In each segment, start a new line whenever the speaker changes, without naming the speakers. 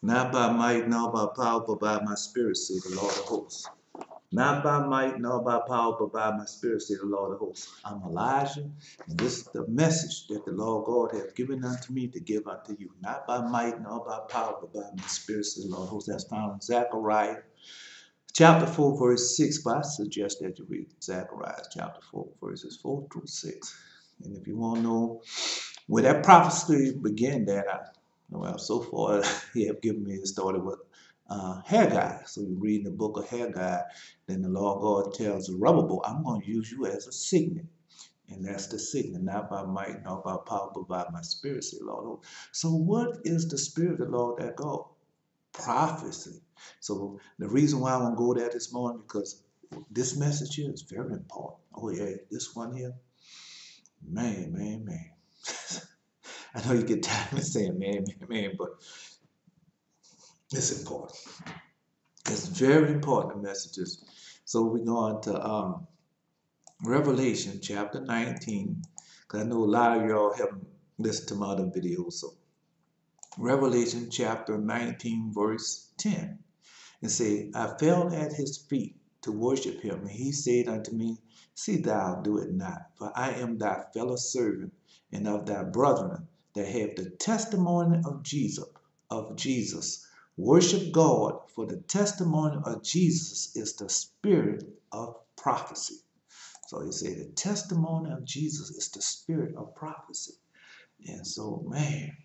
Not by might nor by power, but by my spirit, say the Lord of hosts. Not by might nor by power, but by my spirit, say the Lord of hosts. I'm Elijah, and this is the message that the Lord God hath given unto me to give unto you. Not by might nor by power, but by my spirit, say the Lord of hosts. That's found in Zechariah chapter 4, verse 6. But I suggest that you read Zechariah chapter 4, verses 4 through 6. And if you want to know where that prophecy began, well, so far he have given me, it started with Haggai. So you read in the book of Haggai, then the Lord God tells Zerubbabel, I'm going to use you as a signet. And that's the signet, not by might, nor by power, but by my spirit, say the Lord. So what is the spirit of the Lord that God? Prophecy. So the reason why I want to go there this morning, because this message here is very important. Oh yeah, this one here, man. I know you get tired of saying man, but it's important. It's very important, the messages. So we're going to Revelation chapter 19, because I know a lot of y'all haven't listened to my other videos. So Revelation chapter 19, verse 10. And say, I fell at his feet to worship him. And he said unto me, see thou do it not, for I am thy fellow servant and of thy brethren that have the testimony of Jesus. Worship God, for the testimony of Jesus is the spirit of prophecy. So he said the testimony of Jesus is the spirit of prophecy. And so, man,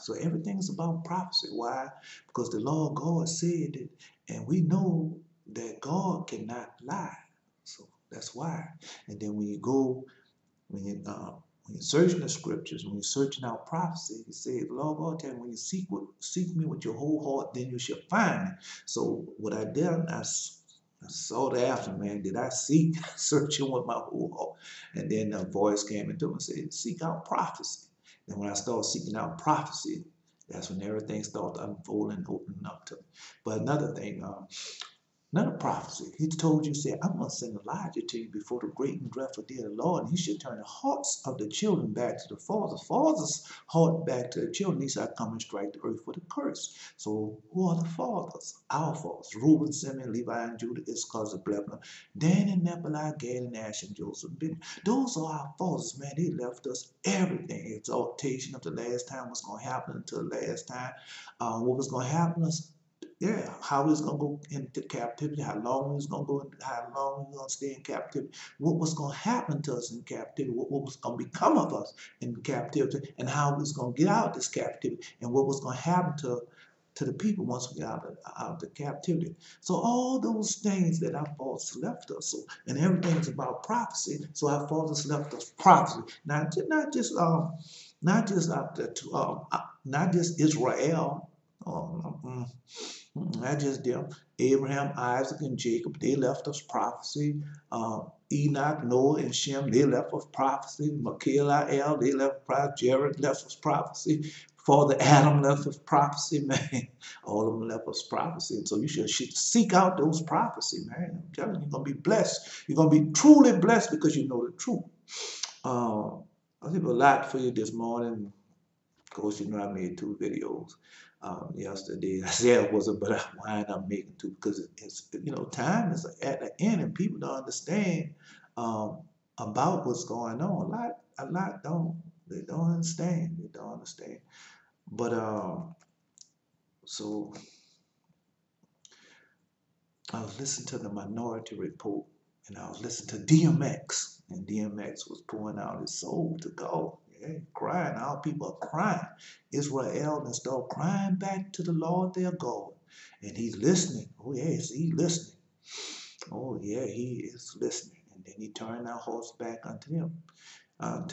so everything's about prophecy. Why? Because the Lord God said it, and we know that God cannot lie. So that's why. And then when you search in the scriptures, when you're searching out prophecy, he said, the Lord God tell me, when you seek me with your whole heart, then you shall find me. So what I did, I sought after, man. Did I seek, searching with my whole heart? And then a voice came into me and said, seek out prophecy. And when I started seeking out prophecy, that's when everything started unfolding and opening up to me. But another thing, another prophecy, he told you, said, I'm going to send Elijah to you before the great and dreadful day of the Lord, and he should turn the hearts of the children back to the fathers' heart back to the children. He said, I come and strike the earth with a curse. So who are the fathers? Our fathers. Reuben, Simeon, Levi, and Judah, Issachar, Zebulun, Dan and Naphtali, Gad and Asher, and Joseph. Those are our fathers, man. They left us everything. Exaltation of the last time, what's going to happen until the last time. What was going to happen is, yeah, how he's going to go into captivity, how long he's going to go, how long he's going to stay in captivity, what was going to happen to us in captivity, what was going to become of us in captivity, and how we was going to get out of this captivity, and what was going to happen to the people once we got out of the captivity. So all those things that our fathers left us, so, and everything's about prophecy. So our fathers left us prophecy. Not just Israel. Not just them. Abraham, Isaac, and Jacob, they left us prophecy. Enoch, Noah, and Shem, they left us prophecy. Michael, they left prophecy. Jared left us prophecy. Father Adam left us prophecy, man. All of them left us prophecy. And so you should seek out those prophecy, man. I'm telling you, you're going to be blessed. You're going to be truly blessed because you know the truth. I have a lot for you this morning. Of course, you know I made 2 videos yesterday. I said I wasn't, but I wind up making 2 because it's time is at the end and people don't understand about what's going on. A lot don't. They don't understand. They don't understand. But so I was listening to the Minority Report, and I was listening to DMX, and DMX was pouring out his soul to God. Yeah, crying. Our people are crying. Israel and start crying back to the Lord their God. And he's listening. Oh, yes, he's listening. Oh, yeah, he is listening. And then he turned our hearts back unto him. And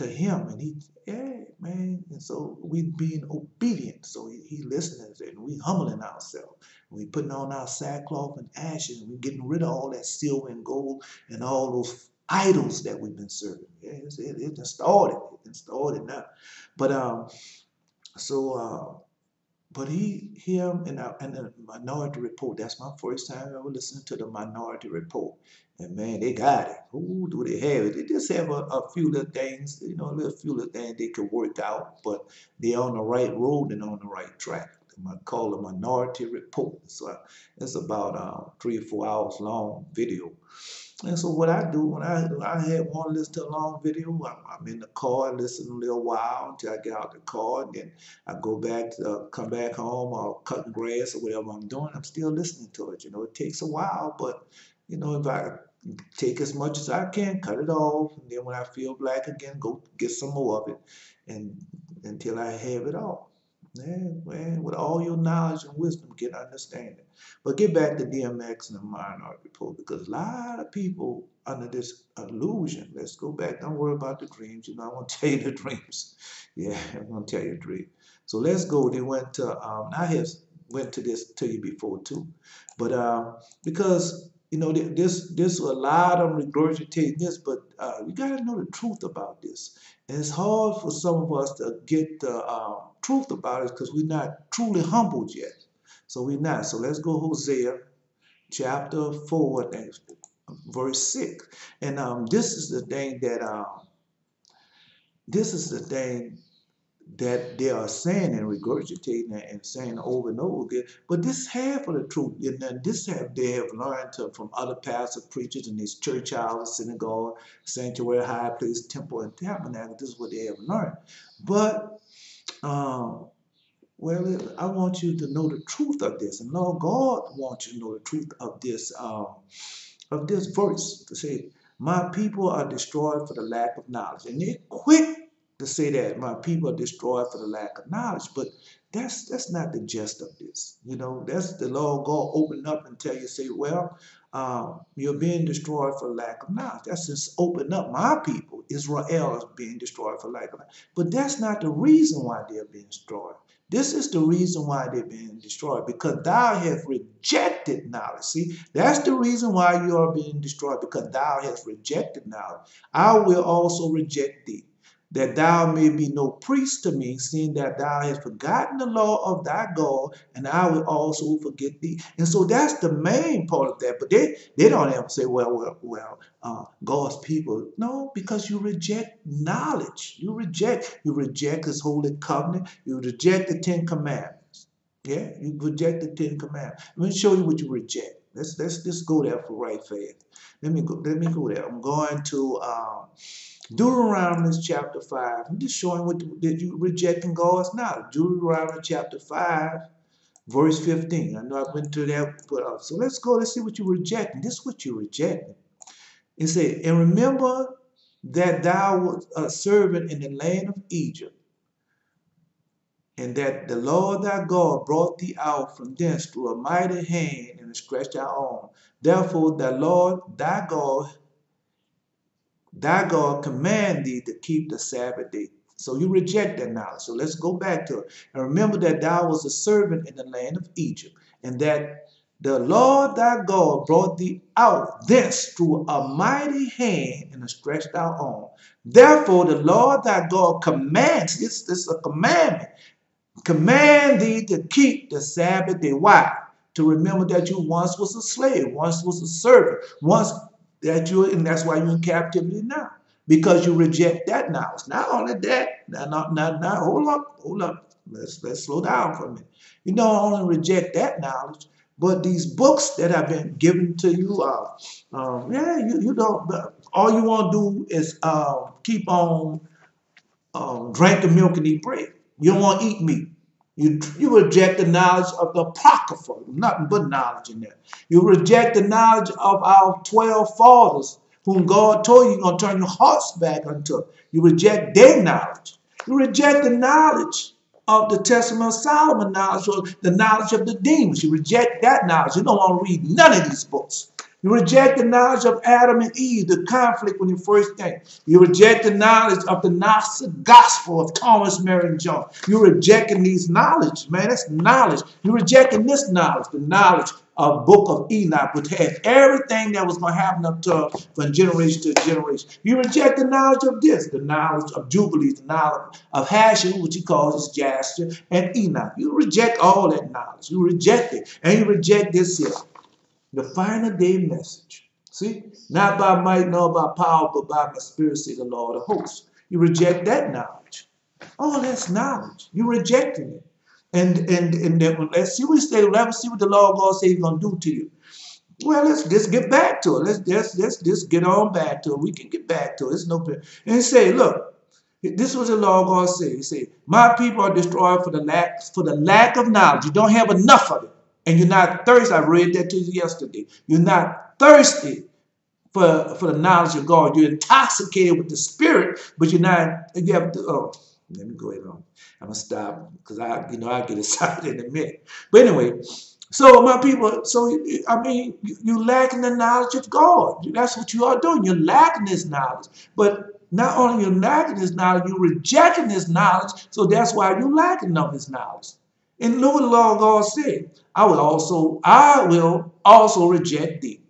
yeah, man. And so we being obedient. So he listening, and we humbling ourselves. We putting on our sackcloth and ashes, and we getting rid of all that silver and gold and all those idols that we've been serving. Yeah, it just started. It started now. But but him and the Minority Report, that's my first time ever listening to the Minority Report. And man, they got it. Who do they have it? They just have a few little things, a few little things they could work out, but they're on the right road and on the right track. I call it Minority Report. So it's about 3 or 4 hours long video. And so what I do when I had one listen to a long video, I'm in the car, listen a little while until I get out the car, and then I go back to come back home or cutting grass or whatever I'm doing. I'm still listening to it. It takes a while, but if I take as much as I can, cut it off, and then when I feel black again, go get some more of it, and until I have it all. Man, with all your knowledge and wisdom, get understanding. But get back to DMX and the Minority Report, because a lot of people under this illusion. Let's go back. Don't worry about the dreams. I want to tell you the dreams. Yeah, I'm gonna tell you the dream. So let's go. They went to. I have went to this to you before too, but because this a lot of them regurgitating this, but you got to know the truth about this. And it's hard for some of us to get the truth about it because we're not truly humbled yet. So we're not. So let's go Hosea chapter 4 and verse 6. And this is the thing that they are saying and regurgitating and saying over and over again. But this half of the truth, and this half they have learned from other pastors, preachers in these church houses, synagogue, sanctuary, high place, temple, and tabernacle. This is what they have learned. But I want you to know the truth of this, and Lord God wants you to know the truth of this verse. To say, "My people are destroyed for the lack of knowledge," and they're quick to say that my people are destroyed for the lack of knowledge, but that's not the gist of this. That's the Lord God open up and tell you, say, well, you're being destroyed for lack of knowledge. That's just open up. My people, Israel, is being destroyed for lack of knowledge. But that's not the reason why they're being destroyed. This is the reason why they're being destroyed, because thou hast rejected knowledge. See, that's the reason why you are being destroyed, because thou hast rejected knowledge. I will also reject thee, that thou may be no priest to me, seeing that thou hast forgotten the law of thy God, and I will also forget thee. And so that's the main part of that. But they don't ever say, well, God's people. No, because you reject knowledge. You reject his holy covenant. You reject the 10 commandments. Yeah, you reject the 10 commandments. Let me show you what you reject. Let's just go there for right fast. Let me go there. I'm going to Deuteronomy chapter 5. I'm just showing what that you rejecting God's knowledge. Deuteronomy chapter 5, verse 15. I know I went to that, but so let's go. Let's see what you're rejecting. This is what you're rejecting. It says, "And remember that thou wast a servant in the land of Egypt, and that the Lord thy God brought thee out from thence through a mighty hand and a stretched out arm. Therefore the Lord thy God command thee to keep the Sabbath day." So you reject that knowledge. So let's go back to it. "And remember that thou wast a servant in the land of Egypt, and that the Lord thy God brought thee out thence through a mighty hand and a stretched out arm. Therefore the Lord thy God commands," this is a commandment, "command thee to keep the Sabbath day." Why? To remember that you once was a slave, once was a servant, and that's why you're in captivity now, because you reject that knowledge. Not only that, hold up. Let's slow down for a minute. You don't only reject that knowledge, but these books that have been given to you, you don't. All you want to do is keep on drink the milk and eat bread. You don't want to eat meat. You reject the knowledge of the Apocrypha, nothing but knowledge in there. You reject the knowledge of our 12 fathers, whom God told you you're going to turn your hearts back unto. You reject their knowledge. You reject the knowledge of the Testament of Solomon knowledge, or the knowledge of the demons. You reject that knowledge. You don't want to read none of these books. You reject the knowledge of Adam and Eve, the conflict when you first came. You reject the knowledge of the Gnostic gospel of Thomas, Mary, and John. You're rejecting these knowledge, man. That's knowledge. You're rejecting this knowledge, the knowledge of book of Enoch, which had everything that was going to happen up to from generation to generation. You reject the knowledge of this, the knowledge of Jubilees, the knowledge of Hashem, which he calls his Jasper, and Enoch. You reject all that knowledge. You reject it. And you reject this here, the final day message. See? Not by might nor by power, but by my spirit, say the Lord of hosts. You reject that knowledge. All that's knowledge. You're rejecting it. And then let's see what he said. Let's see what the Lord God says he's gonna do to you. Well, let's just get back to it. Let's just get on back to it. We can get back to it. It's no problem. And he said, look, this was the Lord God said. He said, my people are destroyed for the lack of knowledge. You don't have enough of it. And you're not thirsty. I read that to you yesterday. You're not thirsty for the knowledge of God. You're intoxicated with the Spirit, but you're not, you have to, oh, let me go ahead on. I'm going to stop because I get excited in a minute. But anyway, so my people, so I mean, you lacking the knowledge of God. That's what you are doing. You're lacking this knowledge. But not only you're lacking this knowledge, you're rejecting this knowledge. So that's why you're lacking of this knowledge. And look what the Lord God said. I will also reject thee,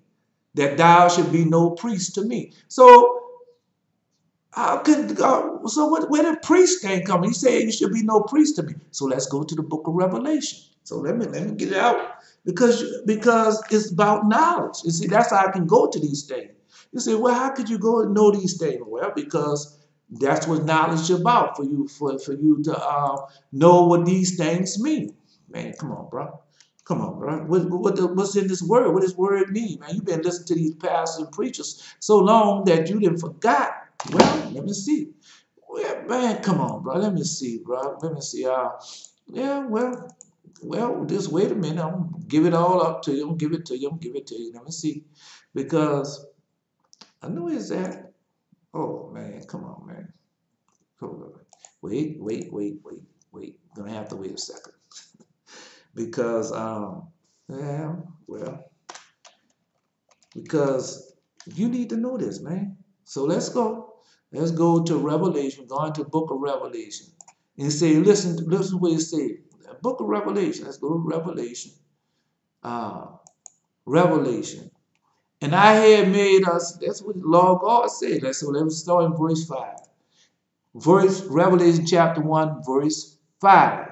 that thou should be no priest to me. So how could God, so where did priest thing come? He said you should be no priest to me. So let's go to the book of Revelation. So let me get it out because it's about knowledge. You see, that's how I can go to these things. You say, well, how could you go and know these things? Well, because that's what knowledge is about for you to know what these things mean. Man, come on, bro. Come on, bro. What's in this word? What does word mean, man? You've been listening to these pastors and preachers so long that you didn't forgot. Well, let me see. Well, man, come on, bro. Let me see, bro. Let me see. Yeah, well, just wait a minute. I'm gonna give it all up to you. I'm gonna give it to you. Let me see. Because I know it's that. Oh, man, come on, man. Hold on. Wait. Gonna have to wait a second. Because, yeah, well, because you need to know this, man. So let's go. Let's go to Revelation. Go into the book of Revelation. And say, listen what it says. Book of Revelation. Let's go to Revelation. Revelation. And I had made us, that's what the Lord God said. So let's start in verse 5. Revelation chapter 1, verse 5.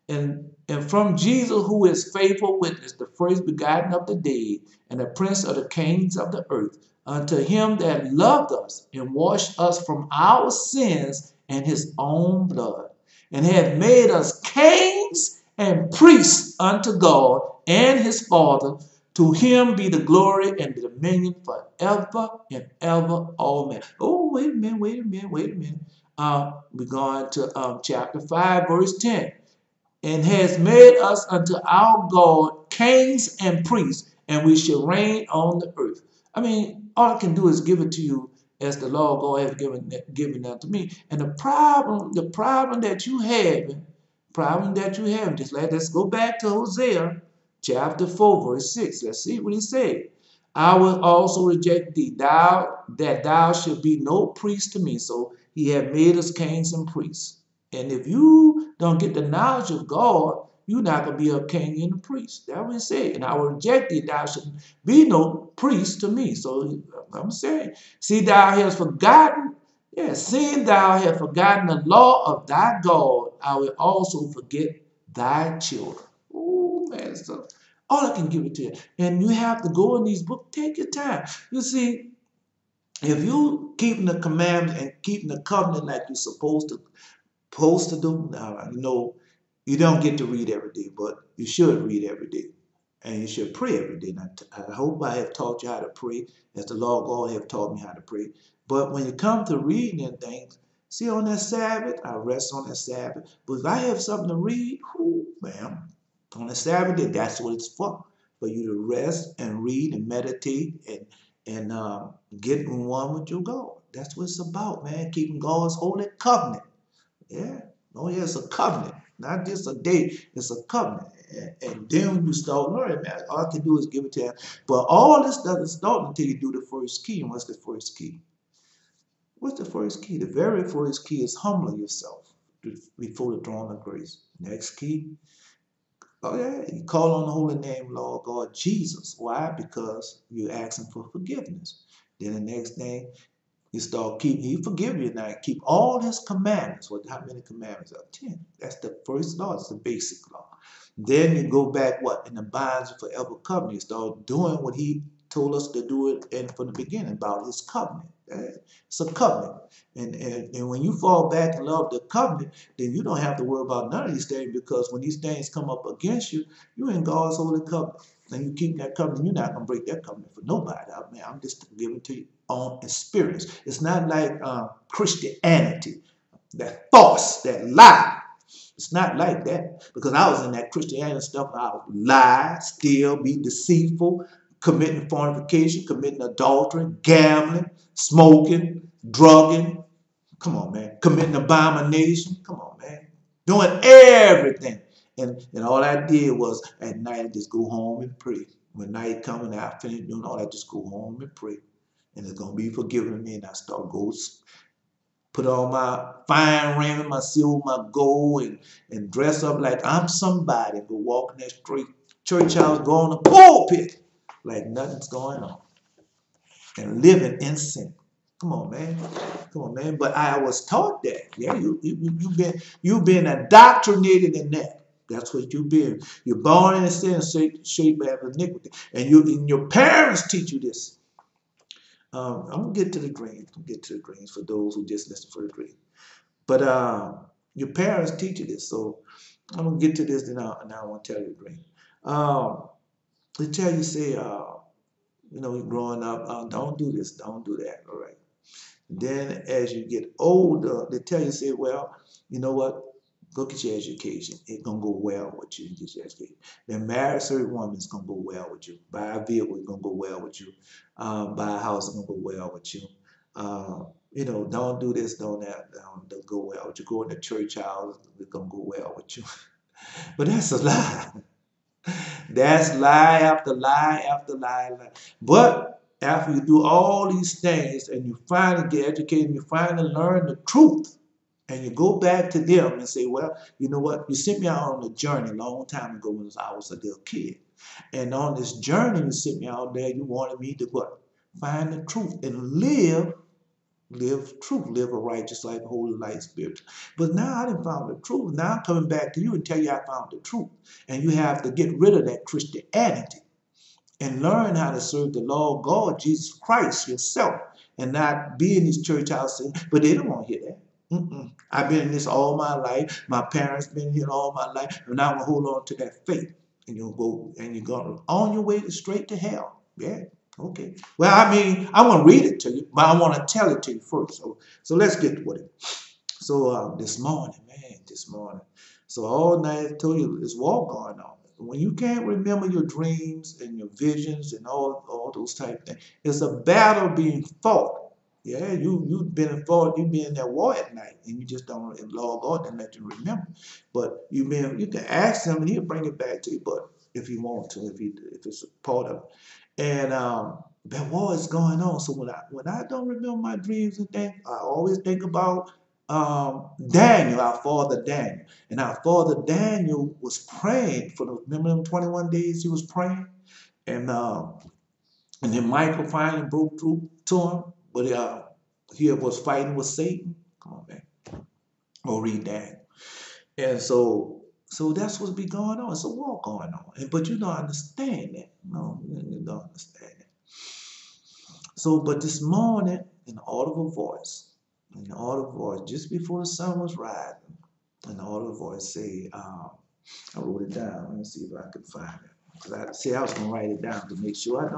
And from Jesus, who is faithful witness, the first begotten of the dead, and the prince of the kings of the earth, unto him that loved us and washed us from our sins in his own blood, and hath made us kings and priests unto God and his Father. To him be the glory and the dominion forever and ever. Amen. Oh, wait a minute. We're going to chapter 5, verse 10. And has made us unto our God kings and priests, and we shall reign on the earth. I mean, all I can do is give it to you as the Lord God has given that to me. And the problem that you have, just let's go back to Hosea chapter 4, verse 6. Let's see what he said. I will also reject thee, that thou should be no priest to me. So he had made us kings and priests. And if you don't get the knowledge of God, you're not going to be a king and a priest. That's what he said. And I will reject thee, thou should be no priest to me. So I'm saying, seeing thou hast forgotten the law of thy God, I will also forget thy children. Oh, man. So all I can give it to you. And you have to go in these books. Take your time. You see, if you keeping the commandments and keeping the covenant like you're supposed to do, you don't get to read every day, but you should read every day. And you should pray every day. Now, I hope I have taught you how to pray as the Lord God have taught me how to pray. But when you come to reading and things, see, on that Sabbath, I rest on that Sabbath. But if I have something to read, man, on the Sabbath day, that's what it's for you to rest and read and meditate and get in one with your God. That's what it's about, man, keeping God's holy covenant. Yeah. Oh, yeah, it's a covenant. Not just a day, it's a covenant. And then when you start learning, man, all I can do is give it to you. But all this doesn't start until you do the first key. And what's the first key? What's the first key? The very first key is humble yourself before the throne of grace. Next key, oh yeah, you call on the holy name, Lord God Jesus. Why? Because you're asking for forgiveness. Then the next thing, you start keeping, he forgive you now. Keep all his commandments. How many commandments are 10? That's the first law. It's the basic law. Then you go back, what? In the bonds of forever covenant. You start doing what he told us to do it and from the beginning about his covenant. It's a covenant. And when you fall back and love the covenant, then you don't have to worry about none of these things, because when these things come up against you, you're in God's holy covenant. And you keep that covenant, you're not going to break that covenant for nobody. I mean, I'm just giving to you on experience. It's not like Christianity, that false, that lie. It's not like that, because I was in that Christianity stuff. I would lie, steal, be deceitful, committing fornication, committing adultery, gambling, smoking, drugging. Come on, man. Committing abomination. Come on, man. Doing everything. And all I did was at night I just go home and pray. When night coming, I finish doing all that, just go home and pray. And it's going to be forgiven me. And I start go put on my fine raiment, my silver, my gold, and dress up like I'm somebody. Go walk in that straight church house, go on the pulpit like nothing's going on. And living in sin. Come on, man. Come on, man. But I was taught that. Yeah, you've been indoctrinated in that. That's what you've been. You're born in sin, shaped by iniquity. And your parents teach you this. I'm going to get to the dreams. I'm going to get to the dreams for those who just listen for the dream. But your parents teach you this. So I'm going to get to this, and I want to tell you the dream. They tell you, say, you're growing up, don't do this, don't do that, all right? Then as you get older, they tell you, say, well, you know what? Go get your education. It's going to go well with you. Get your education. Then marry a certain woman, it's going to go well with you. Buy a vehicle, it's going to go well with you. Buy a house, it's going to go well with you. Don't do this, don't that, don't go well with you. Go in the church house, it's going to go well with you. But that's a lie. That's lie after lie after lie. But after you do all these things and you finally get educated and you finally learn the truth, and you go back to them and say, well, you know what? You sent me out on a journey a long time ago when I was a little kid. And on this journey you sent me out there, you wanted me to what? Find the truth and live truth, live a righteous life, holy life, spiritual. But now I done found the truth. Now I'm coming back to you and tell you I found the truth. And you have to get rid of that Christianity and learn how to serve the Lord God, Jesus Christ yourself, and not be in these church houses. But they don't want to hear that. I've been in this all my life. My parents been here all my life, and I'm gonna hold on to that faith. And you'll go and you're going on your way straight to hell. Yeah. Okay. Well, I mean, I want to read it to you, but I want to tell it to you first. So let's get with it. So this morning. So all night I told you this war going on. When you can't remember your dreams and your visions and all those type of things, it's a battle being fought. Yeah, you've been in that war at night, and you just don't log on and let you remember. But you can ask him, and he'll bring it back to you. But if you want to, if it's a part of it, and that war is going on. So when I don't remember my dreams and things, I always think about Daniel, our father Daniel, and our father Daniel was praying remember them 21 days he was praying, and then Michael finally broke through to him. But he was fighting with Satan. Come on, man. Or read that. And so that's what's be going on. It's a war going on. But you don't understand that. No, you don't understand that. So, but this morning, an audible voice, just before the sun was rising, an audible voice say, I wrote it down. Let me see if I can find it. I was going to write it down to make sure I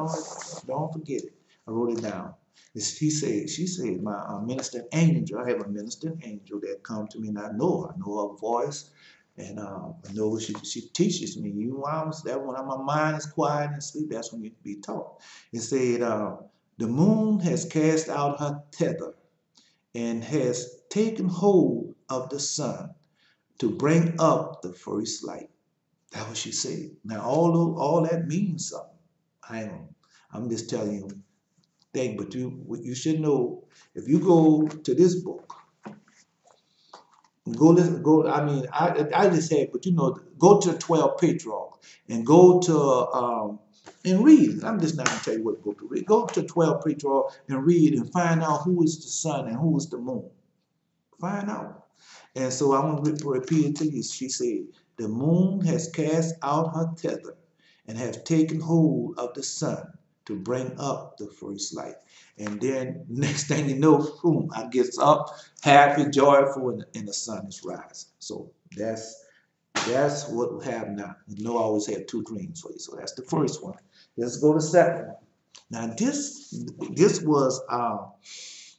don't forget it. I wrote it down. She said, my ministering angel, I have a ministering angel that come to me, and I know her voice, and I know she teaches me. That when my mind is quiet and sleep, that's when you be taught. It said, the moon has cast out her tether and has taken hold of the sun to bring up the first light. That's what she said. Now, all that means something. I'm just telling you. But you should know, if you go to this book, I just said, but go to the 12 patriarchs and go to and read. I'm just not gonna tell you what book to read. Go to 12 patriarchs and read and find out who is the sun and who is the moon. Find out. And so I'm gonna repeat it to you. She said, the moon has cast out her tether and has taken hold of the sun to bring up the first light. And then next thing you know, boom, I gets up, happy, joyful, and the sun is rising. So that's what we have now. You know, I always have two dreams for you. So that's the first one. Let's go to the second one. Now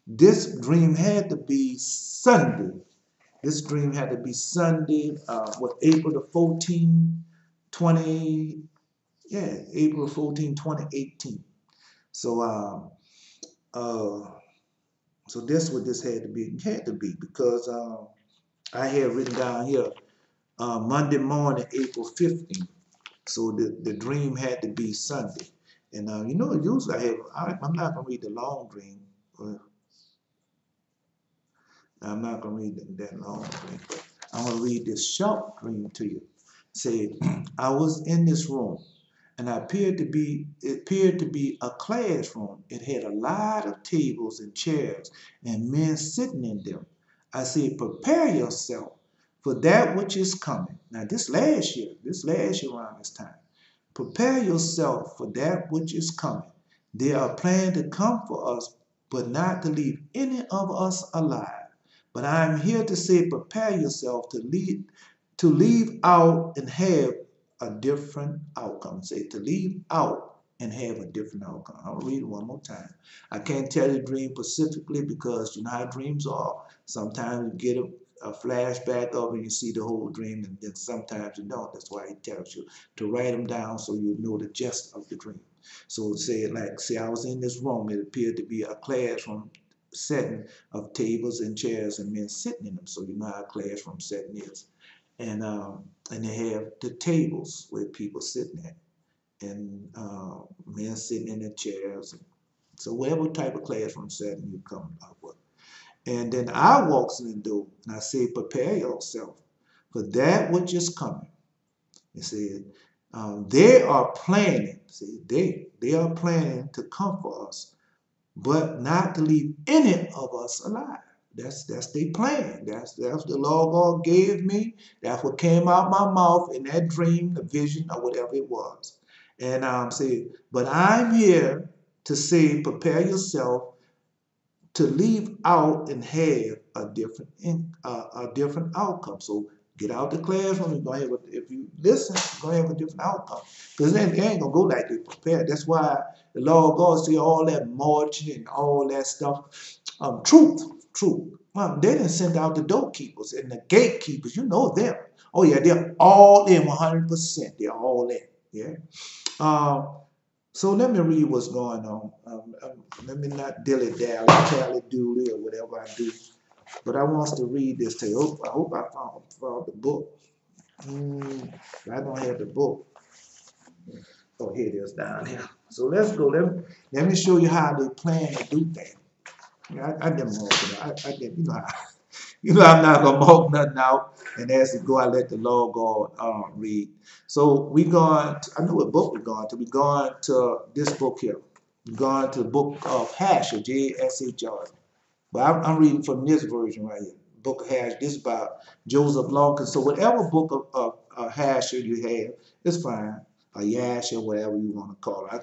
this dream had to be Sunday. This dream had to be Sunday, April the 14th, 20, yeah, April 14, 2018. So, so this what this had to be. It had to be because I had written down here Monday morning, April 15th. So the dream had to be Sunday. And you know, usually I'm not gonna read the long dream. I'm not gonna read that long dream, but I'm gonna read this short dream to you. Say, I was in this room, and it appeared to be a classroom. It had a lot of tables and chairs and men sitting in them. I said, prepare yourself for that which is coming. Now this last year around this time. Prepare yourself for that which is coming. They are planning to come for us, but not to leave any of us alive. But I am here to say, prepare yourself to leave out and have a different outcome. Say, to leave out and have a different outcome. I'll read it one more time. I can't tell you the dream specifically because you know how dreams are. Sometimes you get a flashback of it and you see the whole dream, and then sometimes you don't. That's why he tells you to write them down so you know the gist of the dream. So say, I was in this room. It appeared to be a classroom setting of tables and chairs and men sitting in them. So you know how a classroom setting is. And they have the tables where people sitting at, and men sitting in the chairs. So whatever type of classroom setting you come up with. And then I walks in the door and I say, prepare yourself for that which is coming. He said, they are planning, see, they are planning to come for us, but not to leave any of us alive. That's their plan. That's the law God gave me. That's what came out my mouth in that dream, the vision, or whatever it was. And I'm saying, but I'm here to say, prepare yourself to leave out and have a different outcome. So get out the classroom. You're gonna have if you listen, you're gonna have a different outcome. Because then it ain't gonna go like they prepared. That's why the Lord God see all that marching and all that stuff. Truth. They didn't send out the doorkeepers and the gatekeepers. You know them. Oh yeah, they're all in 100%. They're all in. Yeah. So let me read what's going on. Let me not dilly-dally, tally-dooley, or whatever I do. But I want to read this to you. I hope I found the book. I don't have the book. Oh, here it is down here. So let's go. Let me show you how they plan to do that. I didn't mark it. I didn't, I'm not gonna mark nothing out. And as it go, I let the Lord God read. So I know what book we're going to. We're going to this book here. We're going to the book of Hasher, J-S-H-R. But I'm reading from this version right here. Book of Hasher. This is about Joseph Lawkins. So whatever book of Hasher you have, it's fine. Or Yasher, whatever you want to call it. I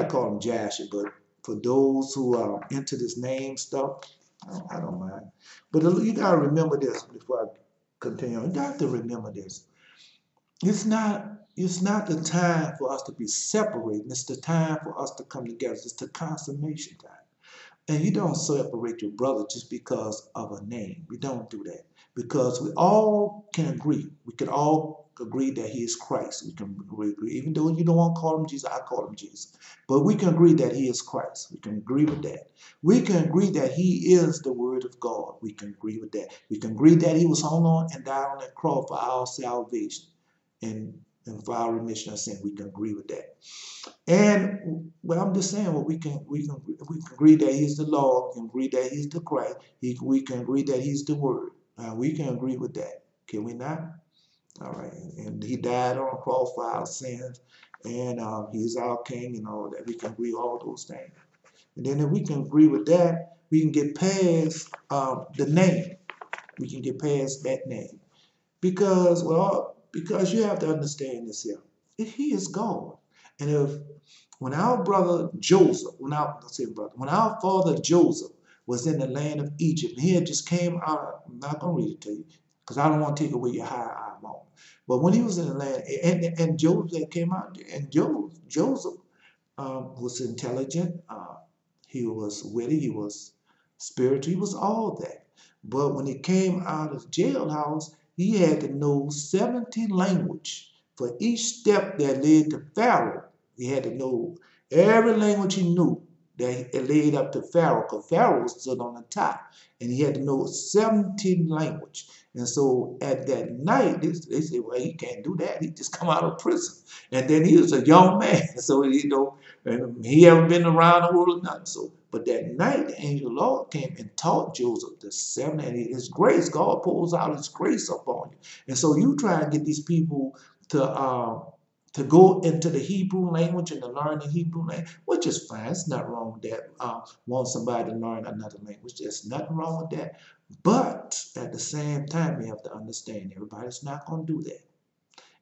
call them Jasher, but for those who are into this name stuff, I don't mind. But you got to remember this before I continue. You got to remember this. It's not the time for us to be separated. It's the time for us to come together. It's the consummation time. And you don't separate your brother just because of a name. We don't do that. Because we all can agree. We can all agree that he is Christ. We can agree. Even though you don't want to call him Jesus, I call him Jesus. But we can agree that he is Christ. We can agree with that. We can agree that he is the Word of God. We can agree with that. We can agree that he was hung on and died on that cross for our salvation and for our remission of sin. We can agree with that. And well, I'm just saying, well, we can agree that he's the Lord. We can agree that he's the Christ. We can agree that he's the Word. We can agree with that. Can we not? All right. And he died on the cross for our sins, and he's our King and all that. We can agree all those things. And then if we can agree with that, we can get past the name. We can get past that name because you have to understand this here. He is God. And if when our brother Joseph, when our father Joseph was in the land of Egypt, he had just came out. I'm not gonna read it to you because I don't want to take away your high eye moment. But when he was in the land, and Joseph came out, and Joseph was intelligent. He was witty. He was spiritual. He was all that. But when he came out of jailhouse, he had to know 70 language for each step that led to Pharaoh. He had to know every language he knew that it led up to Pharaoh, because Pharaoh stood on the top, and he had to know 17 language. And so at that night, they said, well, he can't do that. He just come out of prison. And then he was a young man. So, and he haven't been around the world or nothing. So, but that night, the angel of the Lord came and taught Joseph the 7, and his grace, God pours out his grace upon you. And so you try and get these people to go into the Hebrew language and to learn the Hebrew language, which is fine. It's nothing wrong with that. Want somebody to learn another language. There's nothing wrong with that. But at the same time, you have to understand everybody's not going to do that.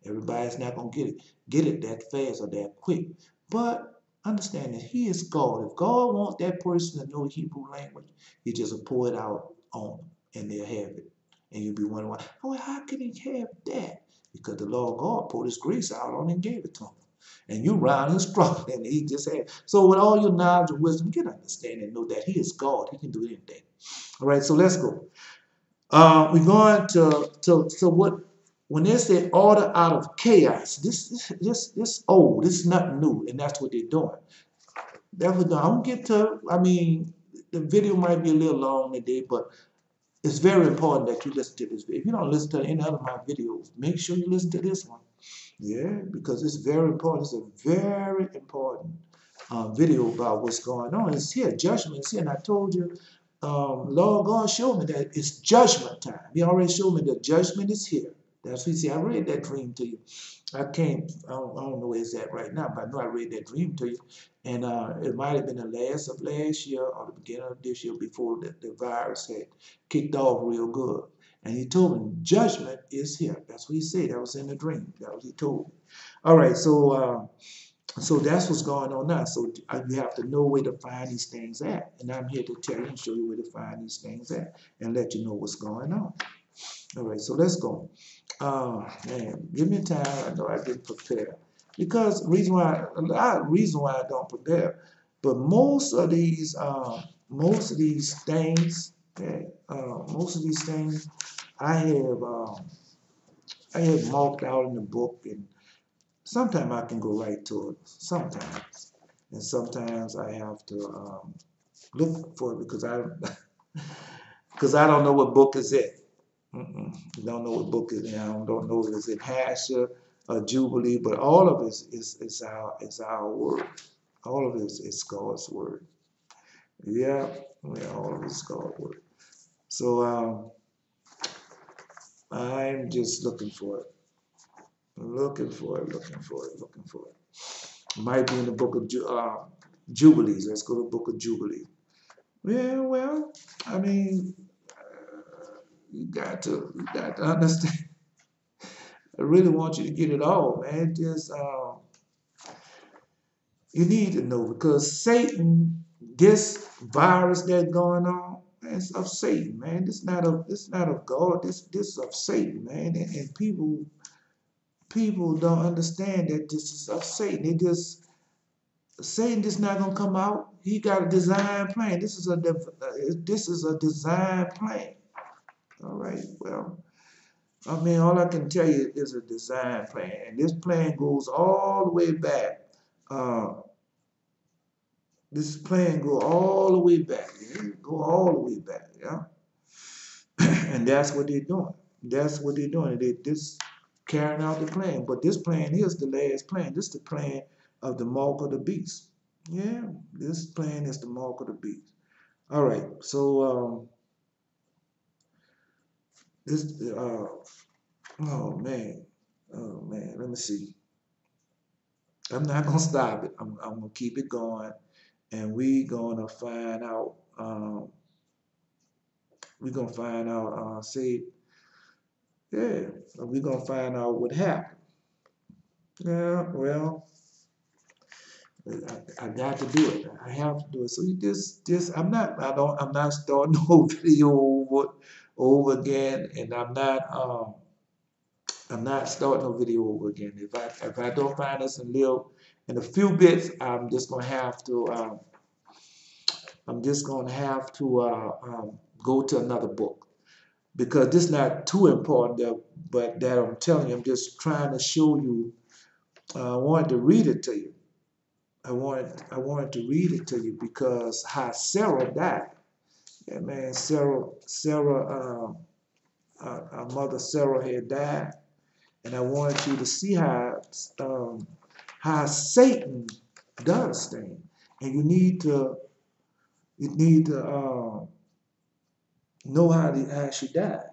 Everybody's not going to get it that fast or that quick. But understand that he is God. If God wants that person to know Hebrew language, he just will pour it out on them, and they'll have it. And you'll be wondering, oh, how can he have that? Because the Lord God poured his grace out on him and gave it to him. And you round and strong, and he just had. So with all your knowledge and wisdom, get understanding and know that he is God. He can do anything. All right, so let's go. We're going to what, when they say order out of chaos, this old, this is nothing new, and that's what they're doing. That's what I'm gonna get to. I mean, the video might be a little long today, but it's very important that you listen to this video. If you don't listen to any other of my videos, make sure you listen to this one. Yeah, because it's very important. It's a very important video about what's going on. It's here, judgment is here, and I told you, Lord God showed me that it's judgment time. He already showed me that judgment is here. That's what he said. I read that dream to you. I don't know where it's at right now, but I know I read that dream to you. And it might have been the last of last year or the beginning of this year, before the virus had kicked off real good. And he told me judgment is here. That's what he said. That was in the dream. That was what he told me. All right, so that's what's going on now. So you have to know where to find these things at. And I'm here to tell you and show you where to find these things at and let you know what's going on. All right, so let's go. Man, give me time. I know I didn't prepare. Because reason why I don't prepare, but most of these things, okay, I have marked out in the book, and sometimes I can go right to it. Sometimes, and sometimes I have to look for it because I don't know what book is it. Don't know what book is it. I don't know if it's in Hasher or Jubilee, but all of it is our word. All of it is God's word. Yeah, all of it is God's word. So I'm just looking for it. Looking for it. Might be in the book of Jubilees. Let's go to the book of Jubilee. Yeah, well, I mean, you got to understand. I really want you to get it all, man. Just you need to know, because Satan, this virus that's going on, man, it's of Satan, man. It's not of God. This is of Satan, man. And people don't understand that this is of Satan. Satan just not gonna come out. He got a design plan. This is a design plan. All right. Well, I mean, all I can tell you is a design plan, and this plan goes all the way back. This plan go all the way back. Yeah? Go all the way back. Yeah. And that's what they're doing. That's what they're doing. They're just carrying out the plan. But this plan is the last plan. This is the plan of the mark of the beast. Yeah, this plan is the mark of the beast. All right. So this oh man. Let me see. I'm not gonna stop it. I'm gonna keep it going, and we're gonna find out. See, yeah, we're gonna find out what happened. Yeah, well, I got to do it. I have to do it. So you just I'm not starting no video over again, and I'm not starting a video over again. If I don't find this and live in a few bits, I'm just gonna have to go to another book because this is not too important. But that I'm telling you, I'm just trying to show you. I wanted to read it to you. I wanted to read it to you because how Sarah died. Yeah, man, our mother Sarah had died, and I wanted you to see how Satan does things, and you need to know how she died.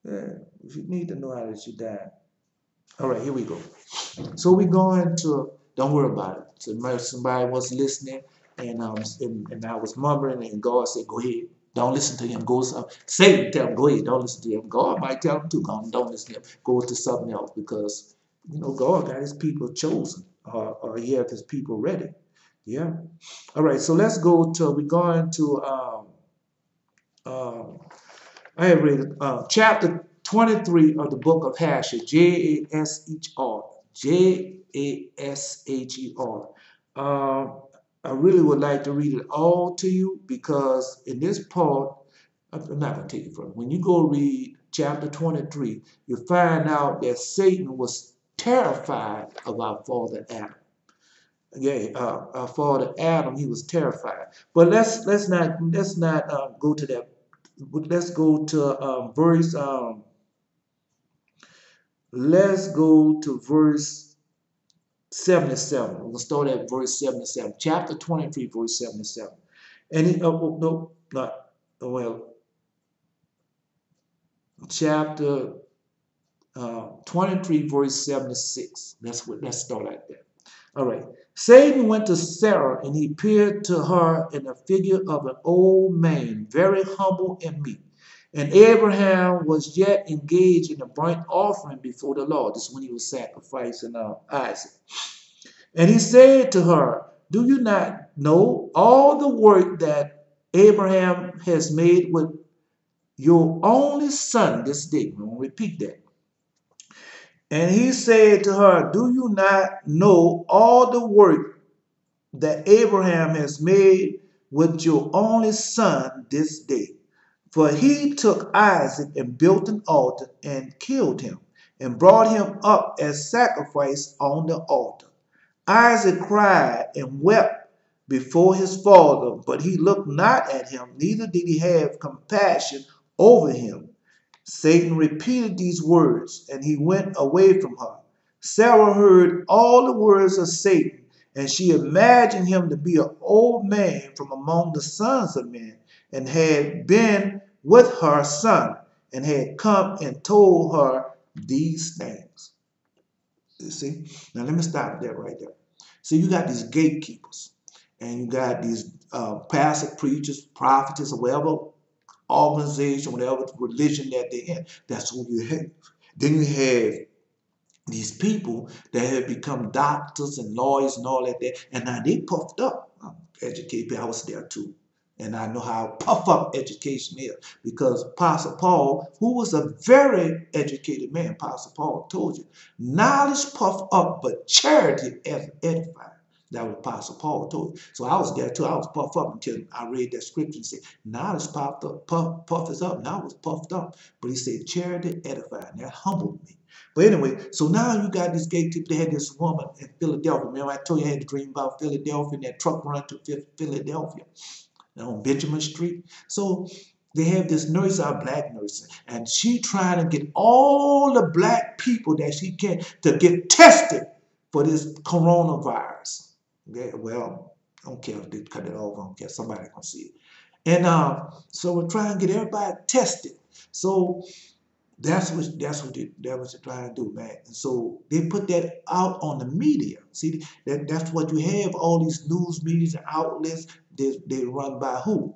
Yeah, you need to know how she died. All right, here we go. So we're going to, don't worry about it. So somebody was listening, and I was mumbling, and God said, "Go ahead, don't listen to him. Go Satan tell him, go ahead, don't listen to him. God might tell him to, don't listen to him. Go to something else because God got His people chosen, or He has His people ready. Yeah. All right. So let's go to. We're going to. Um, I have read chapter 23 of the book of Jasher, Jasher, Jasher. I really would like to read it all to you because in this part, I'm not going to take it from it. When you go read chapter 23, you find out that Satan was terrified of our father Adam. Yeah, our father Adam, he was terrified. But let's not go to that. Let's go to let's go to verse 77. We'll start at verse 77. Chapter 23, verse 77. And he, no, not, well, chapter 23, verse 76. Let's start like that. All right. Satan went to Sarah, and he appeared to her in the figure of an old man, very humble and meek. And Abraham was yet engaged in a burnt offering before the Lord. This is when he was sacrificing Isaac. And he said to her, "Do you not know all the work that Abraham has made with your only son this day?" I'm going to repeat that. And he said to her, "Do you not know all the work that Abraham has made with your only son this day? For he took Isaac and built an altar and killed him and brought him up as sacrifice on the altar. Isaac cried and wept before his father, but he looked not at him, neither did he have compassion over him." Satan repeated these words, and he went away from her. Sarah heard all the words of Satan, and she imagined him to be an old man from among the sons of men, and had been with her son, and had come and told her these things. You see? Now let me stop there right there. So you got these gatekeepers, and you got these pastor preachers, prophets, or whatever organization, whatever religion that they're in. That's who you have. Then you have these people that have become doctors and lawyers and all that, and now they puffed up. I'm educated, I was there too. And I know how puff up education is because Apostle Paul, who was a very educated man, Apostle Paul told you, knowledge puff up, but charity edify. That was Apostle Paul told you. So I was there too. I was puffed up until I read that scripture and said, knowledge puffed up, puff is up. Now I was puffed up. But he said, charity edify. And that humbled me. But anyway, so now you got this gatekeeper. They had this woman in Philadelphia. Remember I told you I had a dream about Philadelphia and that truck run to Philadelphia on Benjamin Street. So they have this nurse, our black nurse, and she trying to get all the black people that she can to get tested for this coronavirus. Okay, well, I don't care if they cut it off. I don't care. Somebody gonna see it. And so we're trying to get everybody tested. So that's what they're trying to do, man. And so they put that out on the media. See, that's what you have. All these news media and outlets. They run by who?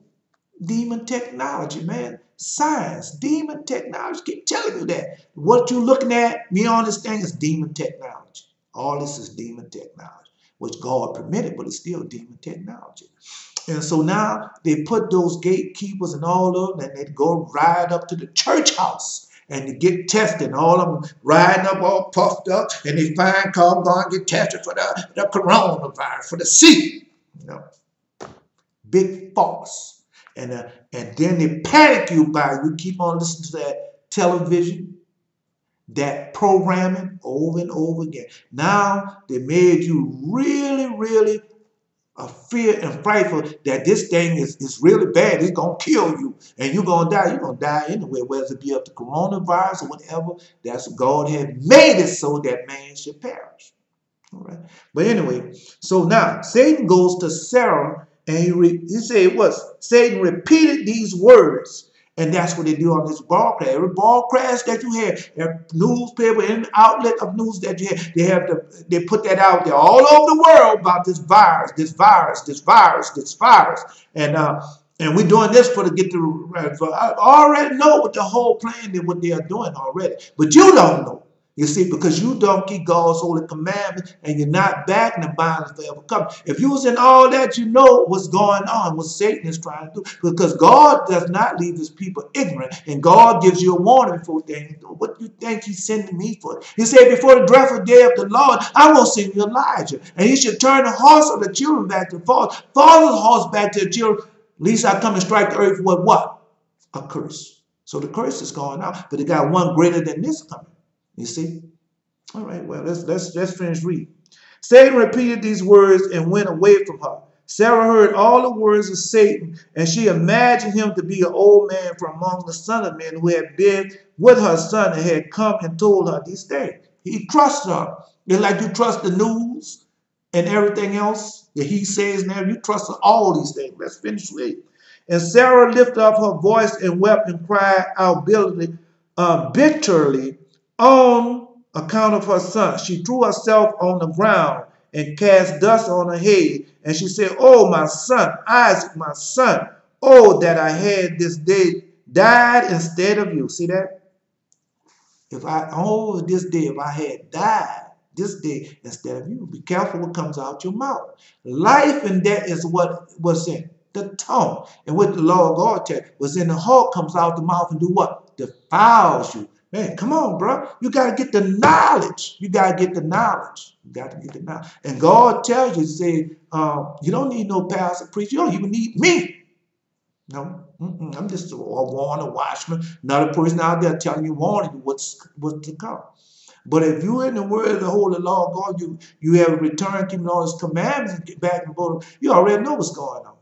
Demon technology, man. Science, demon technology. Keep telling you that. What you're looking at, me on this thing is demon technology. All this is demon technology. which God permitted, but it's still demon technology. And so now they put those gatekeepers and all of them, and they go ride up to the church house and they get tested. And all of them riding up all puffed up, and they find call go and get tested for the coronavirus, for the C. You know, big false. And then they panic you by you keep on listening to that television, that programming over and over again. Now they made you really, really fear and frightful that this thing is really bad. It's going to kill you and you're going to die. You're going to die anyway, whether it be up to coronavirus or whatever. That's what God had made it so that man should perish. All right. But anyway, so now Satan goes to Sarah and he said Satan repeated these words. And that's what they do on this broadcast. Every broadcast that you have, every newspaper, any outlet of news that you have, they put that out there all over the world about this virus, this virus, this virus, this virus. And we're doing this for to get the. I already know what the whole plan and what they are doing already, but you don't know. You see, because you don't keep God's holy commandments and you're not backing the violence forever coming. If you was in all that, you know what's going on, what Satan is trying to do. Because God does not leave his people ignorant. And God gives you a warning before things. What do you think he's sending me for? He said, before the dreadful day of the Lord, I will send you Elijah. And he should turn the hearts of the children back to the fathers, father's hearts back to the children. Least I come and strike the earth with what? A curse. So the curse is going out. But they got one greater than this coming. You see? All right, well, let's finish reading. Satan repeated these words and went away from her. Sarah heard all the words of Satan, and she imagined him to be an old man from among the son of men who had been with her son and had come and told her these things. He trusts her. It's like you trust the news and everything else that he says now. You trust all these things. Let's finish reading. And Sarah lifted up her voice and wept and cried out bitterly on account of her son. She threw herself on the ground and cast dust on her head. And she said, oh, my son, Isaac, my son, oh, that I had this day died instead of you. See that? This day, if I had died this day instead of you. Be careful what comes out your mouth. Life and death is what was in the tongue. And what the Lord God said was in the heart comes out the mouth and do what? Defiles you. Man, come on, bro. You got to get the knowledge. You got to get the knowledge. You got to get the knowledge. And God tells you, say, you don't need no pastor, preacher. You don't even need me. No, I'm just a warner, watchman. Another person out there telling you, warning you what's to come. But if you're in the word of the Holy Lord God, you have returned, keeping all his commandments, and get back and go. You already know what's going on.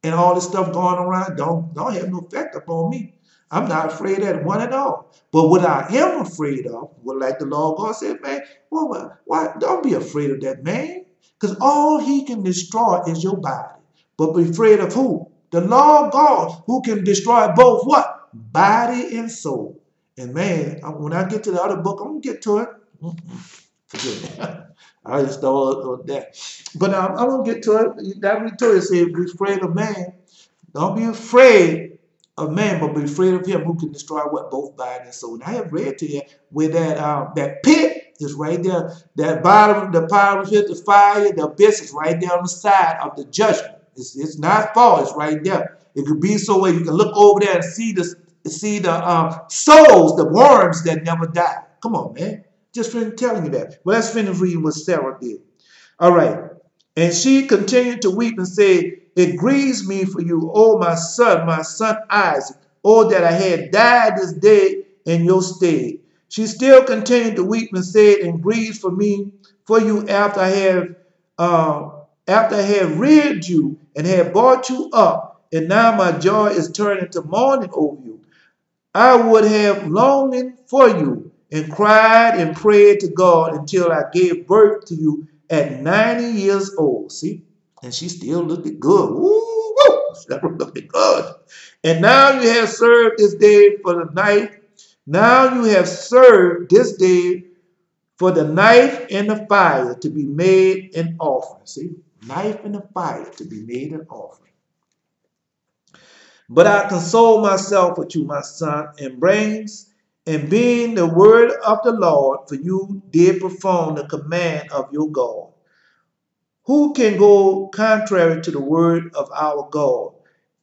And all this stuff going around don't have no effect upon me. I'm not afraid of that one at all. But what I am afraid of, what like the Lord God said, man, why don't be afraid of that man. Because all he can destroy is your body. But be afraid of who? The Lord God, who can destroy both what? Body and soul. And man, when I get to the other book, I'm going to get to it. Forget me. I just thought that. But I'm going to get to it. That we told you, say, be afraid of man. Don't be afraid of man, but be afraid of him who can destroy what? Both body and soul. And I have read to you where that pit is right there. That bottom, the power of the fire, the abyss is right there on the side of the judgment. It's not far. It's right there. It could be so where you can look over there and see the souls, the worms that never die. Come on, man. Just finished telling you that. Well, let's finish reading what Sarah did. All right. And she continued to weep and said, it grieves me for you, oh my son Isaac, oh that I had died this day in your stead. She still continued to weep and said, and grieves for me, for you after I have reared you and have brought you up, and now my joy is turning to mourning over you. I would have longing for you and cried and prayed to God until I gave birth to you at 90 years old. See? And she still looked good. Woo, woo. She looked good. And now you have served this day for the knife. Now you have served this day for the knife and the fire to be made an offering. See? Knife and the fire to be made an offering. But I console myself with you, my son, and being the word of the Lord, for you did perform the command of your God. Who can go contrary to the word of our God,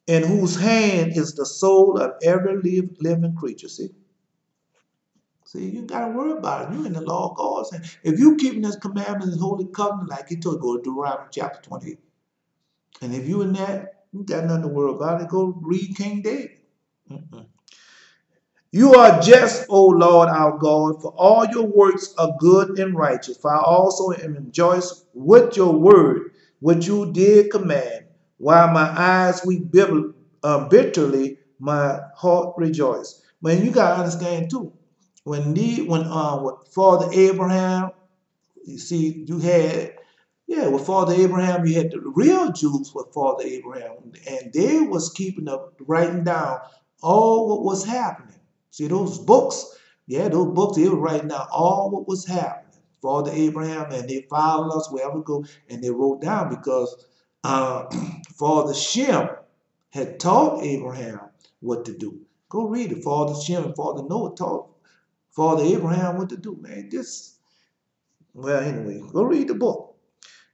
in whose hand is the soul of every living creature? See, you gotta worry about it. You in the law of God. Saying, if you keeping His commandments and holy covenant, like He told, go to Deuteronomy chapter 28. And if you in that, you got nothing to worry about it. Go read King David. Mm-mm. You are just, O Lord our God, for all your works are good and righteous. For I also am rejoiced with your word, which you did command. While my eyes weep bitterly, my heart rejoice. Man, you gotta understand too. When Father Abraham, you see, you had, yeah, with Father Abraham, you had the real Jews with Father Abraham, and they was keeping up, writing down all what was happening. See those books? Yeah, those books, they were writing down all what was happening. Father Abraham, and they followed us wherever we go, and they wrote down because Father Shem had taught Abraham what to do. Go read it. Father Shem and Father Noah taught Father Abraham what to do, man. Well, anyway, go read the book.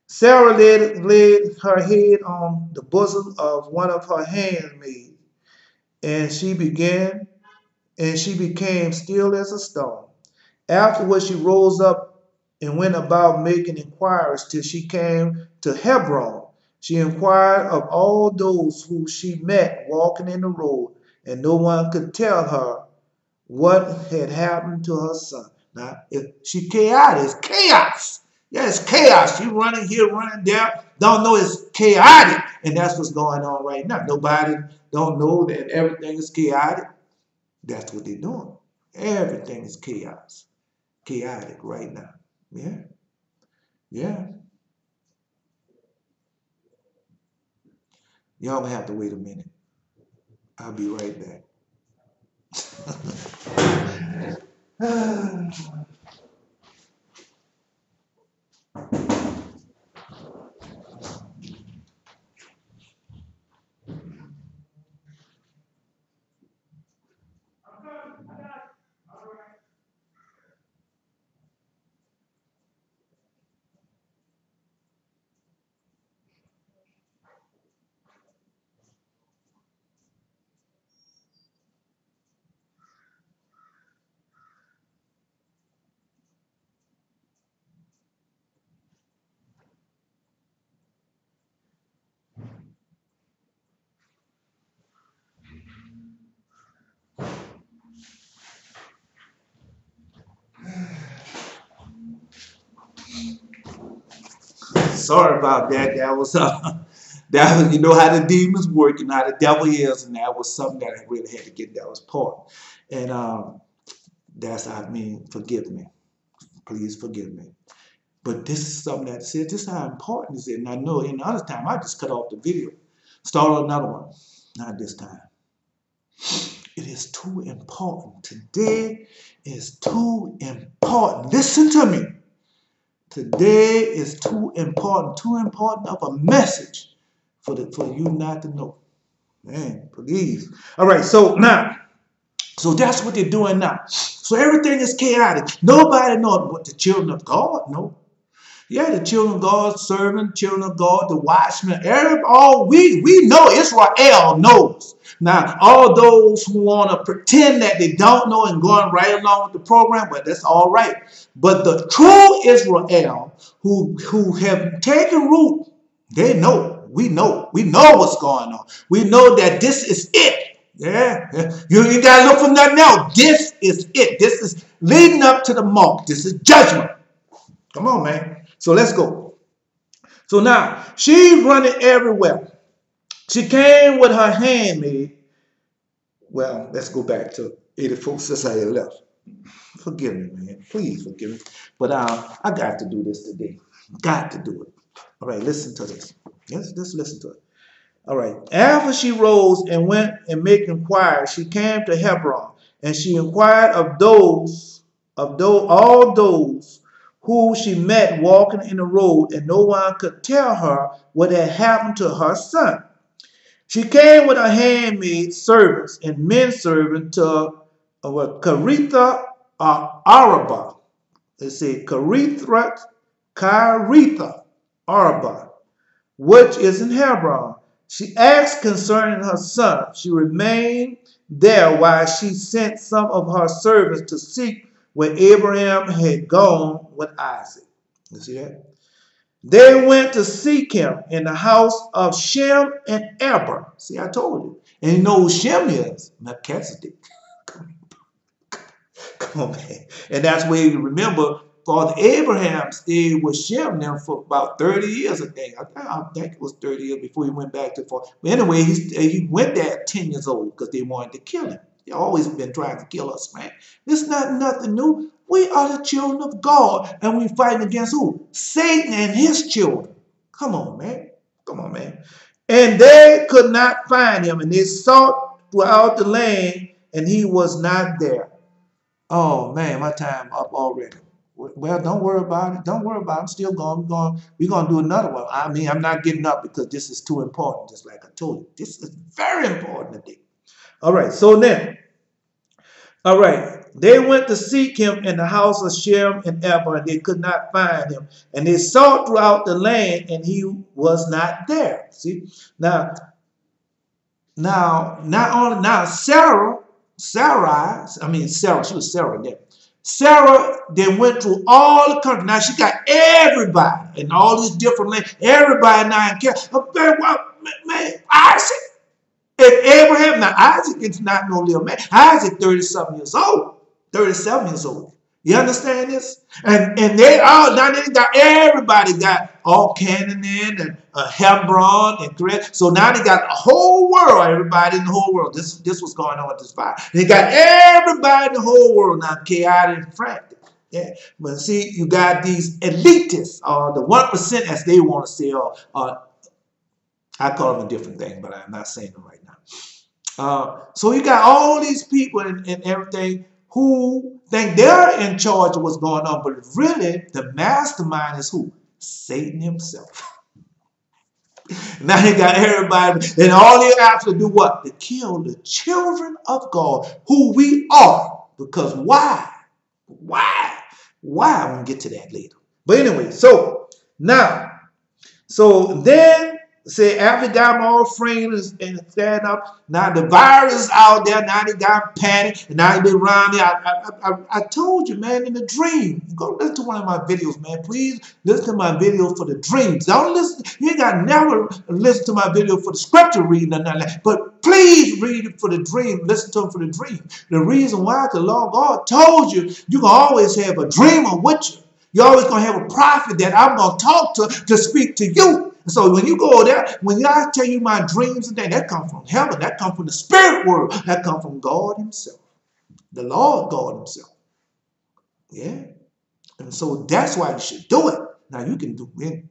Sarah laid her head on the bosom of one of her handmaids, and she became still as a stone. Afterwards, she rose up and went about making inquiries till she came to Hebron. She inquired of all those who she met walking in the road, and no one could tell her what had happened to her son. Now, if she chaotic, it's chaos. Yeah, it's chaos. She running here, running there. Don't know it's chaotic. And that's what's going on right now. Nobody don't know that everything is chaotic. That's what they're doing. Everything is chaos. Chaotic right now. Yeah. Yeah. Y'all gonna have to wait a minute. I'll be right back. Sorry about that. That was, you know how the demons work and how the devil is, and that was something that I really had to get. That was part, and forgive me, please forgive me. But this is something that said, this is how important is it. And I know in the other time I just cut off the video, start another one. Not this time. It is too important. Today is too important. Listen to me. Today is too important of a message for you not to know. Man, please. All right, so that's what they're doing now. So everything is chaotic. Nobody knows what the children of God know. Yeah, the children of God, servant, children of God, the watchmen, we know, Israel knows. Now, all those who want to pretend that they don't know and going right along with the program, but that's all right. But the true Israel who have taken root, they know. We know what's going on. We know that this is it. Yeah. You got to look for nothing else. This is it. This is leading up to the mark. This is judgment. Come on, man. So let's go. So now, she's running everywhere. She came with her handmaid. Well, let's go back to 84 since I left. Forgive me, man. Please forgive me. But I got to do this today. Got to do it. All right, listen to this. Yes, just listen to it. All right. After she rose and went and made inquiries, she came to Hebron, and she inquired of all those who she met walking in the road, and no one could tell her what had happened to her son. She came with her handmaid servants and men servants to Caritha Araba. They say Caritha. Arba, which is in Hebron. She asked concerning her son. She remained there while she sent some of her servants to seek where Abraham had gone with Isaac. You see that? They went to seek him in the house of Shem and Eber. See, I told you. And you know who Shem is? Melchizedek. Come on, man. And that's where you remember Father Abraham stayed with Shem now for about 30 years, I think. I think it was 30 years before he went back to Father. But anyway, he went there at 10 years old because they wanted to kill him. They always been trying to kill us, man. It's not nothing new. We are the children of God, and we fighting against who? Satan and his children. Come on, man. Come on, man. And they could not find him, and they sought throughout the land, and he was not there. Oh man, my time up already. Well, don't worry about it. Don't worry about it. I'm still going. We're gonna do another one. I mean, I'm not getting up because this is too important. Just like I told you, this is very important today. All right. So then, all right. They went to seek him in the house of Shem and Eber, and they could not find him. And they sought throughout the land, and he was not there. See now, not only now Sarah, she was Sarah then. Sarah then went through all the country. Now she got everybody in all these different lands. Everybody now in care. Man, Isaac and Abraham. Now Isaac is not no little man. Isaac 37 years old. 37 years old. You understand this? And they all, now they got, everybody got all Canaan and Hebron and Crete. So now they got the whole world, everybody in the whole world. This was going on with this fire. They got everybody in the whole world now chaotic and frantic. Yeah. But see, you got these elitists, or the 1% as they want to say, or I call them a different thing, but I'm not saying it right now. So you got all these people and everything who think they're in charge of what's going on, but really the mastermind is who? Satan himself. Now they got everybody, and all they have to do what? To kill the children of God, who we are. Because why? Why? I'm going to get to that later. But anyway, so now, so then, say, after got all framed and stand up, now the virus is out there, now they got panic, and now they around there. I told you, man, in the dream. Go listen to one of my videos, man. Please listen to my video for the dreams. Don't listen, you ain't got to never listen to my video for the scripture reading or nothing like that. But please read it for the dream. Listen to them for the dream. The reason why, because Lord God told you, you can always have a dreamer with you. You're always going to have a prophet that I'm going to talk to speak to you. So when you go there, when I tell you my dreams and things, that come from heaven, that come from the spirit world, that come from God himself, the Lord God himself. Yeah. And so that's why you should do it. Now you can do it.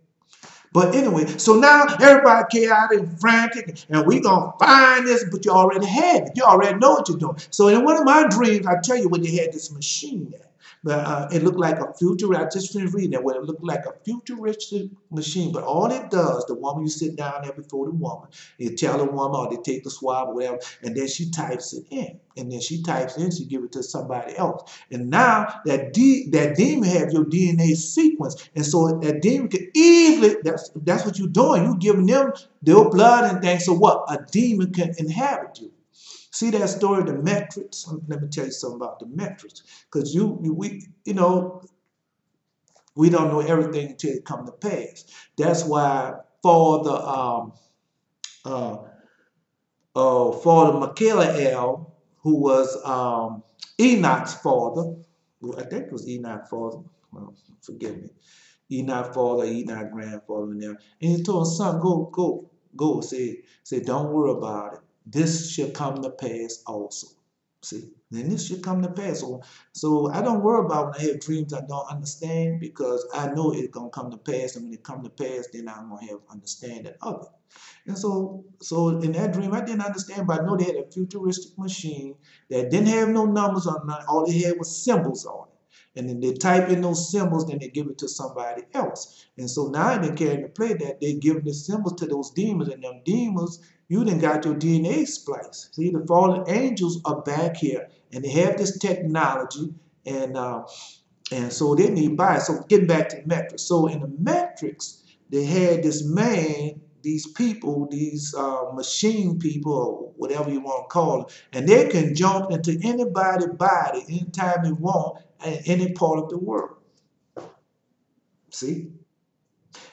But anyway, so now everybody chaotic and frantic, and we're going to find this, but you already had it. You already know what you're doing. So in one of my dreams, I tell you when they had this machine there. But it looked like a future. I just finished reading that. Where it looked like a futuristic machine. But all it does, the woman, you sit down there before the woman, you tell the woman, or they take the swab or whatever, and then she types it in. And then she types it in, she give it to somebody else. And now that demon have your DNA sequence. And so that demon can easily, that's what you're doing. You're giving them their blood and things. So what? A demon can inhabit you. See that story, the metrics? Let me tell you something about the metrics. Because we don't know everything until it comes to pass. That's why for the Michael, who was Enoch's father, I think it was Enoch's father, well, forgive me, Enoch's father, Enoch's grandfather, and he told his son, go, say, don't worry about it. This shall come to pass also. See, then this should come to pass. So I don't worry about when I have dreams I don't understand, because I know it's going to come to pass. And when it comes to pass, then I'm going to have understanding of it. And so in that dream, I didn't understand, but I know they had a futuristic machine that didn't have no numbers on it. All they had was symbols on it. And then they type in those symbols, then they give it to somebody else. And so now they carry to play that they give the symbols to those demons, and them demons, you done got your DNA spliced. See, the fallen angels are back here, and they have this technology, and so they need bias. So getting back to the metrics. So in the metrics, they had this man, these people, these machine people, or whatever you want to call it, and they can jump into anybody's body anytime they want in any part of the world. See?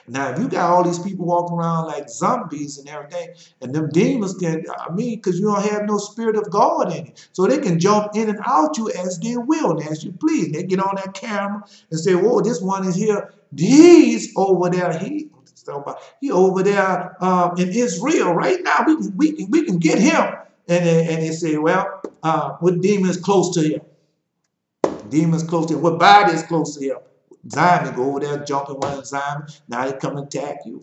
Now, if you got all these people walking around like zombies and everything, and them demons can, I mean, because you don't have no spirit of God in it. So they can jump in and out you as they will and as you please. They get on that camera and say, whoa, this one is here. He's over there. He over there in Israel right now. We can get him. And they say, well, what demon is close to him? Demons close to him. What body is close to him? Zion, go over there, jumping one of Zion. Now they come and attack you.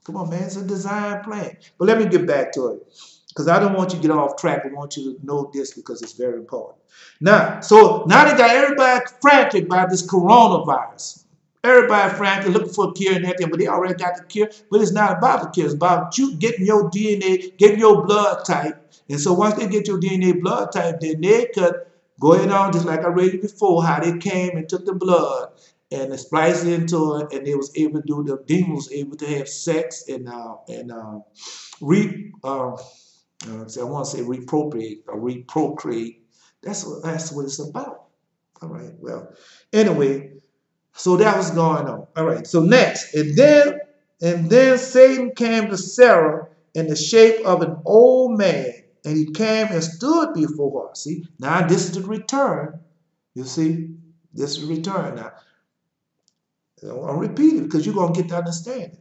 Come on, man. It's a design plan. But let me get back to it. Because I don't want you to get off track. I want you to know this because it's very important. Now, so now they got everybody frantic about this coronavirus. Everybody frantic, looking for a cure and everything, but they already got the cure. But it's not about the cure. It's about you getting your DNA, getting your blood type. And so once they get your DNA blood type, then they could go ahead on, just like I read it before, how they came and took the blood and they spliced it into it, and they was able to do, the demons was able to have sex and I want to say reprocreate or reprocreate. That's what it's about. All right. Well, anyway, so that was going on. All right. So next, and then Satan came to Sarah in the shape of an old man. And he came and stood before her. See, now this is the return. You see, this is the return. Now, I'll repeat it because you're going to get to understand it.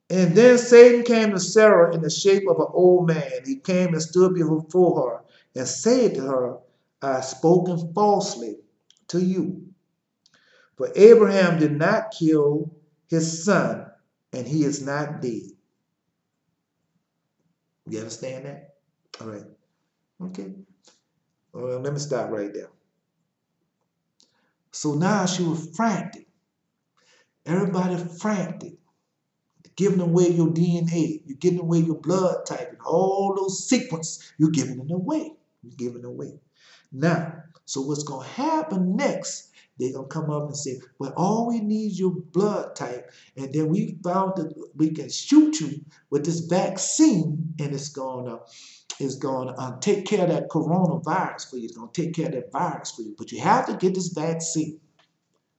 And then Satan came to Sarah in the shape of an old man. He came and stood before her and said to her, I have spoken falsely to you. For Abraham did not kill his son, and he is not dead. You understand that? All right. Okay. Well, let me stop right there. So now she was frantic. Everybody frantic. Giving away your DNA. You're giving away your blood type and all those sequences. You're giving it away. You're giving it away. Now, so what's going to happen next? They're going to come up and say, well, all we need is your blood type. And then we found that we can shoot you with this vaccine, and it's going to take care of that coronavirus for you. It's going to take care of that virus for you. But you have to get this vaccine.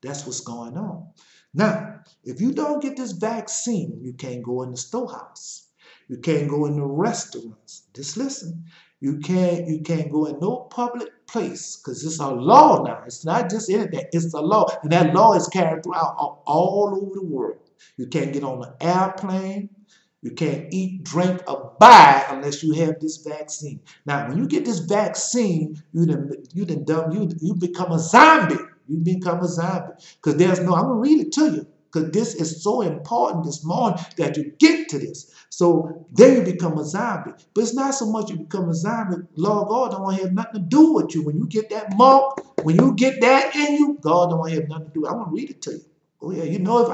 That's what's going on. Now, if you don't get this vaccine, you can't go in the storehouse. You can't go in the restaurants. Just listen. You can't go in no public place because it's a law now. It's not just anything. It's a law. And that law is carried throughout all over the world. You can't get on an airplane. You can't eat, drink, or buy unless you have this vaccine. Now, when you get this vaccine, you become a zombie. You become a zombie. Because I'm going to read it to you. Because this is so important this morning that you get to this. So then you become a zombie. But it's not so much you become a zombie. Lord God don't want to have nothing to do with you. When you get that mark, when you get that in you, God don't want to have nothing to do with it. I want to read it to you. Oh yeah, you know,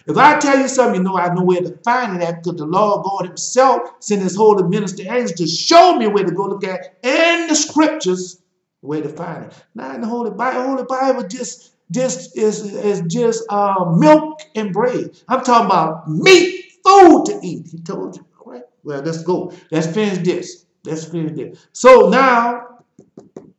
if I tell you something, you know I know where to find it at, because the Lord God himself sent his holy minister angels to show me where to go look at in the scriptures where to find it. Now in the Holy Bible just is just milk and bread. I'm talking about meat, food to eat. He told you. All right. Well, let's go. Let's finish this. So now,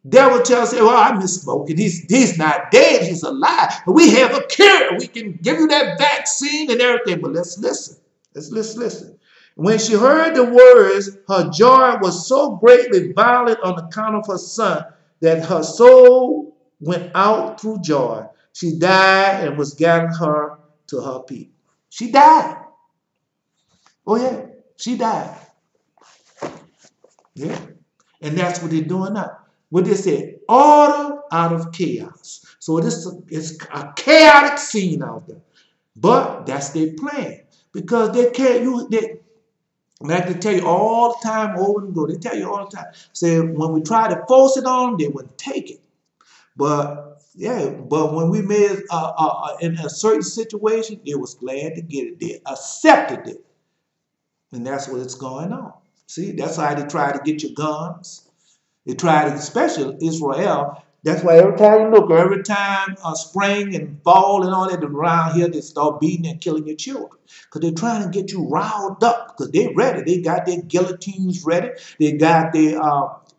devil tells you, well, I misspoke. He's not dead. He's alive. But we have a cure. We can give you that vaccine and everything. But let's listen. Let's listen. When she heard the words, her joy was so greatly violent on account of her son that her soul went out through joy. She died and was gathered her to her people. She died. Oh, yeah. She died. Yeah. And that's what they're doing now. What they say, order out of chaos. So this is a chaotic scene out there. But that's their plan. Because they can't, like they tell you all the time, over and over, they tell you all the time. Say, when we try to force it on them, they wouldn't take it. But, yeah, but when we made it in a certain situation, they was glad to get it. They accepted it. And that's what it's going on. See, that's how they try to get your guns. They tried, especially Israel, That's why every time you look, every time spring and fall and all that around here, they start beating and killing your children. Because they're trying to get you riled up. Because they're ready. They got their guillotines ready. They got their,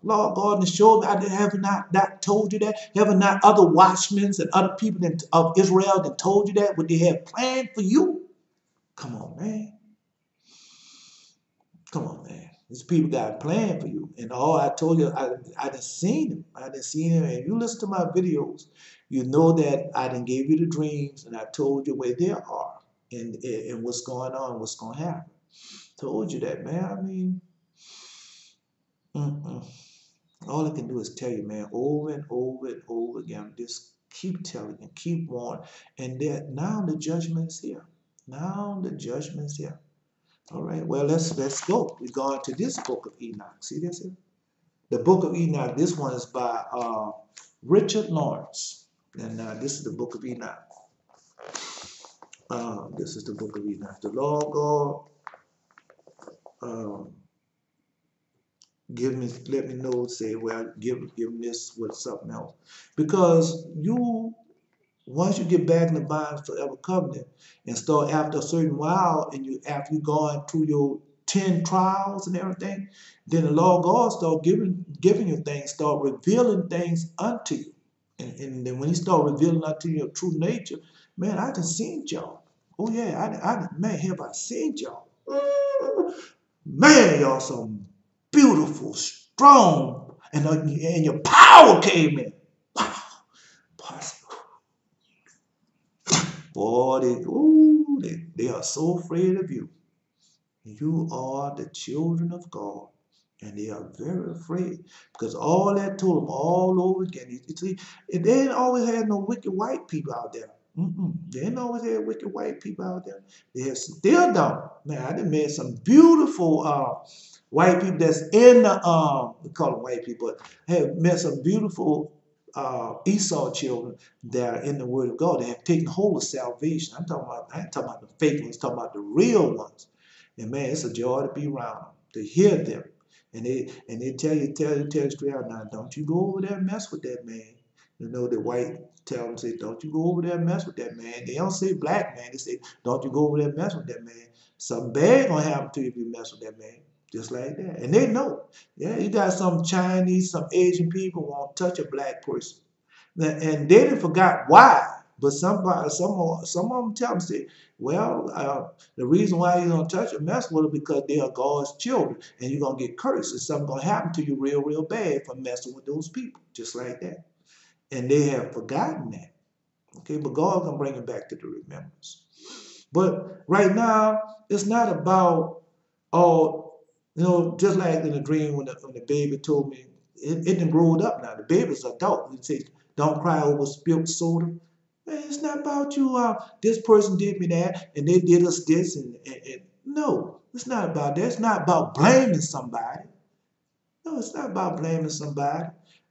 Lord God, and show me, I have not told you that? Have not other watchmen and other people of Israel that told you that? What they have planned for you? Come on, man. Come on, man. These people got a plan for you. And all I told you, I done seen them. I done seen them. And you listen to my videos, you know that I done gave you the dreams and I told you where they are and what's going on, what's going to happen. Told you that, man. I mean, all I can do is tell you, man, over and over and over again. Just keep telling and keep warning. And that now the judgment is here. Now the judgment is here. All right, well, let's go. We're going to this book of Enoch. See this here? The book of Enoch, this one is by Richard Lawrence. And this is the book of Enoch. This is the book of Enoch. The Lord God let me know, say, well, give me this with something else. Because once you get back in the bond forever covenant and start after a certain while and after you gone through your 10 trials and everything, then the Lord God start giving you things, start revealing things unto you. And then when he start revealing unto you your true nature, man, I done seen y'all. Oh yeah, man, have I seen y'all? Man, y'all so beautiful, strong, and your power came in. Wow. Boy, they are so afraid of you. You are the children of God. And they are very afraid. Because all that told them all over again. You see, they ain't always had no wicked white people out there. They ain't always had wicked white people out there. They have still don't. Man, I done met some beautiful white people that's in the, we call them white people, but have met some beautiful Esau children that are in the Word of God. They have taken hold of salvation. I ain't talking about the fake ones, I'm talking about the real ones. And man, it's a joy to be around them, to hear them. And they tell you straight out, now don't you go over there and mess with that man. You know, the white tell them, say, don't you go over there and mess with that man. They don't say black man, they say, don't you go over there and mess with that man. Something bad gonna happen to you if you mess with that man. Just like that. And they know. Yeah, you got some Chinese, some Asian people won't touch a black person. And they didn't forgot why. But some of them tell them, say, well, the reason why you don't touch or mess with them because they are God's children. And you're going to get cursed. And something going to happen to you real, real bad for messing with those people. Just like that. And they have forgotten that. Okay, but God can bring it back to the remembrance. But right now, it's not about all, just like in a dream when the baby told me, it didn't grow up now. The baby's adult. He says, don't cry over spilled soda. Man, it's not about you, this person did me that, and they did us this, and no, it's not about that. It's not about blaming somebody. No, it's not about blaming somebody.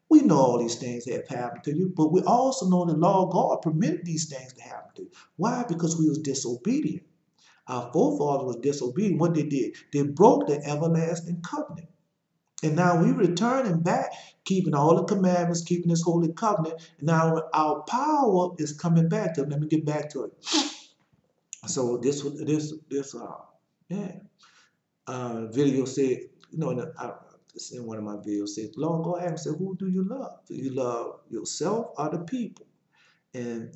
We know all these things have happened to you, but we also know the Lord God permitted these things to happen to you. Why? Because we was disobedient. Our forefathers was disobedient. What they did, they broke the everlasting covenant. And now we returning back, keeping all the commandments, keeping this holy covenant. And now our power is coming back to it. Let me get back to it. So this video said, in one of my videos said, Lord God asked, who do you love? Do you love yourself or the people? And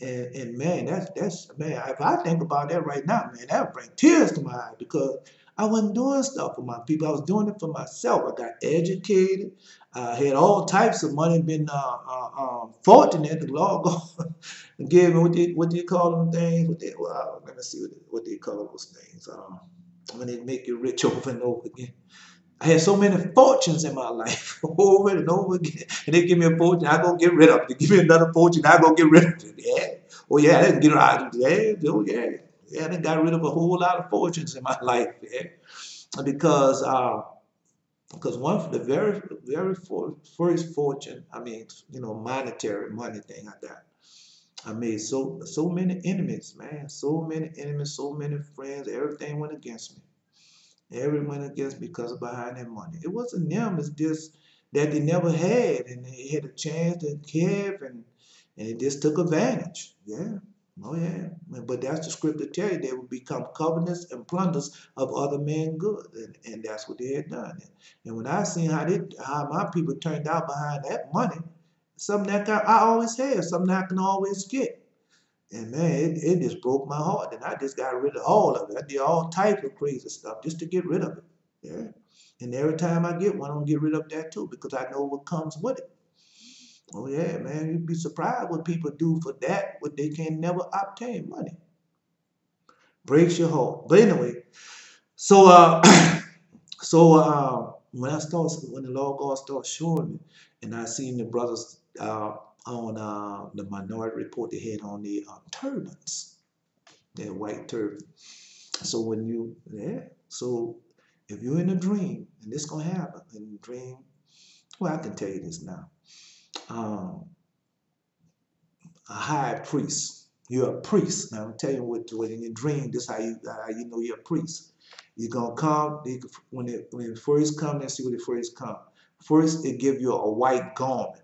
man, that's man, if I think about that right now, man, that would bring tears to my eyes because I wasn't doing stuff for my people. I was doing it for myself. I got educated. I had all types of money, been fortunate. The Lord God gave me what do you call them things? Let me see what they call those things. When they make you rich over and over again. I had so many fortunes in my life over and over again. And they give me a fortune, I go get rid of it. They give me another fortune, I go get rid of it. Yeah. Oh yeah, I didn't get rid of it. Yeah. Oh yeah. Yeah, I done got rid of a whole lot of fortunes in my life. Yeah. Because one of the very first fortune, I mean, monetary money thing I got. I made so many enemies, man. So many enemies, so many friends, everything went against me. Everyone against because of behind that money. It wasn't them, it's just that they never had, and they had a chance to have, and they just took advantage. Yeah. Oh yeah. But that's the scripture tell you they will become covenants and plunders of other men good. And that's what they had done. And when I seen how my people turned out behind that money, something that I always have, something I can always get. And man, it just broke my heart. And I just got rid of all of it. I did all types of crazy stuff just to get rid of it. Yeah. And every time I get one, I'm gonna get rid of that too, because I know what comes with it. Oh yeah, man, you'd be surprised what people do for that, what they can never obtain money. Breaks your heart. But anyway, so when the Lord God started showing me, and I seen the brothers on the Minority Report, they had on the turbans, their white turban. So so if you're in a dream, and this gonna happen in a dream, well, I can tell you this now. Um, a high priest. You're a priest. Now I'm telling you what in your dream, this how you know you're a priest. You're gonna come when it first come. Let's see when it first come. First, it give you a white garment.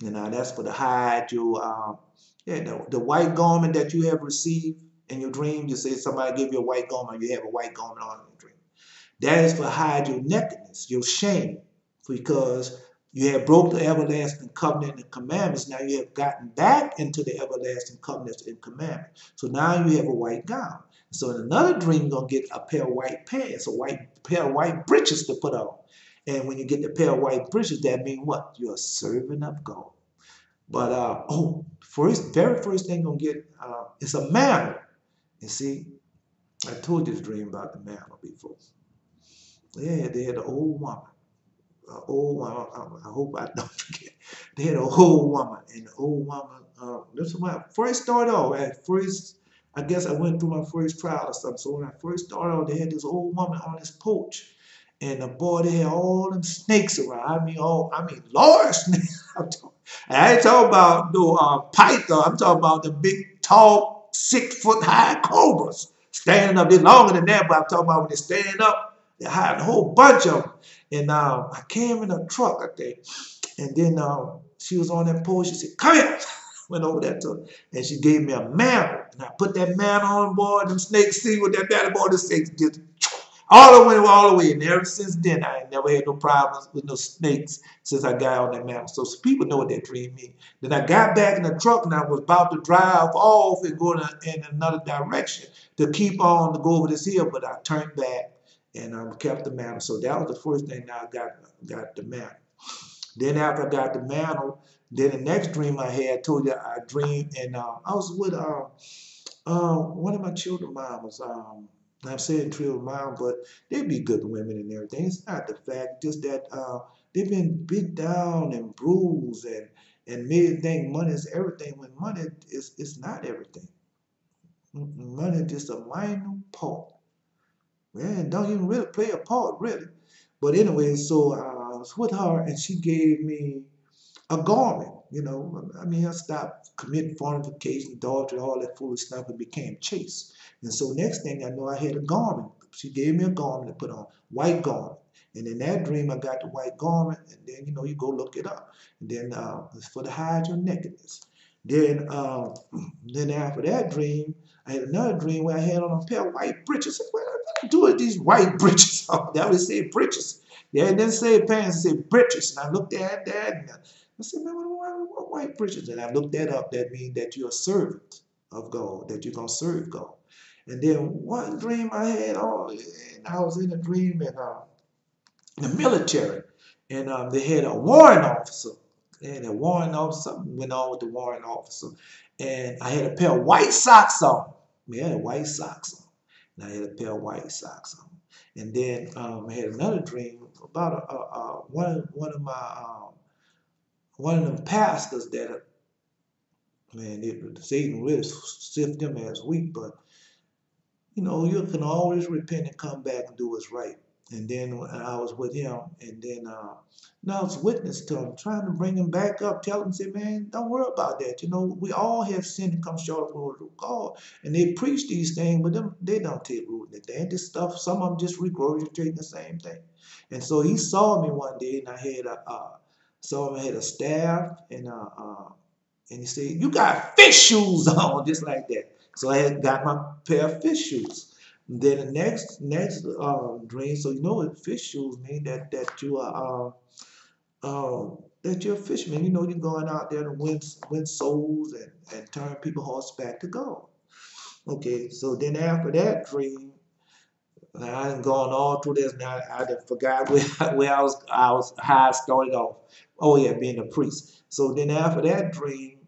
You know that's for the hide your the white garment that you have received in your dream. You say somebody give you a white garment, you have a white garment on in your dream. That is for hide your nakedness, your shame, because you have broke the everlasting covenant and commandments. Now you have gotten back into the everlasting covenants and commandments. So now you have a white gown. So in another dream, you're going to get a pair of white pants, pair of white breeches to put on. And when you get the pair of white breeches, that means what? You're a servant of God. But very first thing you're going to get is a mantle. You see, I told you this dream about the mantle before. Yeah, they had an old woman. Old woman. I hope I don't forget. They had an old woman, and the old woman. This is when I first started off. At first, I guess I went through my first trial or something. So when I first started off, they had this old woman on this porch, and the boy, they had all them snakes around. I mean, large snakes. I ain't talking about no python. I'm talking about the big, tall, 6-foot high cobras standing up. They're longer than that, but I'm talking about when they stand up, they had a whole bunch of them. And I came in a truck, I think. And then she was on that porch. She said, "Come here." Went over there to her, and she gave me a mantle. And I put that mantle on, boy. Them snakes, see what that mantle, boy, the snakes just all the way. And ever since then, I ain't never had no problems with no snakes since I got on that mantle. So people know what that dream means. Then I got back in the truck, and I was about to drive off and go in another direction to keep on to go over this hill, but I turned back and kept the mantle. So that was the first thing that I got the mantle. Then after I got the mantle, then the next dream I had, I told you I dreamed, and I was with one of my children mamas. I'm saying children mom, but they be good women and everything. It's not the fact, just that they've been beat down and bruised and made think money is everything when money is not everything. Money is just a minor part. Man, don't even really play a part, really. But anyway, so I was with her, and she gave me a garment. You know, I mean, I stopped committing fornication, adultery, all that foolish stuff, and became chaste. And so next thing I know, I had a garment. She gave me a garment to put on, white garment. And in that dream, I got the white garment, and then, you go look it up. And then it's for the hide your nakedness. Then, then after that dream, I had another dream where I had on a pair of white breeches. I said, what am I doing with these white breeches? That would say breeches. Yeah, it didn't say pants, it said breeches. And I looked at that, and I said, man, what white breeches? And I looked that up. That means that you're a servant of God, that you're going to serve God. And then one dream I had, and I was in a dream in the military, and they had a warrant officer. And a warrant officer, something went on with the warrant officer. And I had a pair of white socks on. We had white socks on. And I had a pair of white socks on. And then I had another dream about one of them pastors that, man, Satan really sift them as wheat, but you can always repent and come back and do what's right. And then I was with him, and then I was witness to him, trying to bring him back up, tell him, say, man, don't worry about that. We all have sinned and come short of the glory of God. And they preach these things, but they don't take root in it. They ain't this stuff. Some of them just regurgitating the same thing. And so he saw me one day, and I had saw him had a staff and he said, "You got fish shoes on," just like that. So I had got my pair of fish shoes. And then the next dream, so you know what fish shoes mean, that you're a fisherman. You know you're going out there to win souls and turn people hearts back to God. Okay, so then after that dream, now, I done gone all through this. Now I done forgot where how I started off. Oh yeah, being a priest. So then after that dream,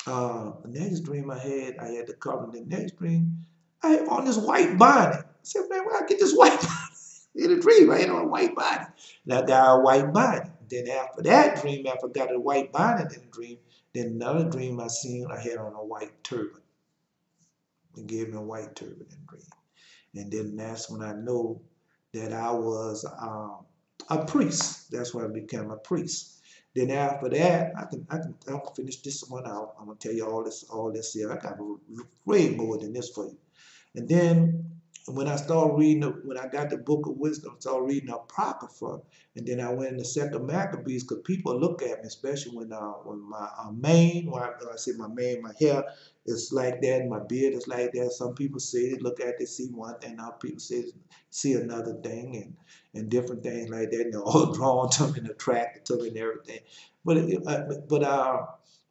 the next dream I had to cover. The next dream, I had on this white bonnet. I said, man, where I get this white bonnet? In a dream, I had on a white bonnet. And I got a white bonnet. Then after that dream, after I got a white bonnet in the dream, then another dream I seen, I had on a white turban. They gave me a white turban in the dream. And then that's when I know that I was a priest. That's when I became a priest. Then after that, I'll finish this one out. I'm gonna tell you all this here. I got way more than this for you. And then when I started reading, when I got the book of wisdom, I started reading Apocrypha, and then I went into Second Maccabees, because people look at me, especially when my mane, when I say my mane, my hair is like that, and my beard is like that. Some people say they look at, they see one thing, other people see another thing, and different things like that. And they're all drawn to me and attracted to me and everything.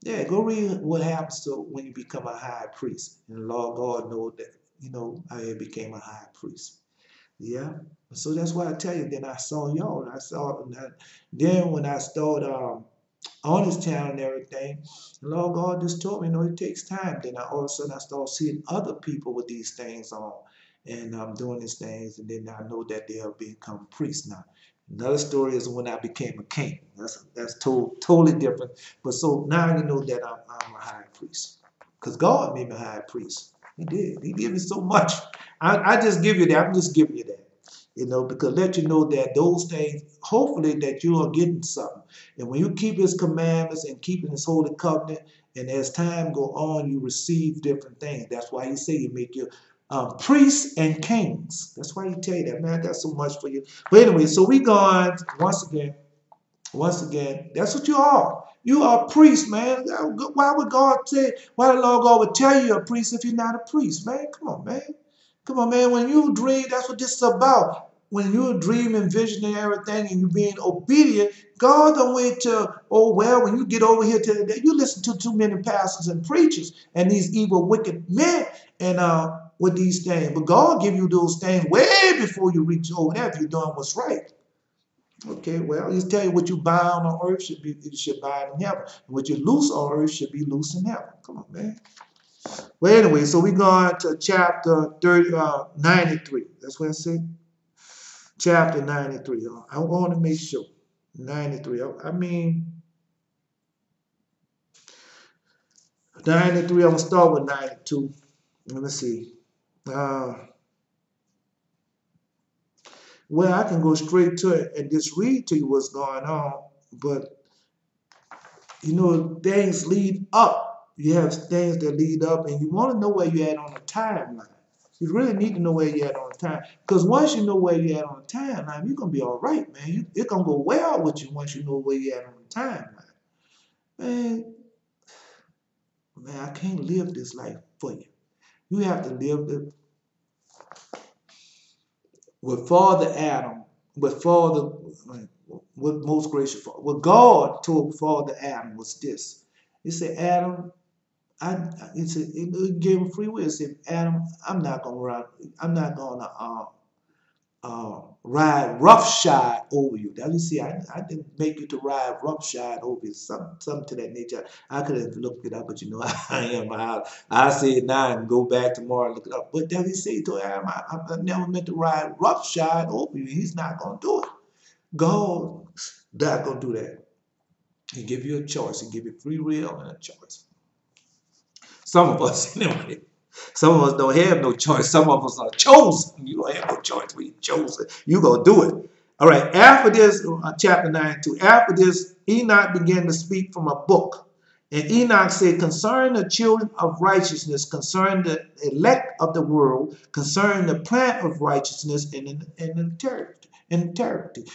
Yeah, go read what happens to when you become a high priest, and the Lord God knows that. You know, I became a high priest. Yeah. So that's why I tell you, then I saw y'all. Then when I started on this town and everything, the Lord God just told me, you know, it takes time. Then all of a sudden I started seeing other people with these things on, and I'm doing these things, and then I know that they'll become priests now. Another story is when I became a king. That's totally different. But so now you know that I'm a high priest, because God made me a high priest. He did. He gave me so much. I just give you that. I'm just giving you that. You know, because let you know that those things, hopefully that you are getting something. And when you keep his commandments and keeping his holy covenant, and as time go on, you receive different things. That's why he say you make your priests and kings. That's why he tell you that. Man, I got so much for you. But anyway, so we gone once again, that's what you are. You are a priest, man. Why would God say, why the Lord God would tell you a priest if you're not a priest, man? Come on, man. Come on, man. When you dream, that's what this is about. When you're dreaming, visioning everything, and you're being obedient, God don't wait till, oh, well, when you get over here to the, you listen to too many pastors and preachers and these evil, wicked men and with these things. But God give you those things way before you reach over there if you're doing what's right. Okay, well, he's telling you what you bind on earth should bind in heaven. And what you loose on earth should be loose in heaven. Come on, man. Well, anyway, so we're going to chapter 93. That's what I said. Chapter 93. I want to make sure. 93. I mean, 93. I'm going to start with 92. Let me see. Well, I can go straight to it and just read to you what's going on, but you know, things lead up. You have things that lead up, and you want to know where you're at on the timeline. You really need to know where you're at on the time, because once you know where you're at on the timeline, you're going to be all right, man. It's going to go well with you once you know where you're at on the timeline. Man, I can't live this life for you. You have to live it with Father Adam, with most gracious Father. What God told Father Adam was this. He said, Adam, he gave him free will. He said, Adam, I'm not gonna ride roughshod over you. Now you see, I didn't make you to ride roughshod over you. Something to that nature. I could have looked it up, but you know I am. I say it now and go back tomorrow and look it up. But then he said to Adam, I never meant to ride roughshod over you. He's not gonna do it. God's not gonna do that. He give you a choice. He give you free will and a choice. Some of us, anyway. Some of us don't have no choice. Some of us are chosen. You don't have no choice. We're chosen. You're going to do it. All right. After this, chapter 92, after this, Enoch began to speak from a book. And Enoch said, concerning the children of righteousness, concerning the elect of the world, concerning the plant of righteousness and the integrity.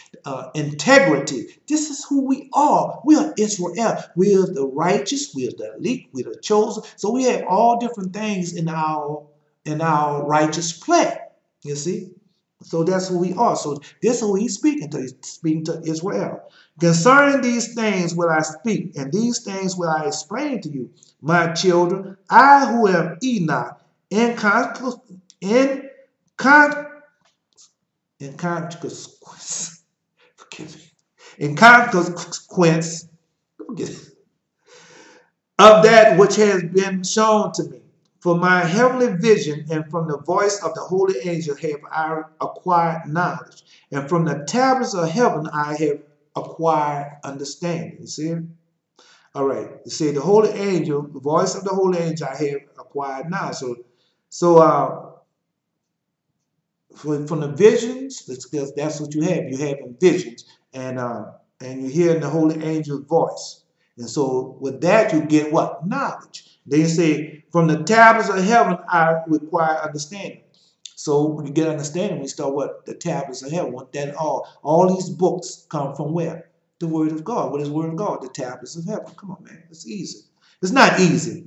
Integrity. This is who we are. We are Israel. We are the righteous. We are the elite. We are the chosen. So we have all different things in our righteous plan. You see. So that's who we are. So this is who he's speaking to. He's speaking to Israel. Concerning these things will I speak, and these things will I explain to you, my children. I who am Enoch, in con in consequence, forgive me, in consequence of that which has been shown to me. For my heavenly vision and from the voice of the holy angel have I acquired knowledge, and from the tablets of heaven I have acquired understanding. You see it? All right. You see, the holy angel, the voice of the holy angel I have acquired knowledge. So from the visions, that's what you have. You have in visions, and you hear the holy angel's voice. And so with that, you get what? Knowledge. Then you say, from the tablets of heaven, I require understanding. So when you get understanding, we start what? The tablets of heaven. What that all these books come from where? The word of God. What is the word of God? The tablets of heaven. Come on, man. It's easy. It's not easy.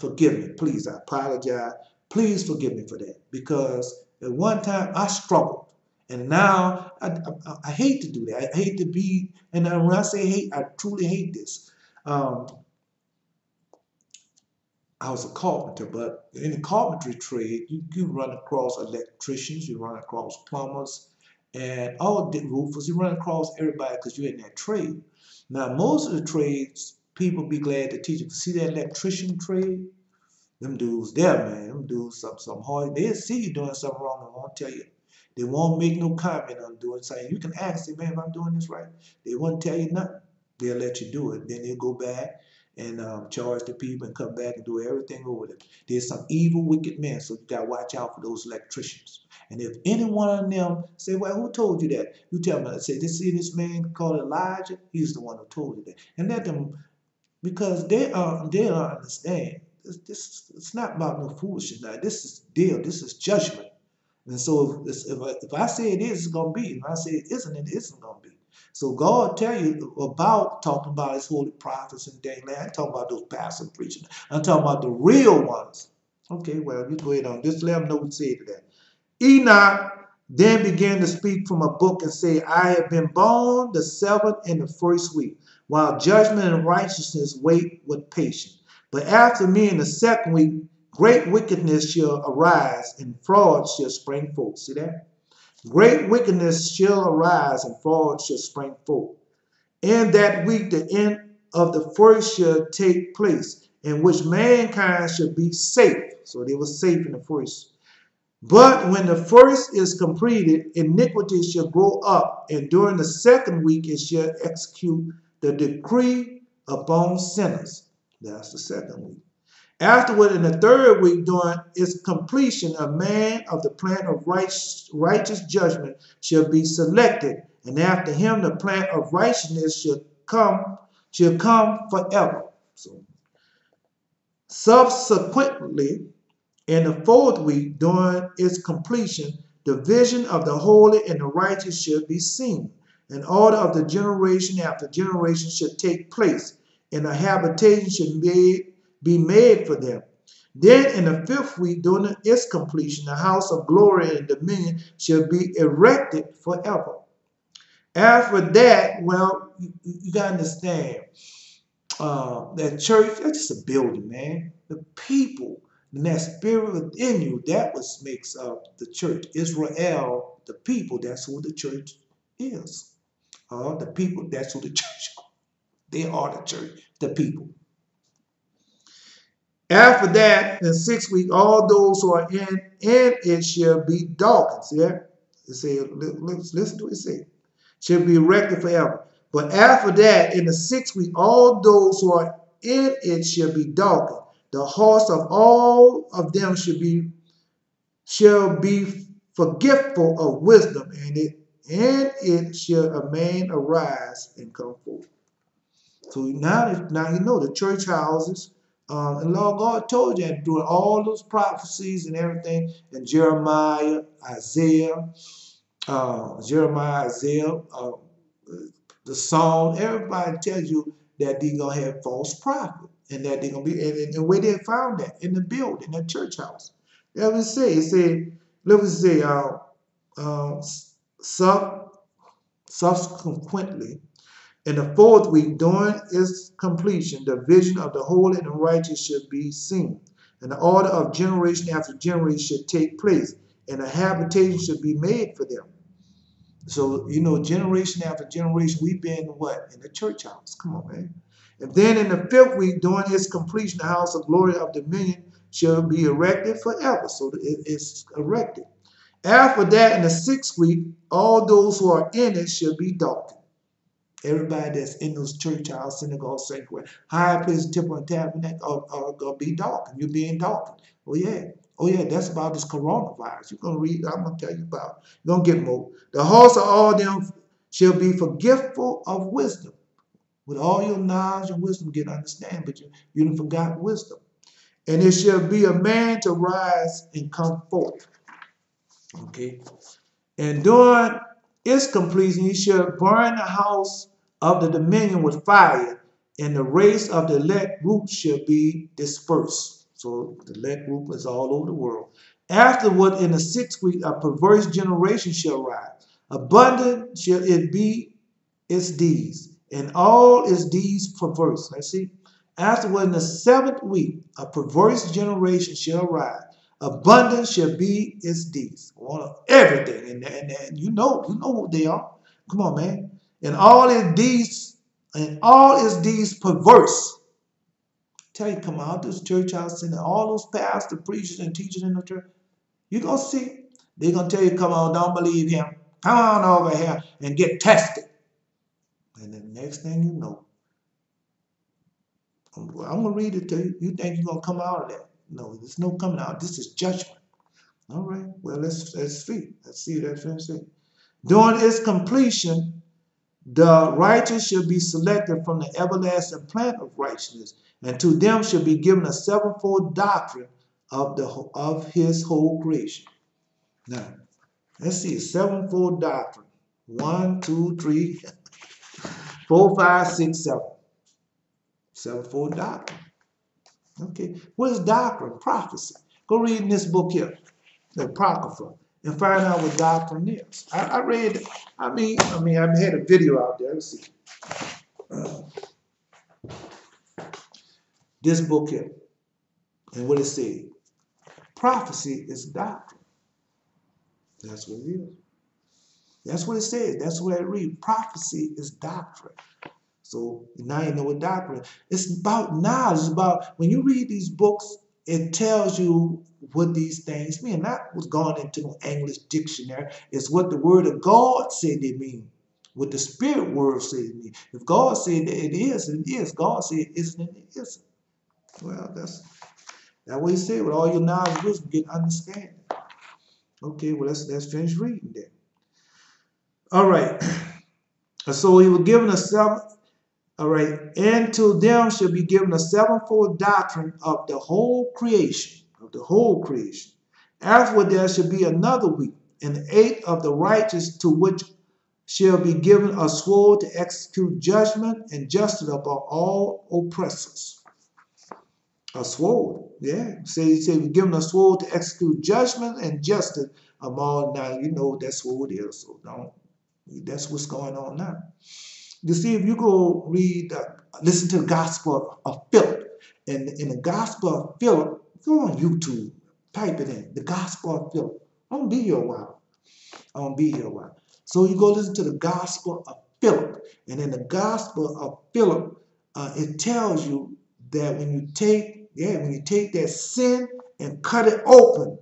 Forgive me, please. I apologize. Please forgive me for that. Because at one time I struggled. And now I hate to do that. I hate to be, and when I say hate, I truly hate this. I was a carpenter, but in the carpentry trade, you run across electricians, you run across plumbers, and all the roofers, you run across everybody because you're in that trade. Now, most of the trades, people be glad to teach you. See that electrician trade? Them dudes there, man, them dudes some hard. They'll see you doing something wrong and won't tell you. They won't make no comment on doing something. You can ask them, man, if I'm doing this right. They won't tell you nothing. They'll let you do it. Then they'll go back and charge the people and come back and do everything over there. There's some evil, wicked men, so you got to watch out for those electricians. And if any one of them say, well, who told you that? You tell them, say, this man called Elijah, he's the one who told you that. And let them, because they don't understand. It's not about no foolishness now. This is deal. This is judgment. And so if I say it is, it's going to be. If I say it isn't going to be. So God tell you about talking about his holy prophets and things. I'm talking about those pastors and preachers. I'm talking about the real ones. Okay, well, you go ahead on. Just let them know what to say to that. Enoch then began to speak from a book and say, I have been born the 7th and the 1st week, while judgment and righteousness wait with patience. But after me in the 2nd week, great wickedness shall arise, and fraud shall spring forth. See that? Great wickedness shall arise, and fraud shall spring forth. In that week, the end of the first shall take place, in which mankind shall be safe. So they were safe in the first. But when the first is completed, iniquity shall grow up, and during the 2nd week it shall execute the decree upon sinners. That's the 2nd week. Afterward, in the 3rd week, during its completion, a man of the plan of righteous judgment shall be selected, and after him the plan of righteousness shall come forever. So, subsequently, in the 4th week, during its completion, the vision of the holy and the righteous shall be seen. An order of the generation after generation should take place, and a habitation should be made for them. Then in the 5th week, during its completion, the house of glory and dominion shall be erected forever. After that, well, you got to understand, that church, that's just a building, man. The people, and that spirit within you, that what makes up the church. Israel, the people, that's who the church is. The people, that's who the church is. They are the church, the people. After that, in the 6th week, all those who are in it shall be darkened. See that? It says, listen to what it says. Shall be erected forever. But after that, in the 6th week, all those who are in it shall be darkened. The hearts of all of them shall be forgetful of wisdom, and it shall a man arise and come forth. So now you know the church houses. And Lord God told you that doing all those prophecies and everything in Jeremiah, Isaiah, Jeremiah, Isaiah, the Psalm, everybody tells you that they're going to have false prophets and that they're going to be, and where they found that? In the building, in the church house. Let me say, let me say, subsequently, in the fourth week, during its completion, the vision of the holy and the righteous should be seen, and the order of generation after generation should take place, and a habitation should be made for them. So, you know, generation after generation, we've been what? In the church house. Come on, man. And then in the fifth week, during its completion, the house of glory of dominion shall be erected forever. So it's erected. After that, in the sixth week, all those who are in it shall be darkened. Everybody that's in those church house, synagogue, sanctuary, high place, temple, and tabernacle are going to be darkened. You're being darkened. Oh, yeah. Oh, yeah, that's about this coronavirus. You're going to read, I'm going to tell you about it. You're going to get more. The hearts of all them shall be forgetful of wisdom. With all your knowledge and wisdom, get understanding, but you done forgot wisdom. And it shall be a man to rise and come forth. Okay. And during its completion, he shall burn the house of the dominion with fire, and the race of the elect group shall be dispersed. So the elect group is all over the world. Afterward, in the sixth week, a perverse generation shall rise. Abundant shall it be its deeds, and all its deeds perverse. Let's see. Afterward, in the seventh week, a perverse generation shall rise. Abundant shall be its deeds. Everything. And you know who they are. Come on, man. And all its deeds perverse. Tell you, come out this church house and all those pastors, preachers, and teachers in the church. You're going to see. They're going to tell you, come on, don't believe him. Come on over here and get tested. And the next thing you know, I'm going to read it to you. You think you're going to come out of that. No, there's no coming out. This is judgment. All right. Well, let's see. Let's see what that's going to say. During its completion, the righteous shall be selected from the everlasting plant of righteousness, and to them shall be given a sevenfold doctrine of his whole creation. Now, let's see. Sevenfold doctrine. 1, 2, 3, 4, 5, 6, 7. Sevenfold doctrine. Okay, what is doctrine? Prophecy. Go read in this book here, the Apocrypha, and find out what doctrine is. I read, I had a video out there. Let's see. This book here, and what it said. Prophecy is doctrine. That's what it is. That's what it says. That's what I read. Prophecy is doctrine. So now you know what doctrine is. It's about knowledge. It's about, when you read these books, it tells you what these things mean. Not what's gone into no English dictionary. It's what the word of God said they mean. What the spirit word said it mean. If God said that it is, it is. God said it isn't, it isn't. Well, that's what he said. With all your knowledge and wisdom, get understanding. Okay, well, let's finish reading that. All right. So he was given a seventh. All right, and to them shall be given a sevenfold doctrine of the whole creation, Afterward there shall be another week, and the eighth of the righteous, to which shall be given a sword to execute judgment and justice upon all oppressors. A sword, yeah. Say we're given a sword to execute judgment and justice among. Now you know what that sword is, so that's what's going on now. You see, if you go read, listen to the Gospel of Philip, and in the Gospel of Philip, go on YouTube, type it in, the Gospel of Philip. I'm going to be here a while. So you go listen to the Gospel of Philip, and in the Gospel of Philip, it tells you that when you take that sin and cut it open,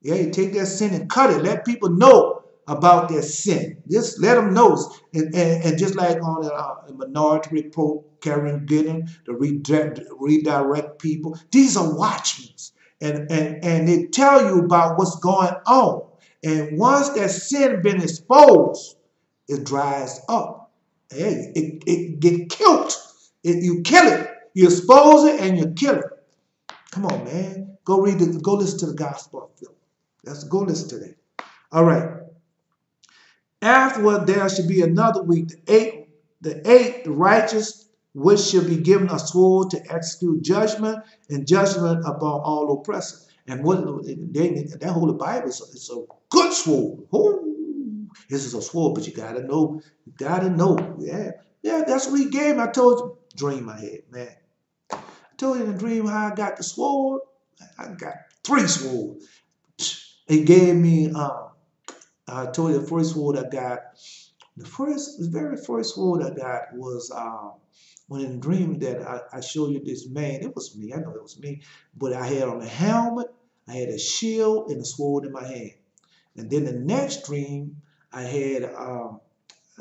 you take that sin and cut it, let people know about their sin. Just let them know. And just like on the Minority Report, Karen Gideon, to redirect people, these are watchmen. And they tell you about what's going on. And once that sin been exposed, it dries up. Hey, it get killed. You kill it. You expose it and you kill it. Come on, man. Go listen to the Gospel of Philip. Go listen to that. All right. Afterward there should be another week, the eighth, the righteous, which shall be given a sword to execute judgment and judgment upon all oppressors. And that Holy Bible is a good sword. Ooh, this is a sword, but you gotta know, Yeah, yeah, that's what he gave me. I told you, dream I had, man. I told you in the dream how I got the sword. I got three swords. He gave me. I told you the first sword I got. The very first sword I got was when in the dream that I showed you this man. It was me. I know it was me. But I had on a helmet, I had a shield, and a sword in my hand. And then the next dream, I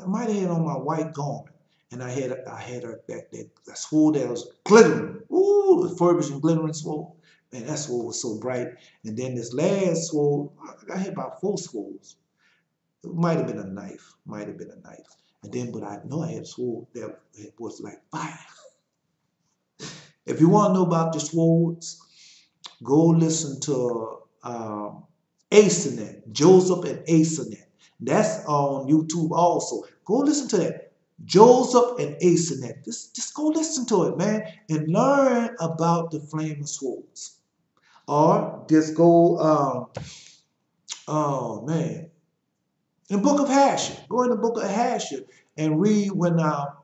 might have had on my white garment, and that sword that was glittering. Ooh, the furbished and glittering sword. Man, that sword was so bright. And then this last sword, I had about four swords. It might have been a knife. Might have been a knife. And then, but I know I had a sword that was like fire. If you want to know about the swords, go listen to Asenet, Joseph and Asenet. That's on YouTube also. Go listen to that. Joseph and Asenet. Just go listen to it, man, and learn about the flaming swords. Or just go, oh man, in the book of Hearken. Go in the book of Hearken and read when our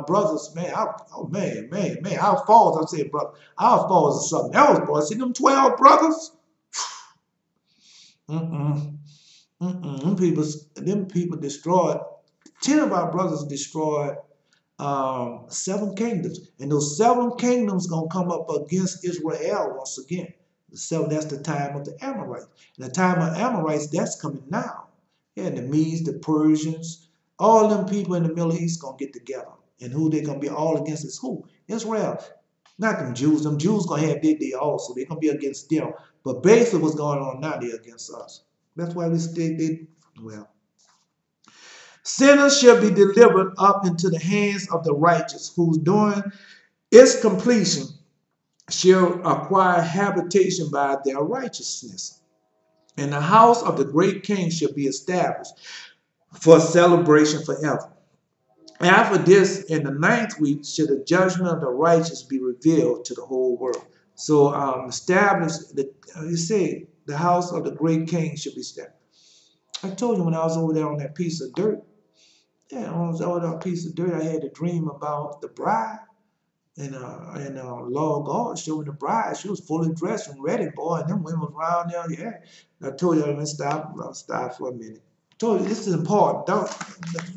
brothers, man, our fathers, I say brother, our fathers are something else, boy. See them 12 brothers? Them people destroyed, 10 of our brothers destroyed 7 kingdoms. And those 7 kingdoms gonna come up against Israel once again. That's the time of the Amorites. And the time of Amorites, that's coming now. Yeah, the Medes, the Persians, all them people in the Middle East gonna get together. And who they gonna be all against is who? Israel. Not them Jews. Them Jews gonna have their day also. They're gonna be against them. But basically what's going on now, they're against us. That's why we stay, well. Sinners shall be delivered up into the hands of the righteous, whose during its completion shall acquire habitation by their righteousness. And the house of the great king shall be established for celebration forever. After this, in the 9th week, shall the judgment of the righteous be revealed to the whole world. So established, you say, the house of the great king shall be established. I told you when I was over there on that piece of dirt, yeah, on that piece of dirt, I had a dream about the bride. And Lord God showed the bride. She was fully dressed and ready, boy. And them women was around there. Yeah. I told you, I'll stop for a minute. I told you, this is important.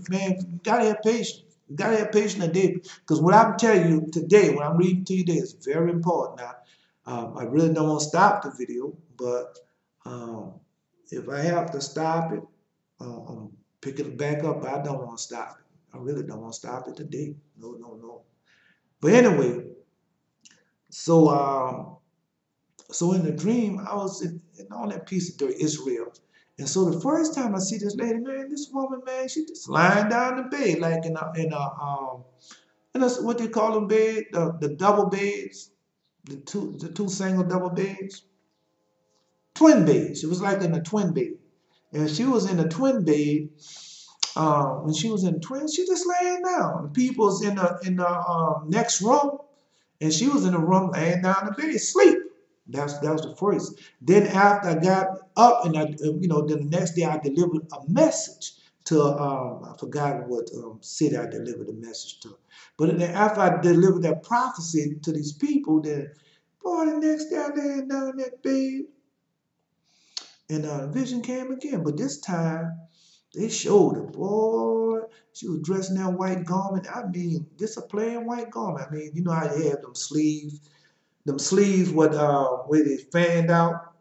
Man, you gotta have patience. You gotta have patience today. Because what I'm telling you today, what I'm reading to you today, is very important. Now, I really don't want to stop the video, but if I have to stop it, pick it back up, I don't want to stop it. I really don't want to stop it today. No, no, no. But anyway, so in the dream, I was in on that piece of dirt, Israel. And so the first time I see this lady, man, this woman, man, she just lying down in the bed, like in a what they call them bed, the double beds, the two single double beds, twin beds. It was like in a twin bed, and she was in a twin bed. When she was in the twin, she just laying down. The people's in the next room, and she was in the room laying down in the bed, sleep. That was the first. Then after I got up, and then the next day I delivered a message to I forgot what city I delivered the message to. But then after I delivered that prophecy to these people, then boy, the next day I laying down in that bed, and vision came again. But this time they showed her, boy. She was dressed in that white garment. I mean, this a plain white garment. I mean, you know how they have them sleeves with where they fanned out,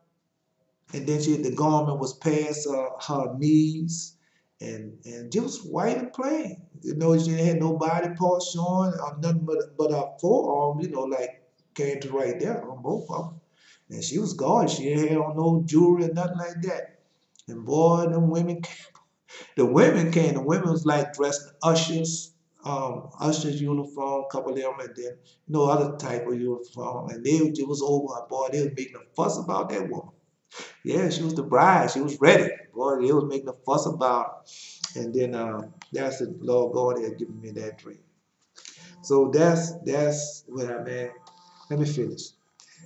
and then the garment was past her knees, and just white and plain. You know, she had no body parts showing or nothing but her forearm. Like came to right there on both of them. And she was gorgeous. She didn't have on no jewelry or nothing like that. And boy, them women. The women came. The women was like dressed in ushers uniform, couple of them, and then other type of uniform. And it was over her, boy. They was making a fuss about that woman. Yeah, she was the bride. She was ready. Boy, they was making a fuss about it. And then that's the Lord God had given me that dream. So that's what I meant. Let me finish.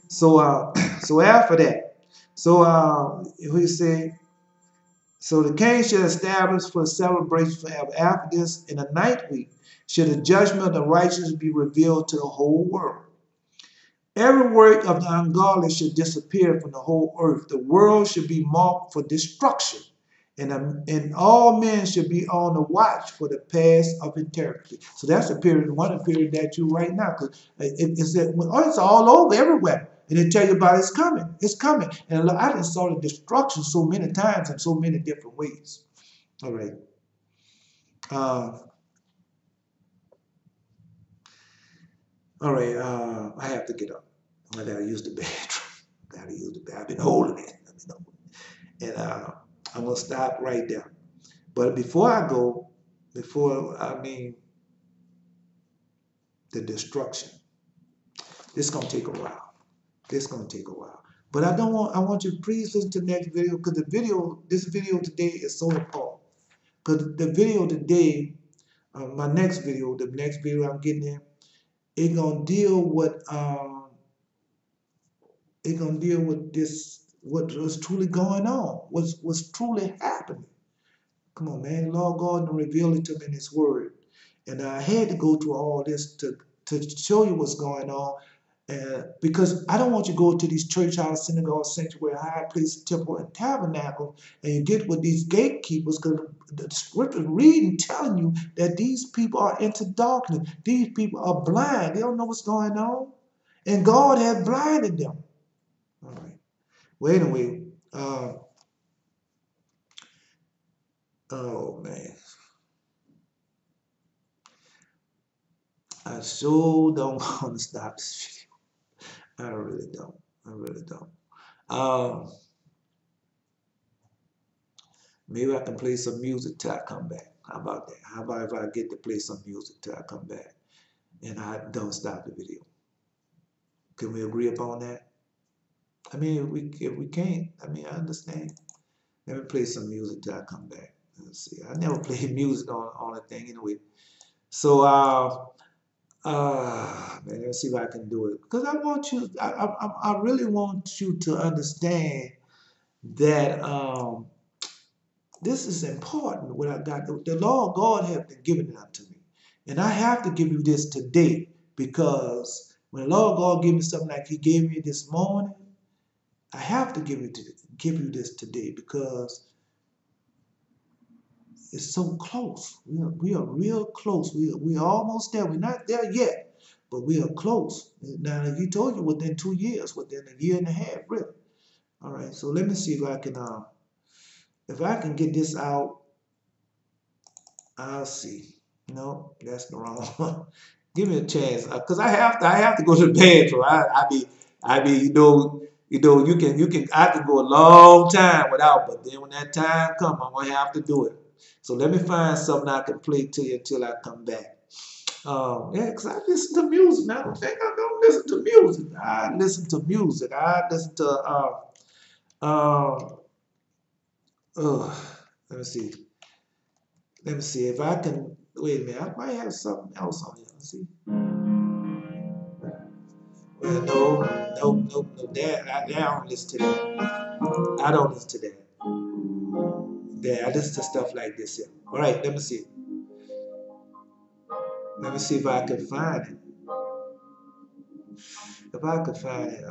So so after that, so we say, so the king shall establish for celebration forever. After this, in the ninth week, shall the judgment of the righteous be revealed to the whole world. Every work of the ungodly should disappear from the whole earth. The world should be marked for destruction, and all men should be on the watch for the path of eternity. So that's the period, one of the period that you right now, because it's all over everywhere. And they tell you about it's coming, it's coming. And I just saw the destruction so many times in so many different ways. All right. Uh, all right. I have to get up. I gotta use the bathroom. Gotta use the bathroom. I've been holding it. And I'm gonna stop right there. But before I go, the destruction. This is gonna take a while. This is gonna take a while. But I want you to please listen to the next video because this video today is so important. Because the video today, the next video I'm getting in, it's gonna deal with this, what was truly going on, what's truly happening. Come on, man. Lord God revealed it to me in His Word. And I had to go through all this to show you what's going on. Because I don't want you to go to these church house, synagogue, sanctuary, high place, temple, and tabernacle, and you get with these gatekeepers, because the scripture reading telling you that these people are into darkness. These people are blind. They don't know what's going on. And God had blinded them. All right. Well, anyway, oh man. I sure don't want to stop this video. I really don't. I really don't. Um, Maybe I can play some music till I come back. How about that? How about if I get to play some music till I come back and I don't stop the video? Can we agree upon that? I mean, if we can't, I mean, I understand. Let me play some music till I come back. Let's see. I never play music on a thing anyway. So, man, let's see if I can do it. Because I want you, I really want you to understand that this is important. What I got, the Lord God has been giving it unto me, and I have to give you this today because when the Lord God gave me something like He gave me this morning, I have to give you this today because it's so close. We are real close. We are almost there. We're not there yet, but we are close. Now, He told you within 2 years, within a year and a half, really. All right. So let me see if I can get this out. I'll see. No, that's the wrong one. Give me a chance, cause I have to go to the bathroom. I can go a long time without, but then when that time comes, I'm gonna have to do it. So let me find something I can play to you until I come back. Yeah, cause I listen to music. Now, I don't think I don't listen to music. I listen to music. I listen to uh, let me see. Let me see if I can. Wait a minute. I might have something else on here. Let's see. Well, no. I don't listen to that. I don't listen to that. Yeah, I listen to stuff like this here. All right, let me see. Let me see if I can find it. If I can find it.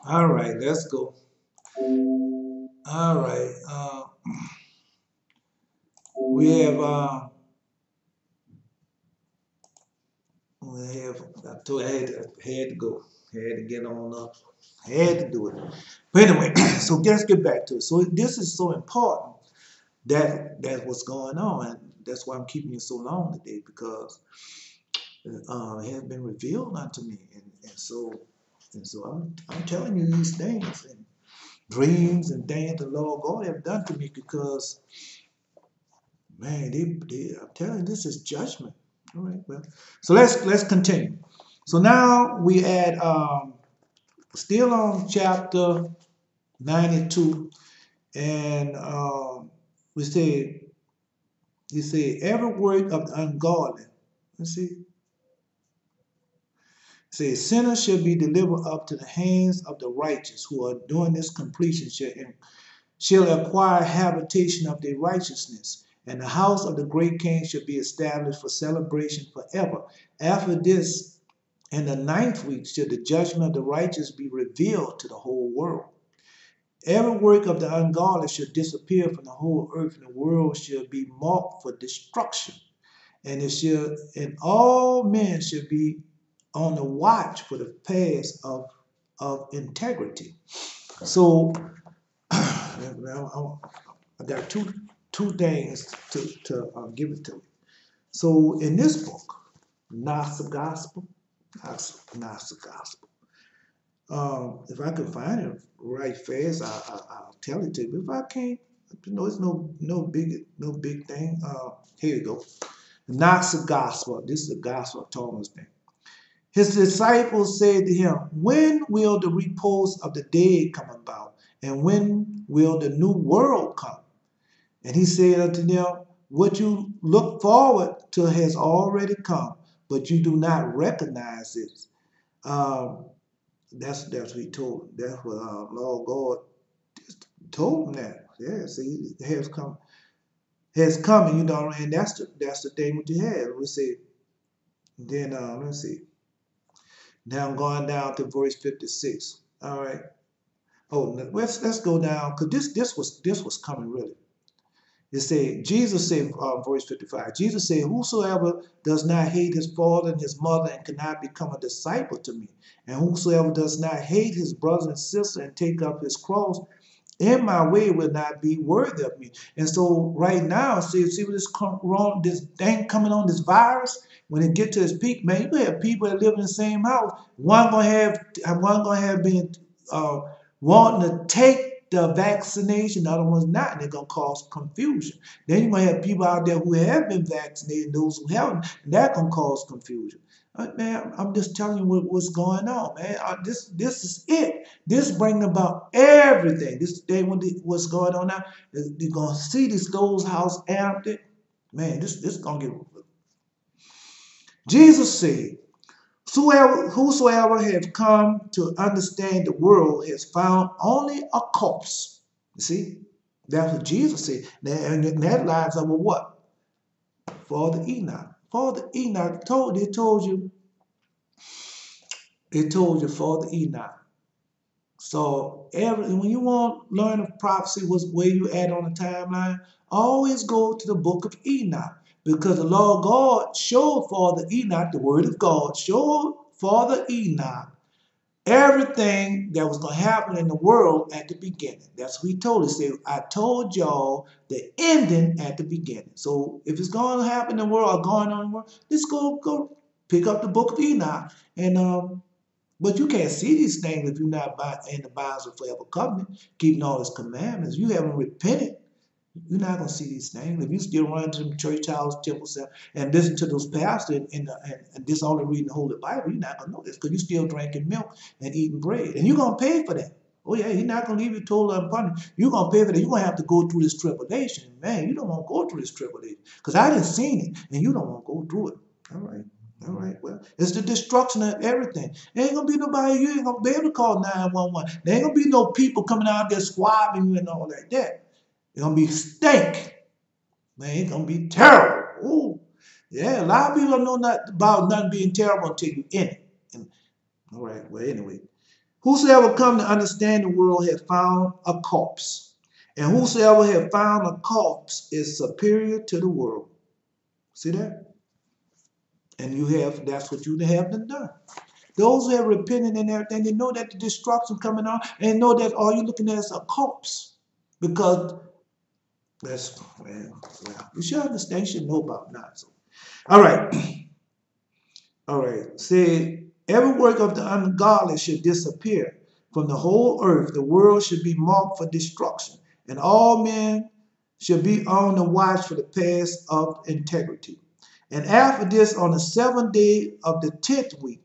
All right, let's go. All right. We have I told you I had to go. Had to get on up. Had to do it. But anyway, so let's get back to it. So this is so important that what's going on, and that's why I'm keeping you so long today, because it has been revealed unto me, and so I'm telling you these things and dreams and things the Lord God have done to me, because man, I'm telling you, this is judgment. All right, well, so let's continue. So now we add still on chapter 92, and we say, you say every work of the ungodly. Let's see. Say sinners shall be delivered up to the hands of the righteous, who are doing this completion shall acquire habitation of their righteousness, and the house of the great king shall be established for celebration forever. After this, in the ninth week, shall the judgment of the righteous be revealed to the whole world. Every work of the ungodly shall disappear from the whole earth, and the world shall be marked for destruction. And all men shall be on the watch for the paths of integrity. So I got two things to give it to you. So in this book, not the gospel, not the gospel. If I can find it right fast, I'll tell it to you. But if I can't, it's no big thing. Here you go. Not the gospel. This is the gospel of Thomas. His disciples said to him, when will the repose of the dead come about? And when will the new world come? And he said unto them, what you look forward to has already come, but you do not recognize it. That's what he told him. That's what Lord God told him that. Yeah, see, it has come, and that's the thing what you have. We say, then let's see. Now I'm going down to verse 56. All right. Oh, let's go down, because this was coming really. It said, Jesus said, verse 55, Jesus said, whosoever does not hate his father and his mother and cannot become a disciple to me, and whosoever does not hate his brother and sister and take up his cross in my way will not be worthy of me. And so right now, see what this thing coming on, this virus, when it get to its peak, man, you have people that live in the same house. One gonna have been wanting to take the vaccination, the other one's not, and they're gonna cause confusion. Then you're gonna have people out there who have been vaccinated, those who haven't, and that gonna cause confusion. Man, I'm just telling you what's going on, man. This is it. This bringing about everything. This thing, what's going on now, you're going to see those houses empty. Man, this is going to get... Jesus said, whosoever has come to understand the world has found only a corpse. You see? That's what Jesus said. And that lines up with what? Father Enoch. Father Enoch told you, Father Enoch. So when you want to learn of prophecy, where you at on the timeline, always go to the book of Enoch, because the Lord God showed Father Enoch, the word of God, showed Father Enoch everything that was going to happen in the world at the beginning. That's what he told us. He said, I told y'all the ending at the beginning. So if it's going to happen in the world or going on in the world, let's go pick up the book of Enoch. And but you can't see these things if you're not in the bounds of forever covenant, keeping all his commandments. You haven't repented. You're not going to see these things. If you still run to the church house, temples, and listen to those pastors and this only reading the Holy Bible, you're not going to know this, because you're still drinking milk and eating bread. And you're going to pay for that. Oh, yeah, he's not going to leave you totally unpunished. You're going to pay for that. You're going to have to go through this tribulation. Man, you don't want to go through this tribulation, because I didn't see it, and you don't want to go through it. All right. All right, well, it's the destruction of everything. There ain't going to be nobody, you ain't going to be able to call 911. There ain't going to be no people coming out there swabbing you and all like that. It's going to be stink. Man, it's going to be terrible. Ooh. Yeah, a lot of people don't know about nothing being terrible until you're in it. All right, well, anyway. Whosoever come to understand the world hath found a corpse. And whosoever hath found a corpse is superior to the world. See that? And that's what you have done. Those who have repented and everything, they know that the destruction coming on, and they know that all you're looking at is a corpse. Because you should understand, you should know about that. So, all right. All right. Say, every work of the ungodly should disappear from the whole earth. The world should be marked for destruction, and all men should be on the watch for the paths of integrity. And after this, on the 7th day of the 10th week,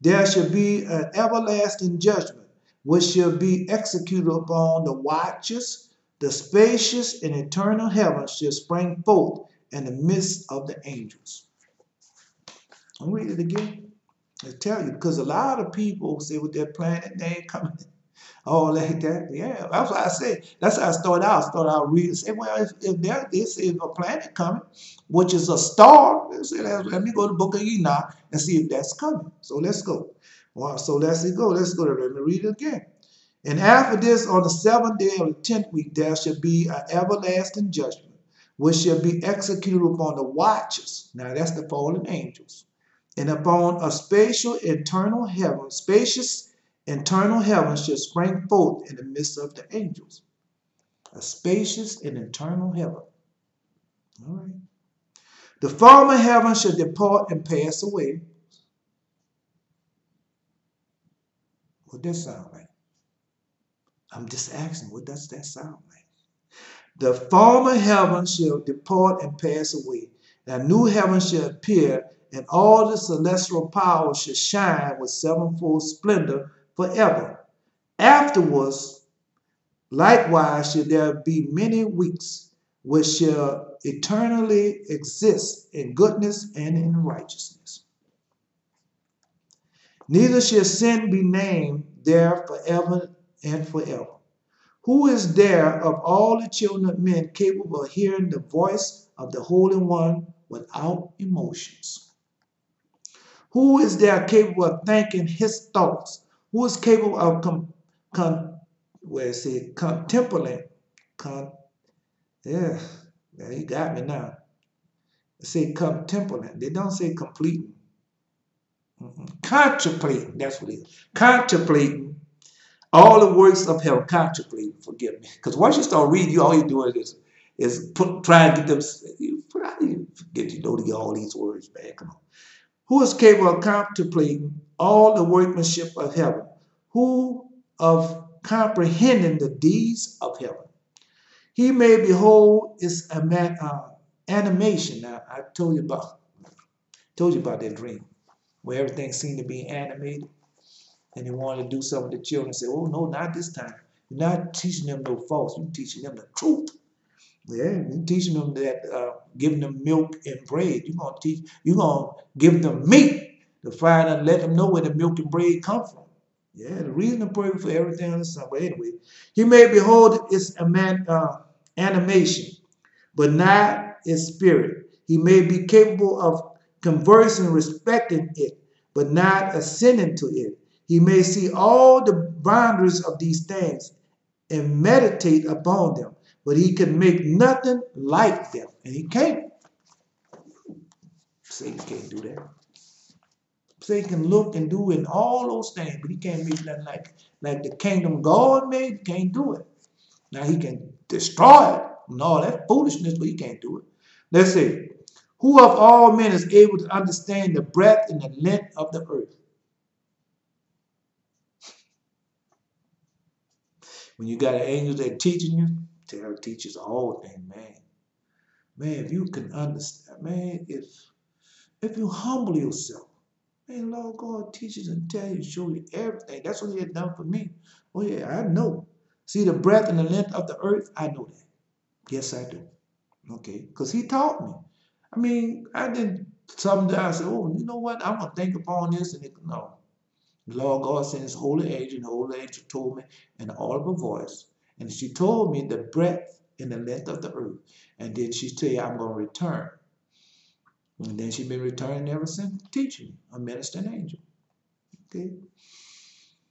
there shall be an everlasting judgment, which shall be executed upon the watchers. The spacious and eternal heaven shall spring forth in the midst of the angels. I'll read it again. I tell you, because a lot of people say with their planet name coming, all like that. Yeah, that's what I said. That's how I started out. Reading. Say, well, if there is a planet coming, which is a star, let me go to the book of Enoch and see if that's coming. So let's go. Well, so let's go. Let me read it again. And after this, on the 7th day of the 10th week, there shall be an everlasting judgment, which shall be executed upon the watchers. Now that's the fallen angels. And upon a spacious eternal heaven shall spring forth in the midst of the angels. A spacious and eternal heaven. All right. The former heaven shall depart and pass away. What does that sound like? I'm just asking, what does that sound like? The former heaven shall depart and pass away. And a new heaven shall appear, and all the celestial powers shall shine with sevenfold splendor forever. Afterwards, likewise shall there be many weeks, which shall eternally exist in goodness and in righteousness. Neither shall sin be named there forever and forever. Who is there of all the children of men capable of hearing the voice of the Holy One without emotions? Who is there capable of thinking his thoughts? Who is capable of contemplating? Yeah, you got me now. Say contemplating. They don't say completing. Contemplating, that's what it is. Contemplating all the works of hell. Contemplating, forgive me. Because once you start reading, all you're doing is trying to get them. Forget all these words, man. Come on. Who is capable of contemplating all the workmanship of heaven? Who of comprehending the deeds of heaven? He may behold its animation. Now I told you about that dream where everything seemed to be animated, and he wanted to do something with the children. Say, "Oh no, not this time. You're not teaching them no false. You're teaching them the truth. Yeah, you're teaching them that, giving them milk and bread. You're gonna give them meat to find and let them know where the milk and bread come from. Yeah, the reason to pray for everything on the sun. But anyway, he may behold its animation, but not its spirit. He may be capable of conversing, respecting it, but not ascending to it. He may see all the boundaries of these things and meditate upon them, but he can make nothing like them. And he can't. Satan can't do that. Satan can look and do in all those things, but he can't make nothing like the kingdom God made. He can't do it. Now he can destroy it and all that foolishness, but he can't do it. Let's see. Who of all men is able to understand the breadth and the length of the earth? When you got an angel that teaching you, tell teachers all things, man. Man, if you can understand, man, if you humble yourself, man, Lord God teaches and tell you, show you everything. That's what he had done for me. Oh yeah, I know. See the breadth and the length of the earth? I know that. Yes, I do. Okay, because he taught me. I mean, I didn't sometimes say, oh, you know what? I'm going to think upon this. No. The Lord God sent his holy angel, and the holy angel told me in an audible voice. And she told me the breadth and the length of the earth. And then she tell you, I'm going to return. And then she's been returning ever since, teaching me, a ministering angel. Okay.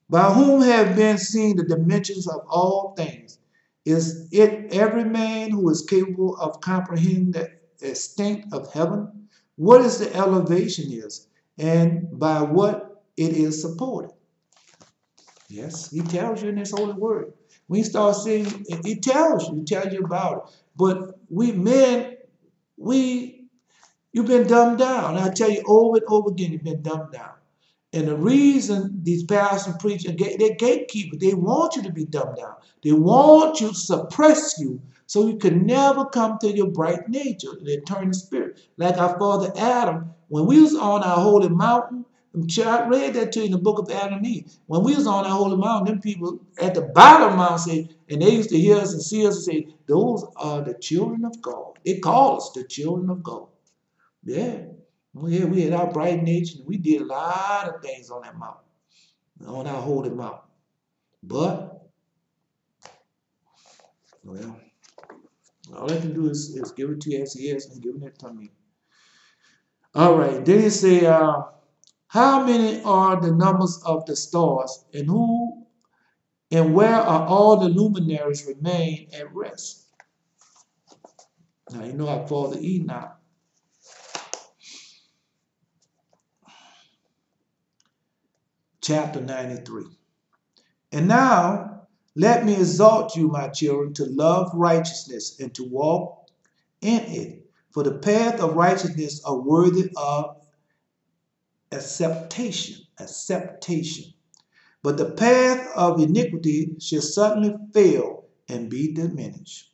By whom have been seen the dimensions of all things, is it every man who is capable of comprehending the extent of heaven, what is the elevation is, and by what it is supported? Yes, he tells you in his holy word. When you start seeing, he tells you about it. But we men, you've been dumbed down. I tell you over and over again, you've been dumbed down. And the reason these pastors and preachers, they're gatekeepers, they want you to be dumbed down. They want you to suppress you so you can never come to your bright nature, the eternal spirit. Like our father Adam, when we was on our holy mountain, I read that to you in the book of Adam and Eve. When we was on our holy mountain, them people at the bottom of the mountain say, and they used to hear us and see us and say, those are the children of God. They call us the children of God. Yeah. We had our bright nature. We did a lot of things on that mountain, on our holy mountain. But, well, all I can do is give it to you as he is and giving it to me. All right. Then he say, how many are the numbers of the stars, and who and where are all the luminaries remain at rest? Now, you know our father Enoch. Chapter 93. And now, let me exhort you, my children, to love righteousness and to walk in it. For the path of righteousness are worthy of acceptation. But the path of iniquity shall suddenly fail and be diminished.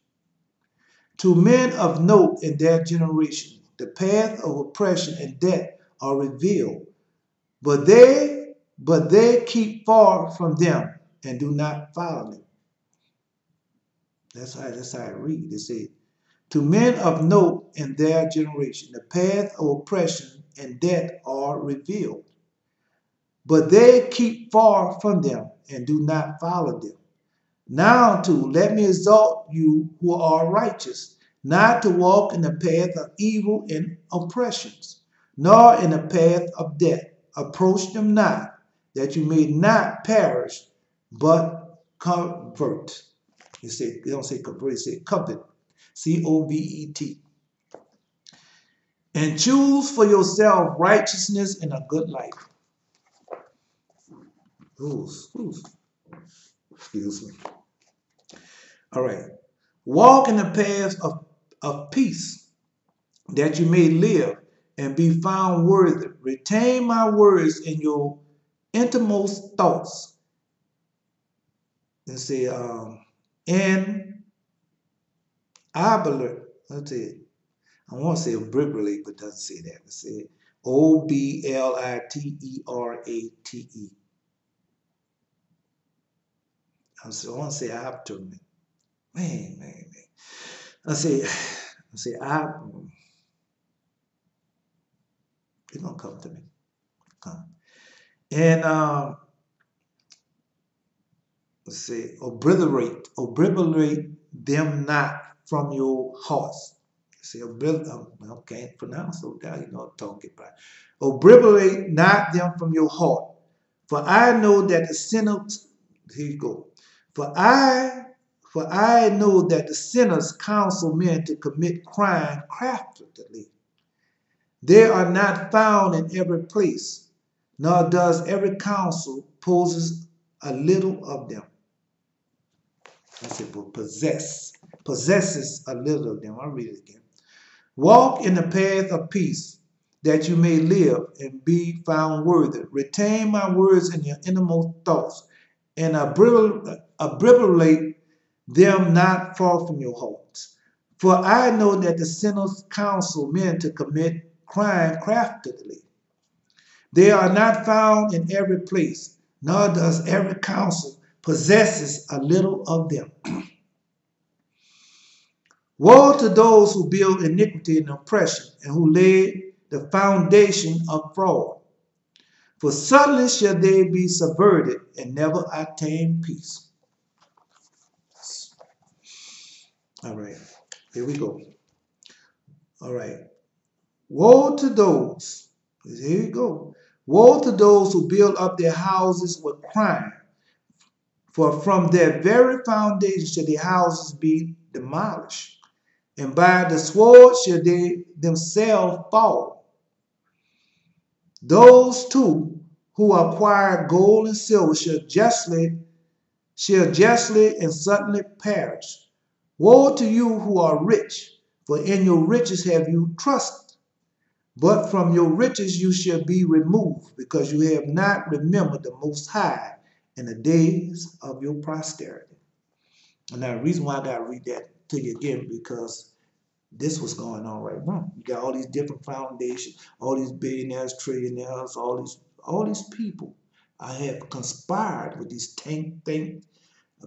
To men of note in their generation, the path of oppression and death are revealed, but they keep far from them and do not follow them. That's how I read. It says, to men of note in their generation, the path of oppression and death are revealed, but they keep far from them and do not follow them. Now too, let me exhort you who are righteous, not to walk in the path of evil and oppressions, nor in the path of death. Approach them not, that you may not perish, but convert. They don't say convert, they say covet. C-O-V-E-T. And choose for yourself righteousness and a good life. Excuse me. All right. Walk in the paths of peace, that you may live and be found worthy. Retain my words in your innermost thoughts. And say, and obliterate. Let's see. I want to say obliterate, but it doesn't say that. It says O-B-L-I-T-E-R-A-T-E. I want to say obliterate. Man. I say, it's gonna come to me. Come. And let's say, obliterate them not from your hearts. See, I can't pronounce those down, you know, talking about. Obliterate not them from your heart. For I know that the sinners, here you go. For I know that the sinners counsel men to commit crime craftily. They are not found in every place, nor does every counsel possess a little of them. I said, but possesses a little of them. I'll read it again. Walk in the path of peace, that you may live and be found worthy. Retain my words in your innermost thoughts, and obliterate them not far from your hearts. For I know that the sinners counsel men to commit crime craftily. They are not found in every place, nor does every counsel possesses a little of them. Woe to those who build iniquity and oppression, and who lay the foundation of fraud. For suddenly shall they be subverted and never attain peace. All right, here we go. All right. Woe to those, here you go. Woe to those who build up their houses with crime, for from their very foundation shall their houses be demolished, and by the sword shall they themselves fall. Those too who acquire gold and silver shall justly and suddenly perish. Woe to you who are rich, for in your riches have you trusted. But from your riches you shall be removed, because you have not remembered the Most High in the days of your prosperity. And now the reason why I got to read that to you again, because this was going on right now. You got all these different foundations, all these billionaires, trillionaires, all these people. I have conspired with these think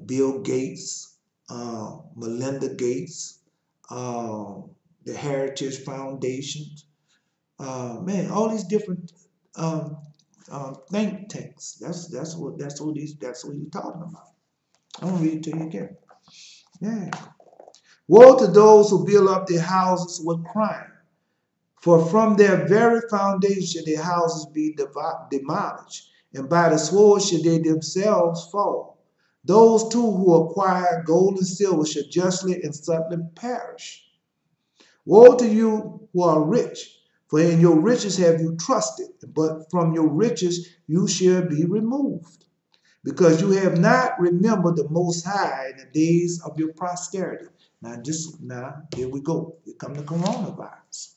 Bill Gates, Melinda Gates, the Heritage Foundation, man, all these different think tanks. That's what you're talking about. I'm gonna read it to you again. Yeah. Woe to those who build up their houses with crime, for from their very foundation their houses be demolished, and by the sword shall they themselves fall. Those too who acquire gold and silver shall justly and suddenly perish. Woe to you who are rich, for in your riches have you trusted, but from your riches you shall be removed, because you have not remembered the Most High in the days of your prosperity. Now, here we go. Here come the coronavirus.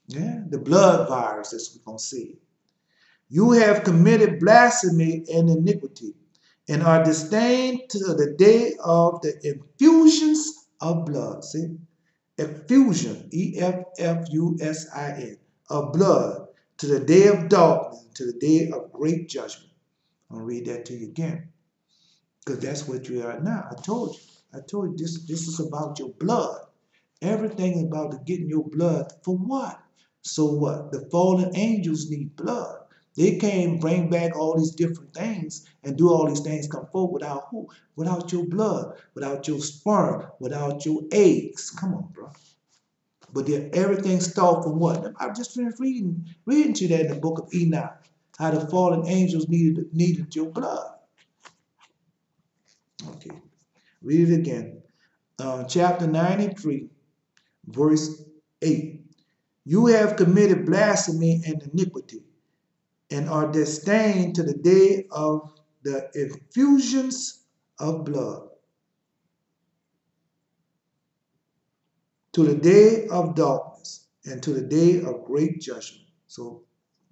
Yeah, the blood virus, as we're going to see. You have committed blasphemy and iniquity, and are disdained to the day of the infusions of blood. See? Effusion, Effusin, of blood, to the day of darkness, to the day of great judgment. I'll read that to you again, because that's what you are now. I told you this is about your blood. Everything about getting your blood for what? So what? The fallen angels need blood. They can't bring back all these different things and do all these things come forward without who? Without your blood, without your sperm, without your eggs. Come on, bro. But everything started from what? I just finished reading to you that in the book of Enoch, how the fallen angels needed your blood. Okay, read it again. Chapter 93, verse 8. You have committed blasphemy and iniquity, and are disdained to the day of the infusions of blood, to the day of darkness, and to the day of great judgment. So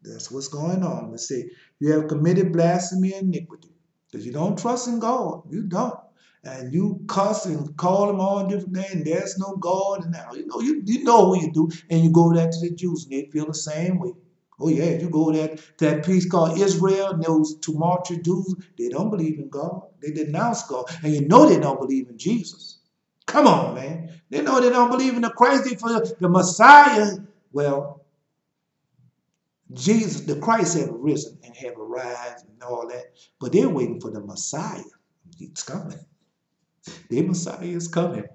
that's what's going on. Let's see. You have committed blasphemy and iniquity, because you don't trust in God. You don't. And you cuss and call him all different names. There's no God. And now you know who you do. And you go there to the Jews, and they feel the same way. Oh yeah, you go there to that piece called Israel, and those tumultuous Jews, they don't believe in God. They denounce God. And you know they don't believe in Jesus. Come on, man. They know they don't believe in the Christ. They for the Messiah. Well, Jesus, the Christ have risen and have arisen and all that. But they're waiting for the Messiah. He's coming. The Messiah is coming.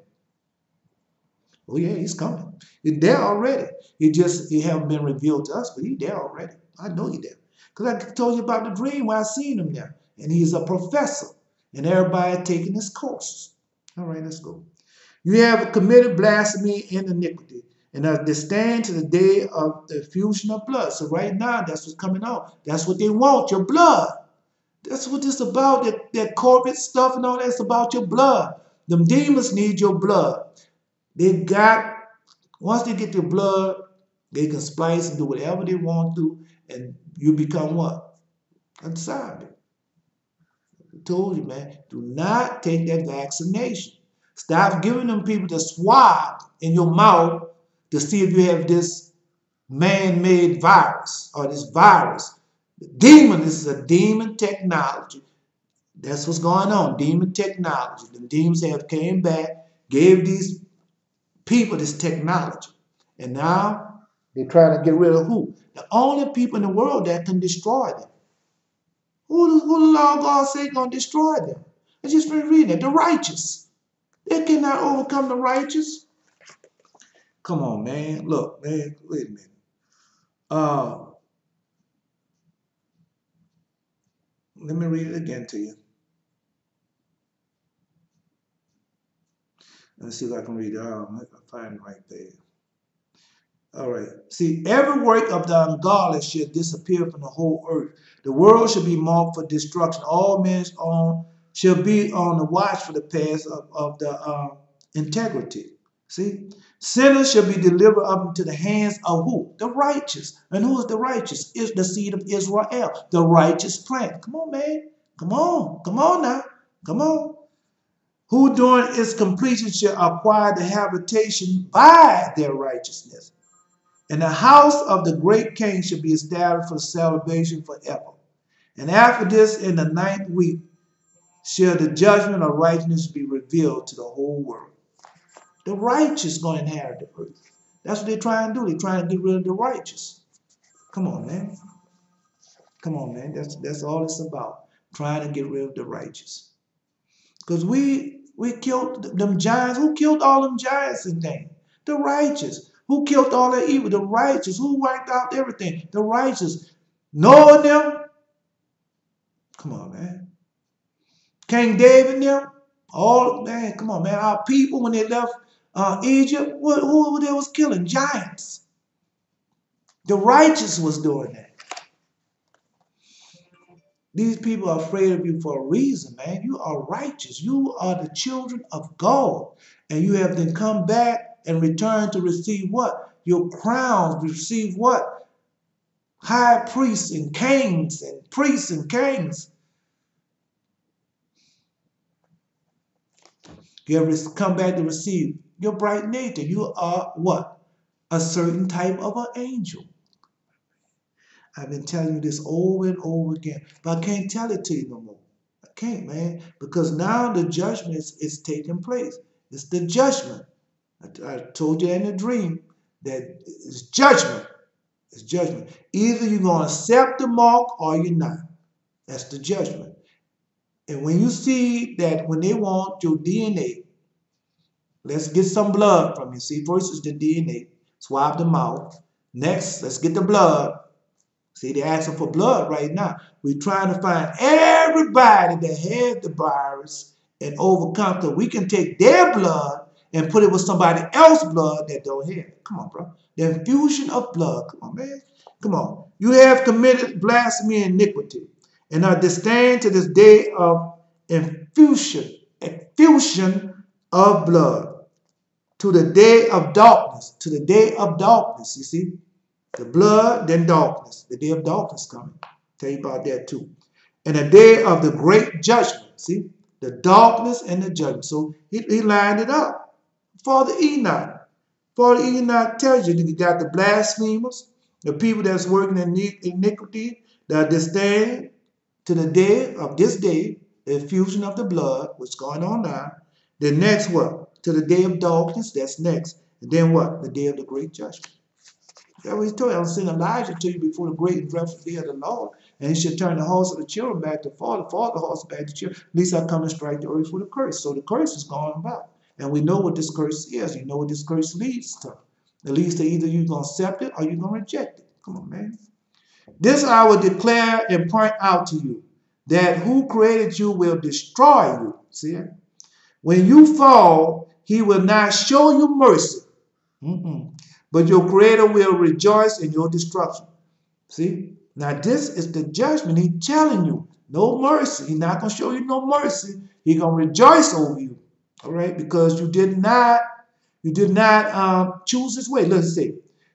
Oh yeah, he's coming. He's there already. He haven't been revealed to us, but he's there already. I know he's there. Because I told you about the dream where I seen him there. And he's a professor. And everybody taking his courses. All right, let's go. You have committed blasphemy and iniquity, and are disdained to the day of the effusion of blood. So right now, that's what's coming out. That's what they want, your blood. That's what this about, that corporate stuff and all that's about your blood. Them demons need your blood. Once they get your blood, they can splice and do whatever they want to, and you become what? A zombie. I told you, man, do not take that vaccination. Stop giving them people the swab in your mouth to see if you have this man-made virus or this virus. This is a demon technology. That's what's going on, demon technology. The demons have came back, gave these people this technology. And now they're trying to get rid of who? The only people in the world that can destroy them. Who the Lord God say going to destroy them? I just been reading it. The righteous. They cannot overcome the righteous. Come on, man. Look, man, wait a minute. Let me read it again to you. Let's see if I can read it. I can find it right there. All right. See, every work of the ungodly shall disappear from the whole earth. The world shall be marked for destruction. All men shall be on the watch for the paths of the integrity. See, sinners shall be delivered up into the hands of who? The righteous. And who is the righteous? It's the seed of Israel, the righteous plant. Come on, man. Come on. Come on now. Come on. Who during its completion shall acquire the habitation by their righteousness. And the house of the great king shall be established for salvation forever. And after this, in the 9th week, shall the judgment of righteousness be revealed to the whole world. The righteous going to inherit the earth. That's what they're trying to do. They're trying to get rid of the righteous. Come on, man. Come on, man. That's all it's about. Trying to get rid of the righteous. Because we killed them giants. Who killed all them giants and things? The righteous. Who killed all that evil? The righteous. Who wiped out everything? The righteous. Noah and them. Come on, man. King David and them. All, man, come on, man. Our people, when they left Egypt, who they was killing? Giants. The righteous was doing that. These people are afraid of you for a reason, man. You are righteous. You are the children of God. And you have then come back and returned to receive what? Your crowns. Receive what? High priests and kings and priests and kings. You have come back to receive your bright nature. You are what? A certain type of an angel. I've been telling you this over and over again, but I can't tell it to you no more. I can't, man, because now the judgment is taking place. It's the judgment. I told you in a dream that it's judgment. It's judgment. Either you're going to accept the mark or you're not. That's the judgment. And when you see that when they want your DNA, let's get some blood from you. See, first is the DNA. Swab the mouth. Next, let's get the blood. See, they're asking for blood right now. We're trying to find everybody that had the virus and overcome, so we can take their blood and put it with somebody else's blood that don't have it. Come on, bro. The infusion of blood. Come on, man. Come on. You have committed blasphemy and iniquity and are destined to this day of infusion of blood, to the day of darkness, to the day of darkness, you see. The blood, then darkness. The day of darkness coming. Tell you about that too. And the day of the great judgment. See? The darkness and the judgment. So he lined it up. Father Enoch. Father Enoch tells you that you got the blasphemers, the people that's working in iniquity, that are destined to the day of this day, the infusion of the blood, what's going on now. Then next what? To the day of darkness, that's next. And then what? The day of the great judgment. That's what he told you. I'll send Elijah to you before the great and dreadful day of the Lord. And he shall turn the hearts of the children back to father the hearts back to children. At least I come and strike the earth with a curse. So the curse is going about. And we know what this curse is. You know what this curse leads to. It leads to either you're going to accept it or you're going to reject it. Come on, man. This I will declare and point out to you, that who created you will destroy you. See it? When you fall, he will not show you mercy. But your Creator will rejoice in your destruction. See? Now this is the judgment. He's telling you. No mercy. He's not going to show you no mercy. He's going to rejoice over you. All right? Because you did not choose his way. Let's see.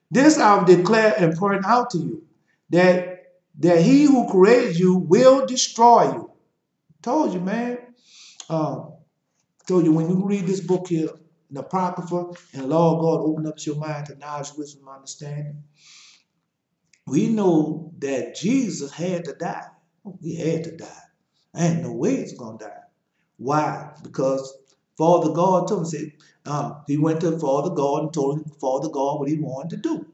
This I will declare and point out to you, that he who created you will destroy you. Told you, man. Told you, when you read this book here, the Apocrypha, and Lord God, open up your mind to knowledge, wisdom, and understanding. We know that Jesus had to die. He had to die. Ain't no way he's going to die. Why? Because Father God told him, said, he went to Father God and told him, Father God, what he wanted to do.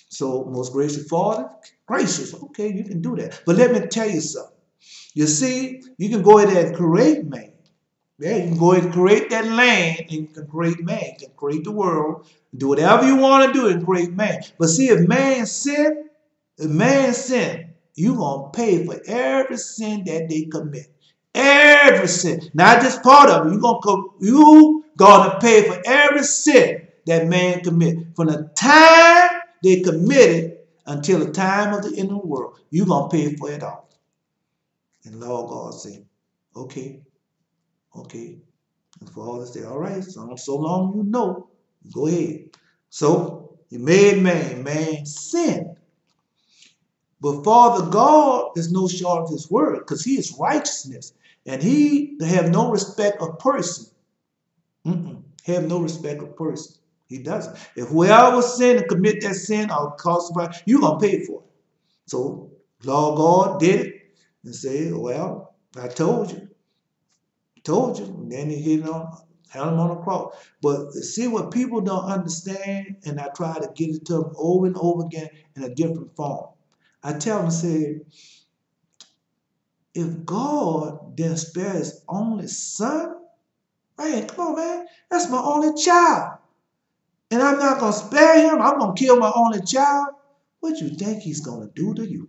So, most gracious Father, gracious, okay, you can do that. But let me tell you something. You see, you can go ahead and create man. Yeah, you can go ahead and create that land, and you can create man. You can create the world, do whatever you want to do and create man. But see, if man sinned, you're going to pay for every sin that they commit. Every sin. Not just part of it. You're going to pay for every sin that man commit. From the time they committed until the time of the end of the world, you're going to pay for it all. And Lord God said, okay, okay. And Father said, all right, so long you know, go ahead. So he made man sinned. But Father God is no short of his word, because he is righteousness. And he have no respect of person. Have no respect of person. He doesn't. If whoever sin and commit that sin or cause somebody, you're going to pay for it. So Lord God did it and said, well, I told you. And then he hit him on the cross. But see what people don't understand, and I try to get it to them over and over again in a different form. I tell them, say, if God didn't spare his only son, man, come on, man, that's my only child. And I'm not going to spare him. I'm going to kill my only child. What you think he's going to do to you?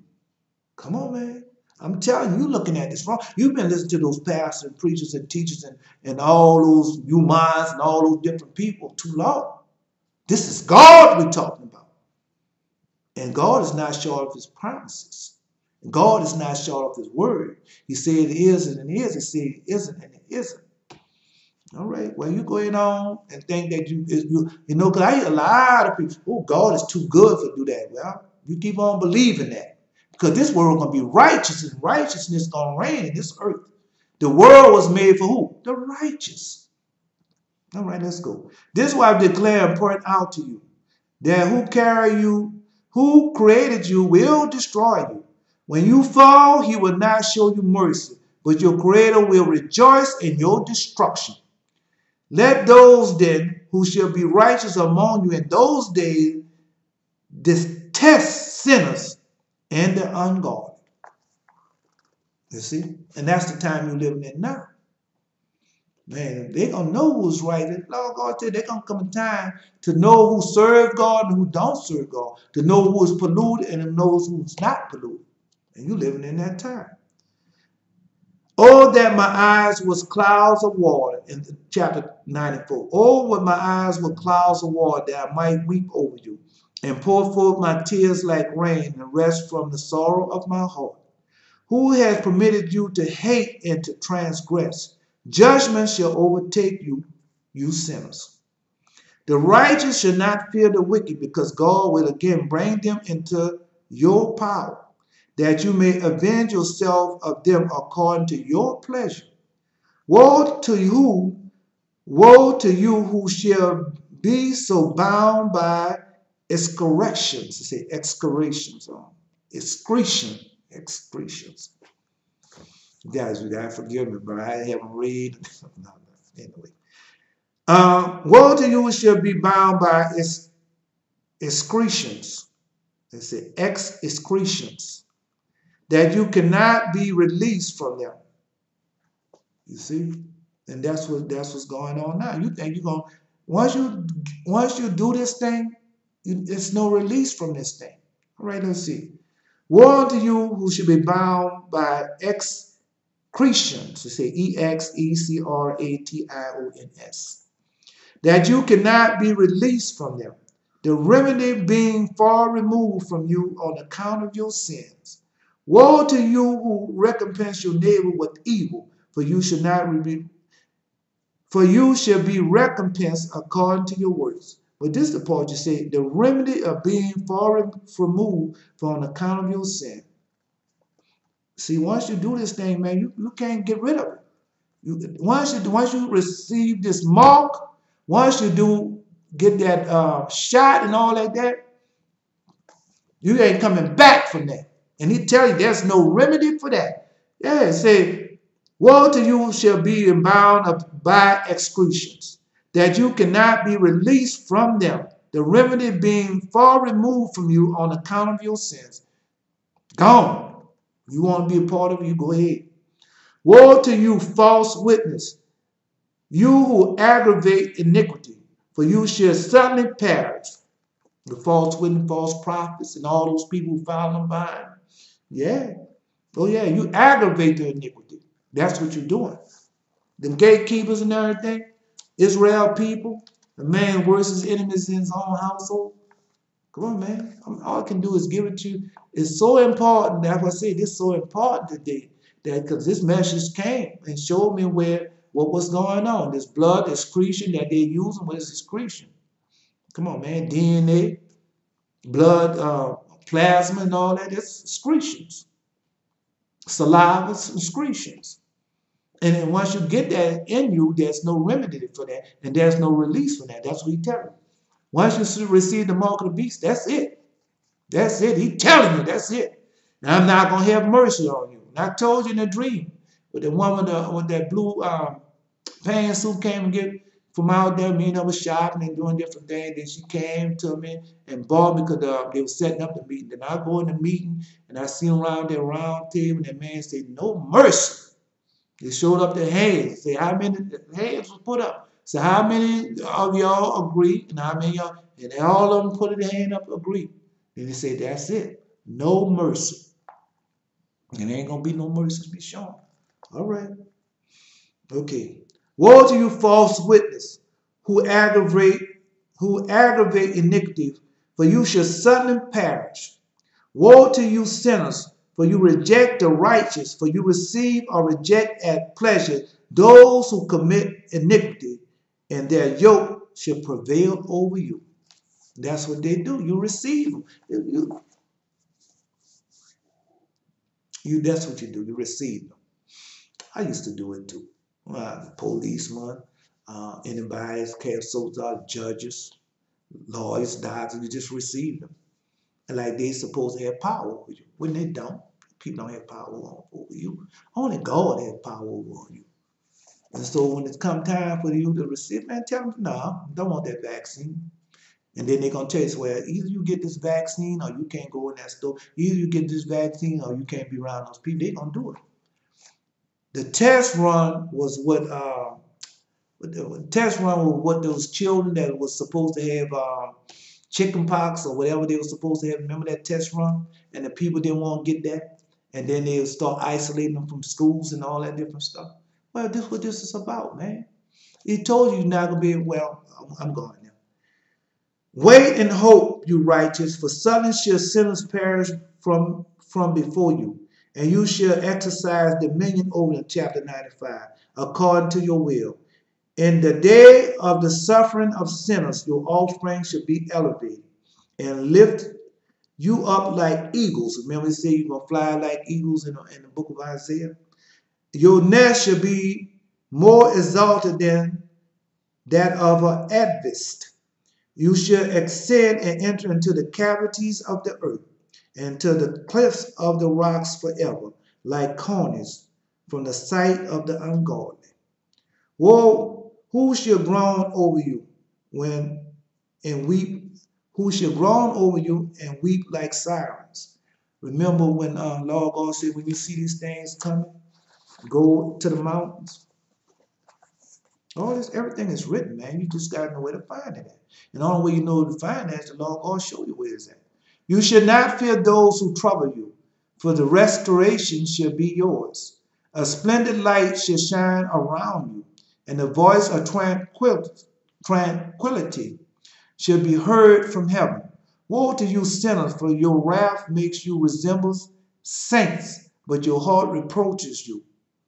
Come on, man. I'm telling you, looking at this wrong. You've been listening to those pastors and preachers and teachers and all those minds and all those different people too long. This is God we're talking about. And God is not short of his promises. God is not short of his word. He said it is and it is. He said it isn't and it isn't. All right. Well, you going on and think that you know, because I hear a lot of people, oh, God is too good to do that. Well, you keep on believing that. Because this world is going to be righteous, and righteousness is going to reign in this earth. The world was made for who? The righteous. All right, let's go. This is why I declare and point out to you that who created you will destroy you. When you fall, he will not show you mercy, but your Creator will rejoice in your destruction. Let those then who shall be righteous among you in those days detest sinners and the ungodly. You see? And that's the time you're living in now. Man, they're going to know who's right. And Lord God said they're going to come a time to know who serve God and who don't serve God, to know who is polluted and to know who's not polluted. And you're living in that time. Oh, that my eyes was clouds of water, in chapter 94. Oh, what my eyes were clouds of water, that I might weep over you, and pour forth my tears like rain, and rest from the sorrow of my heart. Who has permitted you to hate and to transgress? Judgment shall overtake you, you sinners. The righteous shall not fear the wicked, because God will again bring them into your power, that you may avenge yourself of them according to your pleasure. Woe to you who shall be so bound by excretions. Say excretions. Excretions. Guys, you gotta forgive me, but I haven't read. Anyway. Woe to you who shall be bound by excretions. They say excretions, that you cannot be released from them. You see? And that's what's going on now. You think you're gonna once you do this thing, it's no release from this thing. All right, let's see. Woe to you who should be bound by excretions. You say excretions, that you cannot be released from them. The remedy being far removed from you on account of your sins. Woe to you who recompense your neighbor with evil, for you shall be recompensed according to your works. But this is the part you say, the remedy of being far removed from on account of your sin. See, once you do this thing, man, you can't get rid of it. Once you receive this mark, once you get that shot and all like that, you ain't coming back from that. And he tell you there's no remedy for that. Yeah, say, woe to you shall be bound by excretions, that you cannot be released from them. The remedy being far removed from you on account of your sins. Gone. You want to be a part of it, you go ahead. Woe to you, false witness, you who aggravate iniquity, for you shall suddenly perish. The false witness, false prophets, and all those people who follow them behind. Yeah. Oh, yeah, you aggravate the iniquity. That's what you're doing. The gatekeepers and everything, Israel people, the man worst his enemies in his own household. Come on, man. All I can do is give it to you. It's so important. That's why I say this is so important today. That because this message came and showed me what was going on. This blood excretion that they're using, what is excretion? Come on, man. DNA, blood, plasma, and all that. That's excretions. Saliva, excretions. And then once you get that in you, there's no remedy for that, and there's no release for that. That's what he telling you. Once you receive the mark of the beast, that's it. That's it. He's telling you, that's it. Now, I'm not going to have mercy on you. And I told you in a dream, with the woman with that blue pantsuit came and get from out there, me and her was shopping and doing different things. Then she came to me and bought me because they were setting up the meeting. Then I go in the meeting and I see them around that round table, and that man said, no mercy. They showed up their hands. Say how many hands was put up. So how many of y'all agree, and how many y'all, and all of them put their hand up, agree. Then he said, that's it. No mercy. And there ain't gonna be no mercy to be shown. All right. Okay. Woe to you, false witness, who aggravate iniquity, for you shall suddenly perish. Woe to you, sinners, for you reject the righteous, for you receive or reject at pleasure those who commit iniquity, and their yoke shall prevail over you. That's what they do. You receive them. That's what you do. You receive them. I used to do it too. Policemen, anybody, counsel, judges, lawyers, doctors, you just receive them. And like they supposed to have power over you. When they don't, people don't have power over you. Only God has power over you. And so when it's come time for you to receive, man, tell them, no, don't want that vaccine. And then they're going to tell you, well, either you get this vaccine or you can't go in that store. Either you get this vaccine or you can't be around those people. They're going to do it. The test run was what those children that was supposed to have chicken pox or whatever they were supposed to have. Remember that test run? And the people didn't want to get that. And then they would start isolating them from schools and all that different stuff. Well, this is what this is about, man. He told you you're not going to be, well, I'm going now. Wait and hope, you righteous, for suddenly shall sinners perish from before you, and you shall exercise dominion over them, chapter 95, according to your will. In the day of the suffering of sinners, your offspring shall be elevated and lift you up like eagles. Remember, it said you're going to fly like eagles in the book of Isaiah. Your nest shall be more exalted than that of an advist. You shall ascend and enter into the cavities of the earth, and to the cliffs of the rocks forever, like cornice from the sight of the ungodly. Woe, who shall groan over you and weep? Who shall groan over you and weep like sirens? Remember when Lord God said, when you see these things coming, go to the mountains. All this, everything is written, man. You just got to know where to find it at. And the only way you know to find it is the Lord God show you where it's at. You shall not fear those who trouble you, for the restoration shall be yours. A splendid light shall shine around you, and the voice of tranquility shall be heard from heaven. Woe to you, sinners, for your wrath makes you resemble saints, but your heart reproaches you.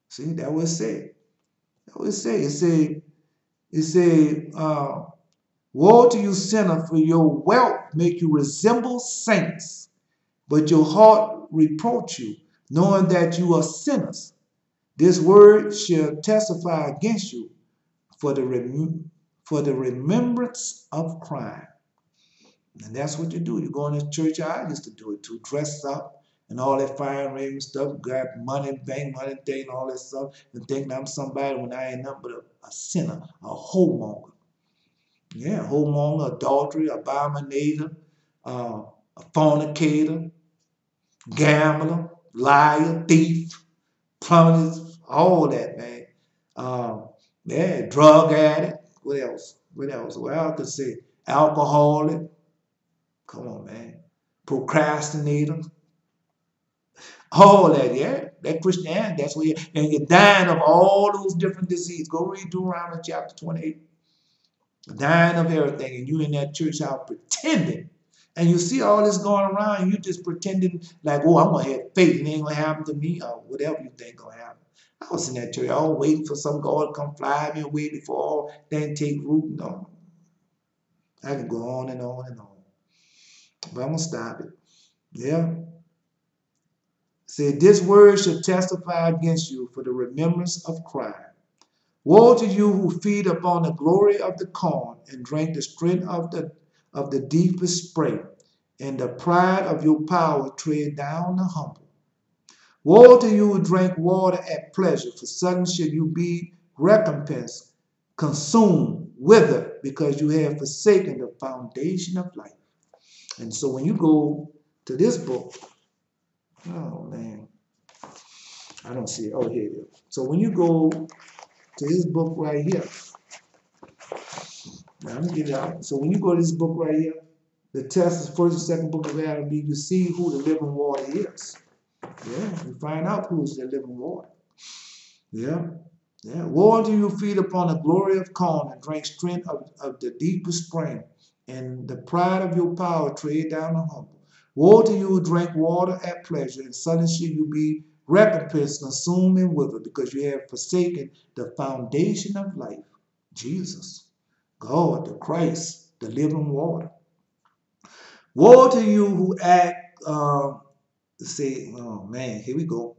See, that was said. That was said. It said, woe to you, sinner, for your wealth make you resemble saints, but your heart reproach you, knowing that you are sinners. This word shall testify against you for the remembrance of crime. And that's what you do. You go in this church, I used to do it too, dress up and all that fire and raving stuff, got money, bank money, thing, all that stuff, and thinking I'm somebody when I ain't nothing but a sinner, a whoremonger. Yeah, whoremonger, adultery, abominator, a fornicator, gambler, liar, thief, promise, all that, man. Yeah, drug addict. What else? What else? Well, I could say alcoholic. Come on, man. Procrastinator. All that, yeah. That Christianity, that's where and you're dying of all those different diseases. Go read Deuteronomy chapter 28. Dying of everything, and you in that church house pretending. And you see all this going around, and you just pretending like, oh, I'm gonna have faith, and it ain't gonna happen to me, or whatever you think gonna happen. I was in that church, all waiting for some God to come fly me away before all things take root. No, I can go on and on and on, but I'm gonna stop it. Yeah. Said, this word shall testify against you for the remembrance of crime. Woe to you who feed upon the glory of the corn and drink the strength of the deepest spring, and the pride of your power tread down the humble. Woe to you who drink water at pleasure, for sudden shall you be recompensed, consumed, withered, because you have forsaken the foundation of life. And so when you go to this book, oh man, I don't see it. Oh, here it is. So when you go to this book right here, now let me get it out. So when you go to this book right here, the test is first and second book of Adam, you see who the living water is. Yeah, you find out who's the living water. Yeah, yeah. Woe unto you feed upon the glory of corn and drink strength of the deepest spring, and the pride of your power tread down the humble. Woe to you who drink water at pleasure, and suddenly shall you be recompensed, consumed, and withered, because you have forsaken the foundation of life, Jesus, God, the Christ, the living water. Woe to you who act, say, oh man, here we go.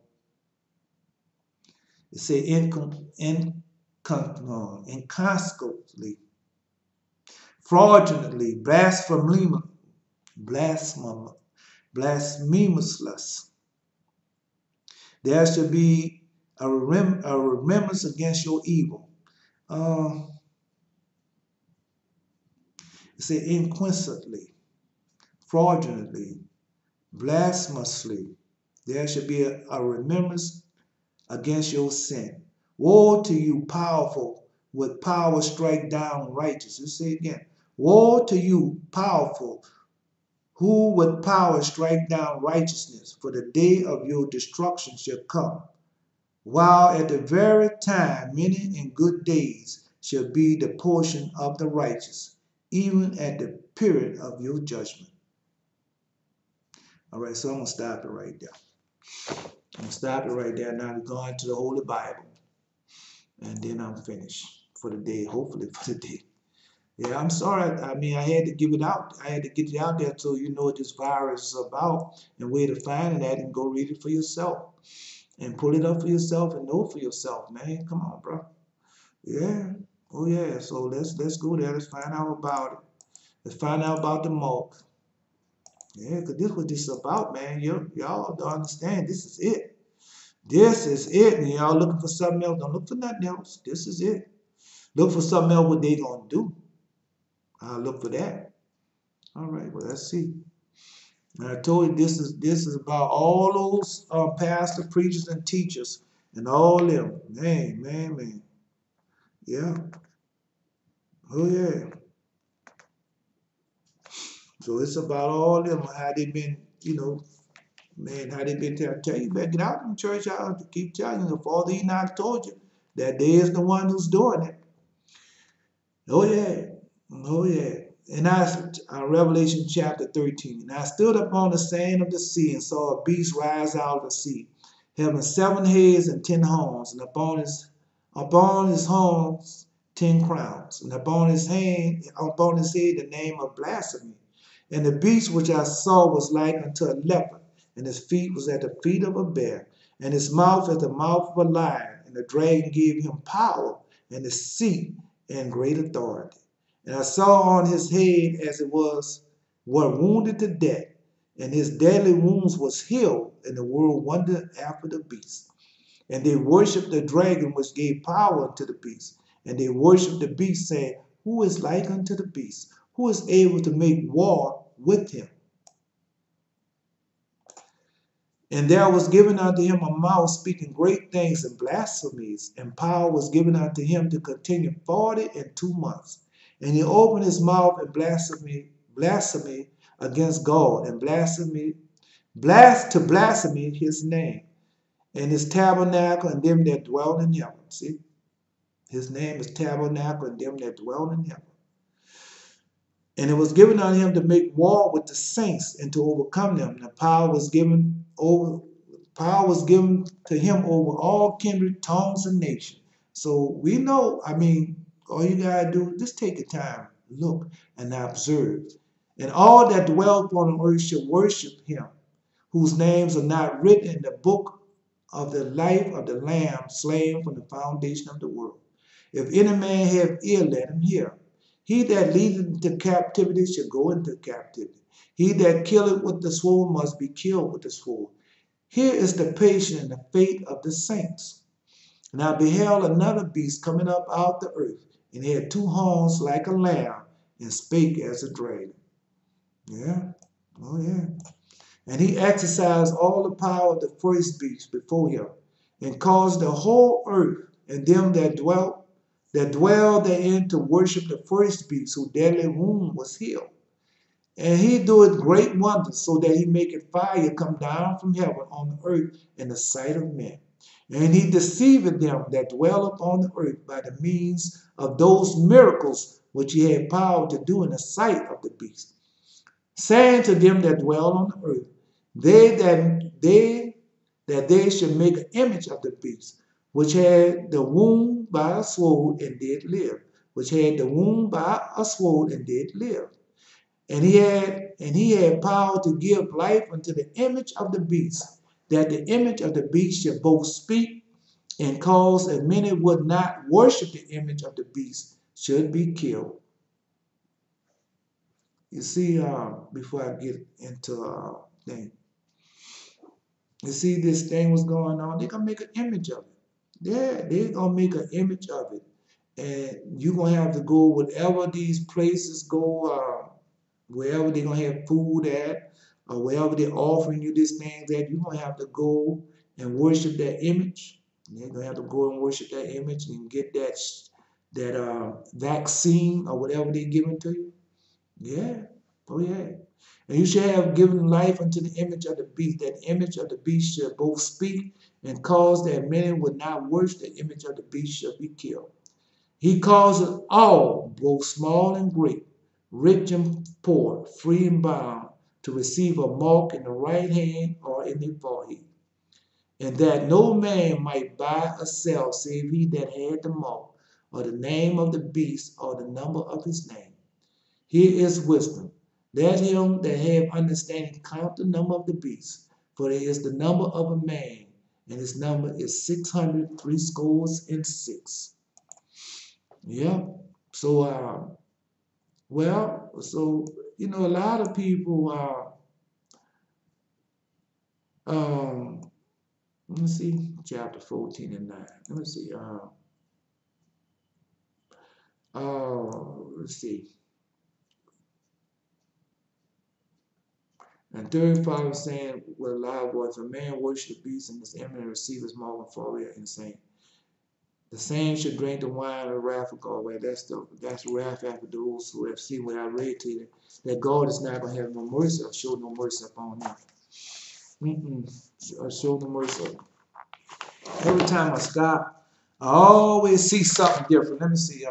It say inconsequently, fraudulently, blasphemously. There shall be a remembrance against your evil. It say inquisitely, fraudulently, blasphemously. There shall be a remembrance against your sin. Woe to you, powerful, with power strike down righteous. You say again. Woe to you, powerful, who with power strike down righteousness, for the day of your destruction shall come. While at the very time many and good days shall be the portion of the righteous, even at the period of your judgment. All right, so I'm going to stop it right there. I'm going to stop it right there. Now we're going to the Holy Bible. And then I'm finished for the day, hopefully for the day. Yeah, I'm sorry. I mean, I had to give it out. I had to get it out there so you know what this virus is about and where to find it at, and go read it for yourself. And pull it up for yourself and know for yourself, man. Come on, bro. Yeah. Oh, yeah. So let's go there. Let's find out about it. Let's find out about the mark. Yeah, because this is what this is about, man. Y'all don't understand. This is it. This is it. And y'all looking for something else. Don't look for nothing else. This is it. Look for something else what they going to do. I'll look for that. All right, well, let's see. And I told you this is about all those pastors, preachers, and teachers, and all them. Man. Yeah. Oh, yeah. So it's about all them, how they been, man, how they been tell you, better get out in the church house to keep telling you. The Father Enoch told you that they is the one who's doing it. Oh, yeah. Oh, yeah. And Revelation chapter 13. And I stood upon the sand of the sea and saw a beast rise out of the sea, having 7 heads and 10 horns, and upon his horns 10 crowns, and upon his head the name of blasphemy. And the beast which I saw was like unto a leopard, and his feet was at the feet of a bear, and his mouth as the mouth of a lion. And the dragon gave him power and a seat and great authority. And I saw on his head as it were wounded to death, and his deadly wounds was healed, and the world wondered after the beast. And they worshipped the dragon which gave power to the beast. And they worshipped the beast, saying, Who is like unto the beast? Who is able to make war with him? And there was given unto him a mouth speaking great things and blasphemies, and power was given unto him to continue 42 months. And he opened his mouth in blasphemy against God, and to blaspheme his name, and his tabernacle and them that dwell in heaven. See? His name is tabernacle and them that dwell in heaven. And it was given unto him to make war with the saints and to overcome them. The power was given to him over all kindred, tongues, and nations. So we know, I mean, all you gotta do, just take your time, look and observe. And all that dwell upon the earth shall worship him, whose names are not written in the book of the life of the Lamb slain from the foundation of the world. If any man have ear, let him hear. He that leadeth into captivity shall go into captivity. He that killeth with the sword must be killed with the sword. Here is the patience and the faith of the saints. And I beheld another beast coming up out the earth, and he had two horns like a lamb, and spake as a dragon. Yeah, oh yeah. And he exercised all the power of the first beast before him, and caused the whole earth and them that dwell therein to worship the first beast, whose deadly wound was healed. And he doeth great wonders, so that he maketh fire come down from heaven on the earth in the sight of men. And he deceiveth them that dwell upon the earth by the means of those miracles which he had power to do in the sight of the beast, saying to them that dwell on the earth, they should make an image of the beast, which had the wound by a sword and did live, which had the wound by a sword and did live. And he had power to give life unto the image of the beast, that the image of the beast should both speak and cause as many would not worship the image of the beast should be killed. You see, before I get into thing, you see this thing was going on. They're gonna make an image of it. Yeah, they're gonna make an image of it, and you're gonna have to go whatever these places go. Wherever they're going to have food at, or wherever they're offering you these things at, you're going to have to go and worship that image. You're going to have to go and worship that image and get that vaccine or whatever they're giving to you. Yeah. Oh, yeah. And you should have given life unto the image of the beast. That image of the beast shall both speak and cause that many would not worship the image of the beast shall be killed. He causes all, both small and great, rich and poor, free and bound, to receive a mark in the right hand or in the forehead, and that no man might buy or sell save he that had the mark, or the name of the beast, or the number of his name. Here is wisdom. Let him that have understanding count the number of the beast, for it is the number of a man, and his number is 600 threescore. Yeah. So, a lot of people let me see, chapter 14 and 9. Let me see. Let's see. And 35 is saying with a loud voice, a man worship the beast in his image and receive his mark and forehead, and saying, the same should drink the wine of wrath of God. Well, that's wrath after those who have seen what I read to you, that God is not going to have no mercy or show no mercy upon them. Show no mercy. Every time I stop, I always see something different. Let me see.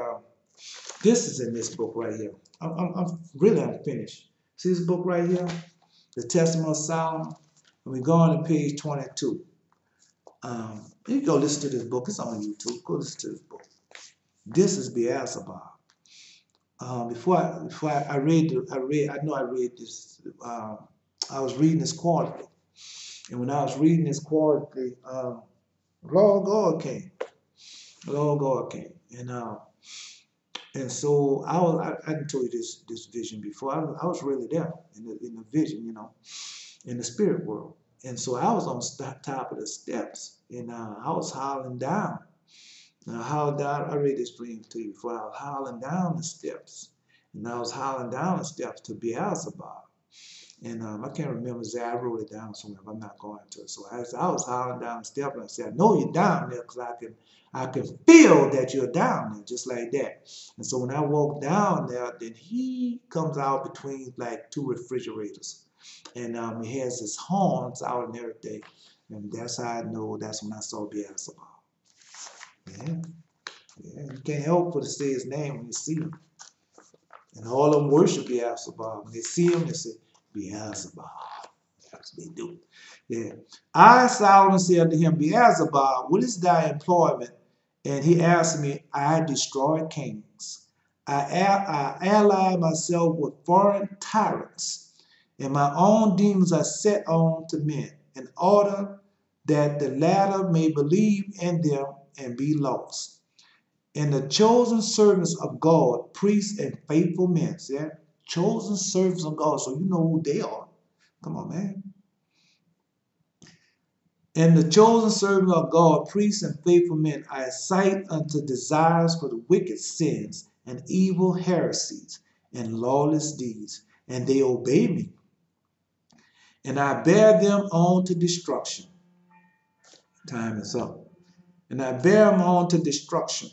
This is in this book right here. I'm really unfinished. See this book right here? The Testament of Solomon. And we go on to page 22. You go listen to this book. It's on YouTube. Go listen to this book. This is Beelzebub. Before I read this. I was reading this quarterly, and when I was reading this quarterly, Lord God came. Lord God came, and so I didn't tell you this vision before. I was really there in the vision, in the spirit world. And so I was on top of the steps, and I was howling down. Now, I read this dream to you before. I was howling down the steps, and I was howling down the steps to Beelzebub. And I can't remember exactly. I wrote it down somewhere, but I'm not going to it. So I was howling down the steps, and I said, I know you're down there because I can feel that you're down there, just like that. And so when I walk down there, then he comes out between like two refrigerators. And he has his horns out and everything. And that's how I know, that's when I saw Beelzebub. Yeah, yeah. You can't help but to say his name when you see him. And all of them worship Beelzebub. When they see him, they say, Beelzebub. That's what they do. Yeah. I, Solomon, said unto him, Beelzebub, what is thy employment? And he answered me, I destroy kings. I ally myself with foreign tyrants, and my own demons are set on to men, in order that the latter may believe in them and be lost. And the chosen servants of God, priests and faithful men, yeah? Chosen servants of God, so you know who they are. Come on, man. And the chosen servants of God, priests and faithful men, I excite unto desires for the wicked sins and evil heresies and lawless deeds, and they obey me. And I bear them on to destruction. Time is up. And I bear them on to destruction.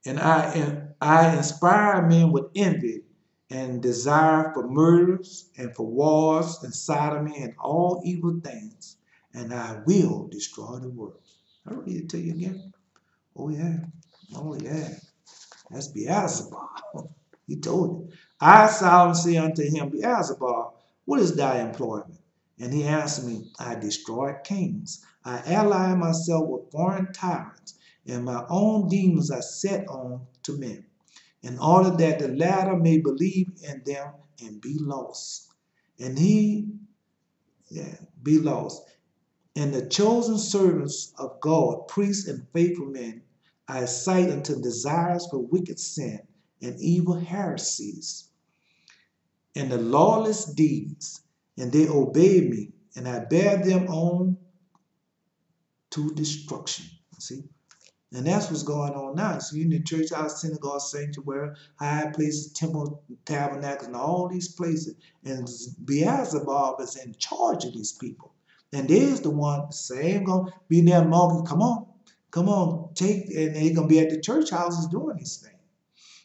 And I inspire men with envy and desire for murders and for wars and sodomy and all evil things. And I will destroy the world. I'll read it to you again. Oh, yeah. Oh, yeah. That's Beelzebub. He told it. I, Solomon, say unto him, Beelzebub, what is thy employment? And he answered me, I destroy kings. I ally myself with foreign tyrants, and my own demons are set on to men, in order that the latter may believe in them and be lost. And be lost. And the chosen servants of God, priests and faithful men, I excite unto desires for wicked sin and evil heresies and the lawless deeds, and they obey me, and I bear them on to destruction. See? And that's what's going on now. So you're in the church house, synagogue, sanctuary, high places, temple, tabernacles, and all these places. And Beelzebub is in charge of these people. And there's the one, same going to be there marking, come on, take, and they're going to be at the church houses doing these things.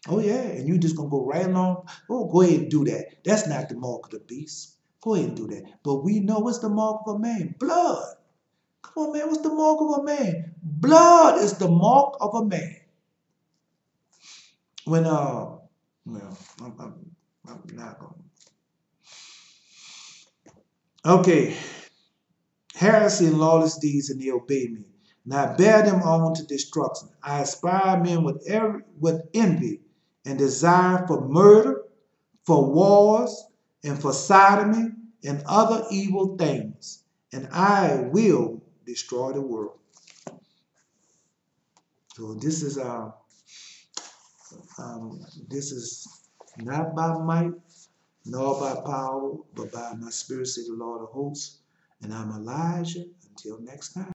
Oh, yeah, and you just going to go right along. Oh, go ahead and do that. That's not the mark of the beast. Go ahead and do that. But we know what's the mark of a man? Blood. Come on, man, what's the mark of a man? Blood is the mark of a man. When, well, I'm not going to. Okay. Heresy and lawless deeds, and they obey me. And I bear them on to destruction. I inspire men with envy and desire for murder, for wars, and for sodomy, and other evil things. And I will destroy the world. So this is not by might, nor by power, but by my spirit, says the Lord of hosts. And I'm Elijah. Until next time.